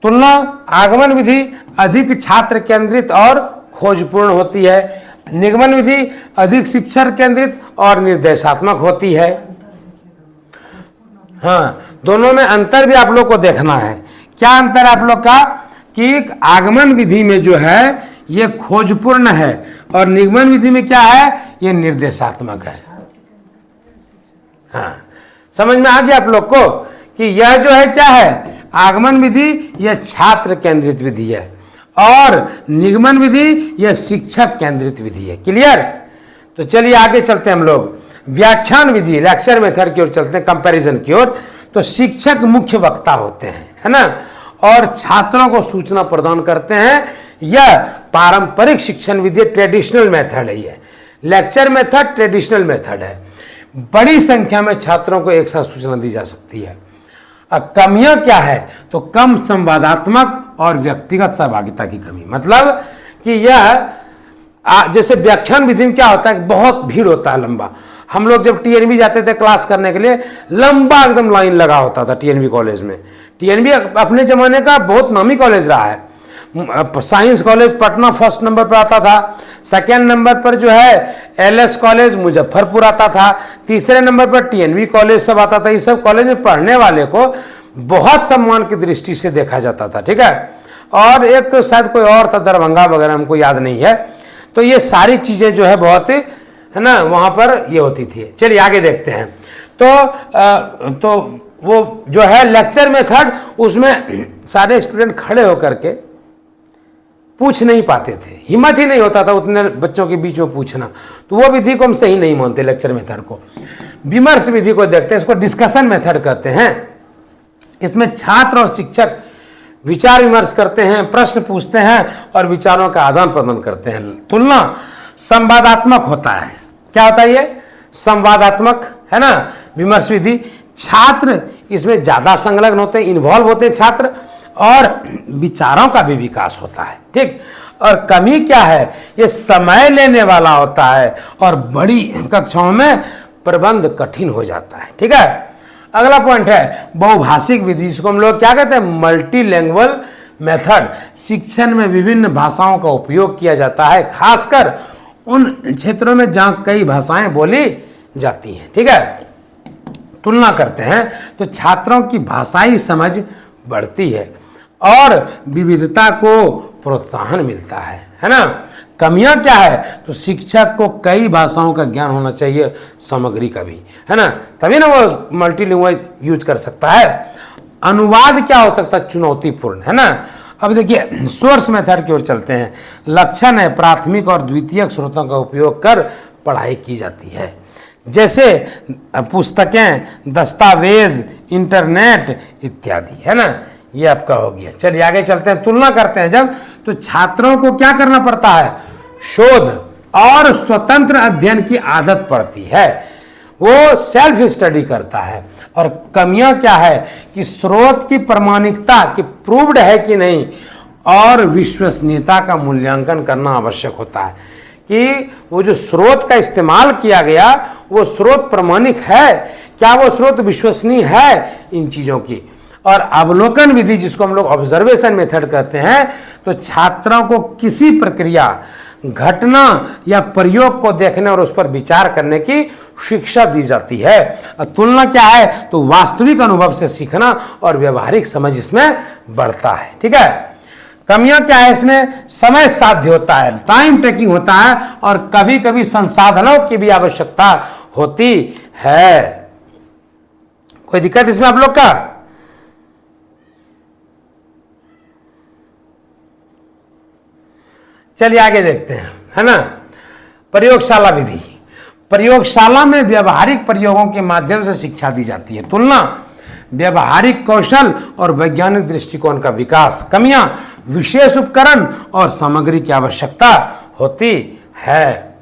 तुलना, आगमन विधि अधिक छात्र केंद्रित और खोजपूर्ण होती है। निगमन विधि अधिक शिक्षक केंद्रित और निर्देशात्मक होती है। हाँ, दोनों में अंतर भी आप लोग को देखना है। क्या अंतर आप लोग का कि आगमन विधि में जो है ये खोजपूर्ण है और निगमन विधि में क्या है, ये निर्देशात्मक है। हाँ, समझ में आ गया आप लोग को कि यह जो है क्या है, आगमन विधि यह छात्र केंद्रित विधि है और निगमन विधि यह शिक्षक केंद्रित विधि है। क्लियर। तो चलिए आगे चलते हैं हम लोग व्याख्यान विधि, लेक्चर मेथड की ओर चलते हैं, कंपैरिजन की ओर। तो शिक्षक मुख्य वक्ता होते हैं, है ना, और छात्रों को सूचना प्रदान करते हैं। यह पारंपरिक शिक्षण विधि, ट्रेडिशनल मेथड है। ये लेक्चर मेथड ट्रेडिशनल मेथड है। बड़ी संख्या में छात्रों को एक साथ सूचना दी जा सकती है। अब कमियां क्या है, तो कम संवादात्मक और व्यक्तिगत सहभागिता की कमी। मतलब कि यह जैसे व्याख्यान विधि में क्या होता है, बहुत भीड़ होता है, लंबा। हम लोग जब टीएनबी जाते थे क्लास करने के लिए, लंबा एकदम लाइन लगा होता था टीएनबी कॉलेज में। टीएनबी अपने जमाने का बहुत नामी कॉलेज रहा है। Science college Patna first number पर आता था, सेकेंड नंबर पर जो है एलएस कॉलेज मुजफ्फरपुर आता था, तीसरे नंबर पर टीएनबी कॉलेज सब आता था। ये सब कॉलेज में पढ़ने वाले को बहुत सम्मान की दृष्टि से देखा जाता था, ठीक है। और एक शायद कोई और था, दरभंगा वगैरह, हमको याद नहीं है। तो ये सारी चीजें जो है बहुत, है ना, वहां पर ये होती थी। चलिए आगे देखते हैं। तो वो जो है लेक्चर मेथड, उसमें सारे स्टूडेंट खड़े होकर के पूछ नहीं पाते थे, हिम्मत ही नहीं होता था उतने बच्चों के बीच में पूछना। तो वो विधि को हम सही नहीं मानते, लेक्चर मेथड को। विमर्श विधि को देखते हैं, इसको डिस्कशन मेथड कहते हैं। इसमें छात्र और शिक्षक विचार विमर्श करते हैं, प्रश्न पूछते हैं और विचारों का आदान प्रदान करते हैं। तुलना संवादात्मक होता है। क्या होता है ये? संवादात्मक, है ना, विमर्श विधि। छात्र इसमें ज्यादा संलग्न होते हैं, इन्वॉल्व होते हैं छात्र, और विचारों का भी विकास होता है। ठीक। और कमी क्या है? ये समय लेने वाला होता है और बड़ी कक्षाओं में प्रबंध कठिन हो जाता है। ठीक है। अगला पॉइंट है बहुभाषिक विधि, जिसको हम लोग क्या कहते हैं? मल्टीलैंग्वेज मेथड। शिक्षण में विभिन्न भाषाओं का उपयोग किया जाता है, खासकर उन क्षेत्रों में जहां कई भाषाएं बोली जाती हैं। ठीक है। तुलना करते हैं तो छात्रों की भाषाई समझ बढ़ती है और विविधता को प्रोत्साहन मिलता है ना। कमियां क्या है? तो शिक्षक को कई भाषाओं का ज्ञान होना चाहिए, सामग्री का भी, है ना, तभी ना वो मल्टीलैंग्वेज यूज कर सकता है। अनुवाद क्या हो सकता है? चुनौतीपूर्ण, है ना। अब देखिए सोर्स मेथड की ओर चलते हैं। लक्षण है प्राथमिक और द्वितीयक स्रोतों का उपयोग कर पढ़ाई की जाती है, जैसे पुस्तकें, दस्तावेज, इंटरनेट इत्यादि, है ना। ये आपका हो गया। चलिए आगे चलते हैं। तुलना करते हैं जब, तो छात्रों को क्या करना पड़ता है? शोध और स्वतंत्र अध्ययन की आदत पड़ती है, वो सेल्फ स्टडी करता है। और कमियां क्या है? कि स्रोत की प्रामाणिकता की प्रूव्ड है कि नहीं, और विश्वसनीयता का मूल्यांकन करना आवश्यक होता है कि वो जो स्रोत का इस्तेमाल किया गया वो स्रोत प्रामाणिक है, क्या वो स्रोत विश्वसनीय है, इन चीजों की। और अवलोकन विधि, जिसको हम लोग ऑब्जर्वेशन मेथड कहते हैं, तो छात्रों को किसी प्रक्रिया, घटना या प्रयोग को देखने और उस पर विचार करने की शिक्षा दी जाती है। और तुलना क्या है? तो वास्तविक अनुभव से सीखना और व्यवहारिक समझ इसमें बढ़ता है। ठीक है। कमियां क्या है इसमें? समय साध्य होता है, टाइम टेकिंग होता है, और कभी कभी संसाधनों की भी आवश्यकता होती है। कोई दिक्कत इसमें आप लोग का? चलिए आगे देखते हैं, है ना। प्रयोगशाला विधि। प्रयोगशाला में व्यवहारिक प्रयोगों के माध्यम से शिक्षा दी जाती है। तुलना व्यवहारिक कौशल और वैज्ञानिक दृष्टिकोण का विकास। कमियां विशेष उपकरण और सामग्री की आवश्यकता होती है।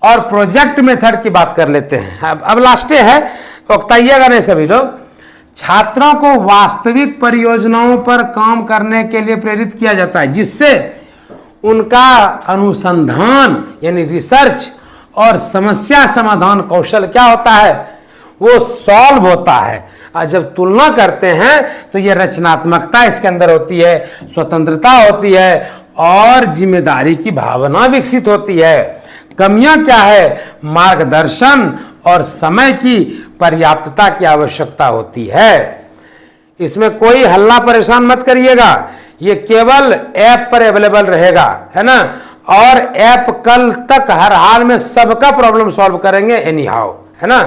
और प्रोजेक्ट मेथड की बात कर लेते हैं। अब लास्ट है, बताइएगा नहीं सभी लोग। छात्रों को वास्तविक परियोजनाओं पर काम करने के लिए प्रेरित किया जाता है, जिससे उनका अनुसंधान यानी रिसर्च और समस्या समाधान कौशल क्या होता है? वो सॉल्व होता है। और जब तुलना करते हैं तो ये रचनात्मकता इसके अंदर होती है, स्वतंत्रता होती है और जिम्मेदारी की भावना विकसित होती है। कमियां क्या है? मार्गदर्शन और समय की पर्याप्तता की आवश्यकता होती है। इसमें कोई हल्ला परेशान मत करिएगा, ये केवल ऐप पर अवेलेबल रहेगा, है ना। और ऐप कल तक हर हाल में सबका प्रॉब्लम सॉल्व करेंगे एनी हाउ, है ना।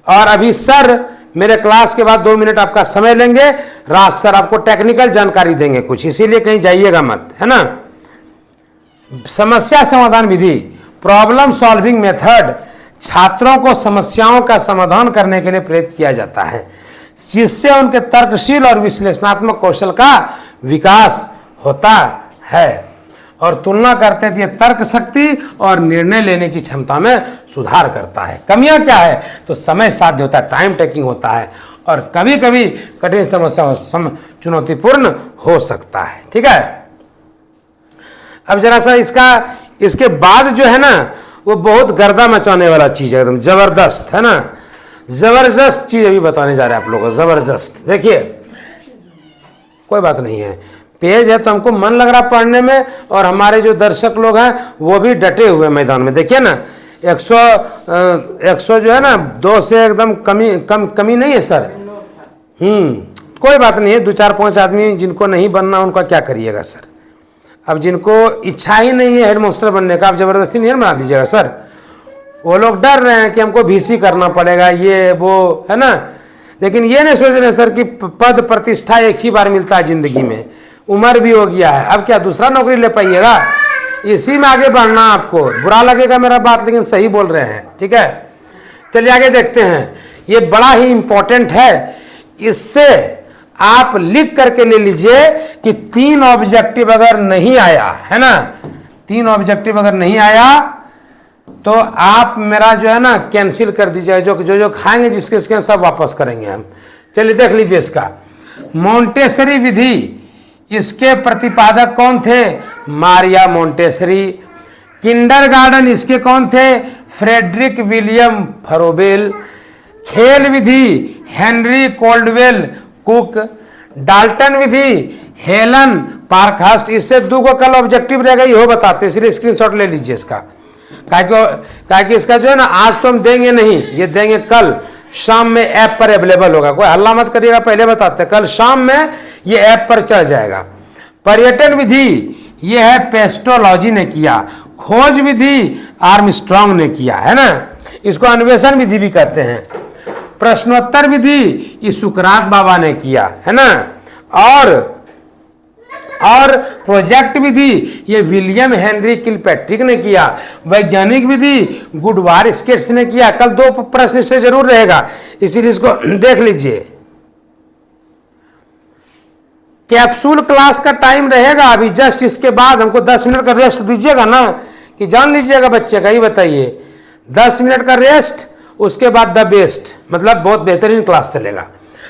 और अभी सर मेरे क्लास के बाद 2 मिनट आपका समय लेंगे, राज सर आपको टेक्निकल जानकारी देंगे कुछ, इसीलिए कहीं जाइएगा मत, है ना। समस्या समाधान विधि, प्रॉब्लम सॉल्विंग मेथड, छात्रों को समस्याओं का समाधान करने के लिए प्रेरित किया जाता है, जिससे उनके तर्कशील और विश्लेषणात्मक कौशल का विकास होता है। और तुलना करते हैं तो यह तर्क शक्ति और निर्णय लेने की क्षमता में सुधार करता है। कमियां क्या है? तो समय साध्य होता है, टाइम टेकिंग होता है, और कभी कभी कठिन समस्याओं चुनौतीपूर्ण हो सकता है। ठीक है। अब जरा सा इसके बाद जो है ना, वो बहुत गर्दा मचाने वाला चीज है, एकदम जबरदस्त, है ना। जबरदस्त चीज अभी बताने जा रहे हैं आप लोगों को, जबरदस्त। देखिए कोई बात नहीं है, पेज है तो हमको मन लग रहा पढ़ने में, और हमारे जो दर्शक लोग हैं वो भी डटे हुए मैदान में। देखिए ना 100 जो है ना 2 से एकदम कमी नहीं है सर। कोई बात नहीं है, 2-4-5 आदमी जिनको नहीं बनना उनका क्या करिएगा सर। अब जिनको इच्छा ही नहीं है हेडमास्टर बनने का, आप जबरदस्ती नहीं बना दीजिएगा सर। वो लोग डर रहे हैं कि हमको VC करना पड़ेगा, ये वो, है ना। लेकिन ये नहीं सोच रहे सर कि पद प्रतिष्ठा एक ही बार मिलता है जिंदगी में, उम्र भी हो गया है, अब क्या दूसरा नौकरी ले पाइएगा? इसी में आगे बढ़ना। आपको बुरा लगेगा मेरा बात, लेकिन सही बोल रहे हैं। ठीक है। चलिए आगे देखते हैं, ये बड़ा ही इंपॉर्टेंट है। इससे आप लिख करके ले लीजिए कि 3 ऑब्जेक्टिव अगर नहीं आया है ना, 3 ऑब्जेक्टिव अगर नहीं आया तो आप मेरा जो है ना कैंसिल कर दीजिएगा, जो खाएंगे जिसके सब वापस करेंगे हम। चलिए देख लीजिए इसका। मोंटेसरी विधि, इसके प्रतिपादक कौन थे? Maria Montessori. किंडरगार्टन, इसके कौन थे? Friedrich William Froebel. खेल विधि, हेनरी कोल्डवेल कुक। डाल्टन विधि, हेलन पार्कहर्स्ट। इससे 2 को कल ऑब्जेक्टिव रहेगा, ये हो बताते, इसलिए स्क्रीनशॉट ले लीजिए इसका। काहे कि इसका जो है ना आज तो हम देंगे नहीं, ये देंगे कल शाम में, ऐप पर अवेलेबल होगा। कोई हल्ला मत करिएगा, पहले बताते, कल शाम में ये ऐप पर चढ़ जाएगा। पर्यटन विधि, ये है पेस्टोलॉजी ने किया। खोज विधि आर्मस्ट्रांग ने किया, है ना, इसको अन्वेषण विधि भी कहते हैं। प्रश्नोत्तर विधि ये सुकरात बाबा ने किया, है ना। और प्रोजेक्ट विधि ये विलियम हेनरी किलपैट्रिक ने किया। वैज्ञानिक विधि गुडवार स्केट्स ने किया। कल 2 प्रश्न इससे जरूर रहेगा, इसीलिए इसको देख लीजिए। कैप्सूल क्लास का टाइम रहेगा अभी जस्ट इसके बाद, हमको 10 मिनट का रेस्ट दीजिएगा ना, कि जान लीजिएगा बच्चे का, ही बताइए। 10 मिनट का रेस्ट, उसके बाद द बेस्ट, मतलब बहुत बेहतरीन क्लास चलेगा।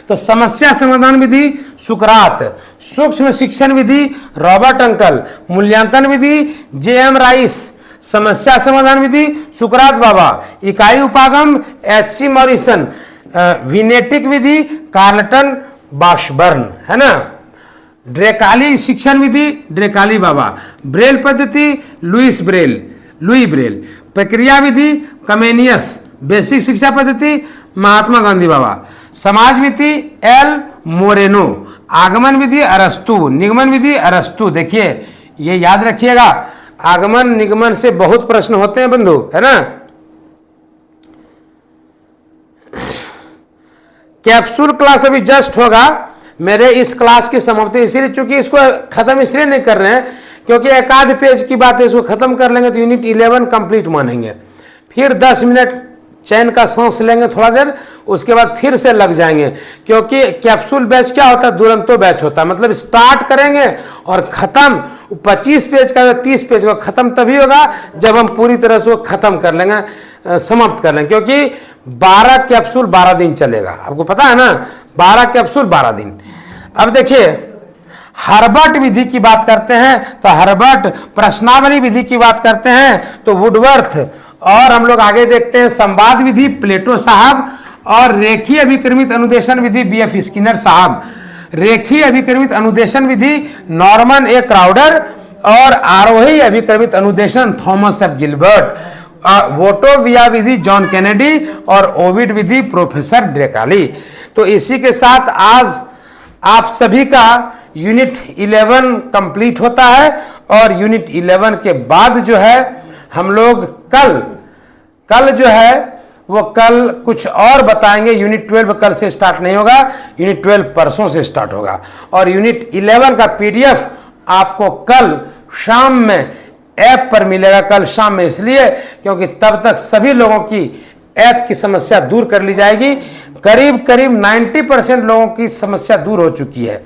तो समस्या समाधान विधि सुकरात, सूक्ष्म शिक्षण विधि रॉबर्ट अंकल, मूल्यांकन विधि JM राइस, समस्या समाधान विधि सुकरात बाबा, इकाई उपागम HC मॉरिसन, विनेटिक विधि कार्लटन बाशबर्न, है ना। ड्रेकाली शिक्षण विधि ड्रेकाली बाबा। ब्रेल पद्धति लुई ब्रेल। प्रक्रिया विधि कमेनियस। बेसिक शिक्षा पद्धति महात्मा गांधी बाबा। समाज विधि एल मोरेनो। आगमन विधि अरस्तु। निगमन विधि अरस्तु। देखिए ये याद रखिएगा, आगमन निगमन से बहुत प्रश्न होते हैं बंधु, है ना। कैप्सूल क्लास अभी जस्ट होगा, मेरे इस क्लास की समाप्ति, इसीलिए चूंकि इसको खत्म इसलिए नहीं कर रहे हैं क्योंकि एक आध पेज की बात है, इसको खत्म कर लेंगे तो यूनिट 11 कंप्लीट मानेंगे। फिर 10 मिनट चैन का सांस लेंगे थोड़ा देर, उसके बाद फिर से लग जाएंगे, क्योंकि कैप्सूल बैच क्या होता है, दुरंतो बैच होता है। मतलब स्टार्ट करेंगे और खत्म 25 पेज का 30 पेज का खत्म तभी होगा जब हम पूरी तरह से वो खत्म कर लेंगे, समाप्त कर लेंगे। क्योंकि 12 कैप्सूल 12 दिन चलेगा, आपको पता है ना, 12 कैप्सूल 12 दिन। अब देखिए हर्बर्ट विधि की बात करते हैं तो हर्बर्ट, प्रश्नावली विधि की बात करते हैं तो वुडवर्थ, और हम लोग आगे देखते हैं संवाद विधि प्लेटो साहब, और रेखीय अभिक्रमित अनुदेशन विधि BF स्किनर साहब। रेखीय अभिक्रमित अनुदेशन विधि नॉर्मन ए क्राउडर, और आरोही अभिक्रमित अनुदेशन थॉमस एफ गिलबर्ट। वोटोविया विधि जॉन कैनेडी, और ओविड विधि प्रोफेसर ड्रेकाली। तो इसी के साथ आज आप सभी का यूनिट 11 कंप्लीट होता है, और यूनिट 11 के बाद जो है हम लोग कल जो है वो कल कुछ और बताएंगे। यूनिट 12 कल से स्टार्ट नहीं होगा, यूनिट 12 परसों से स्टार्ट होगा, और यूनिट 11 का PDF आपको कल शाम में ऐप पर मिलेगा। कल शाम में इसलिए क्योंकि तब तक सभी लोगों की ऐप की समस्या दूर कर ली जाएगी। करीब 90% लोगों की समस्या दूर हो चुकी है।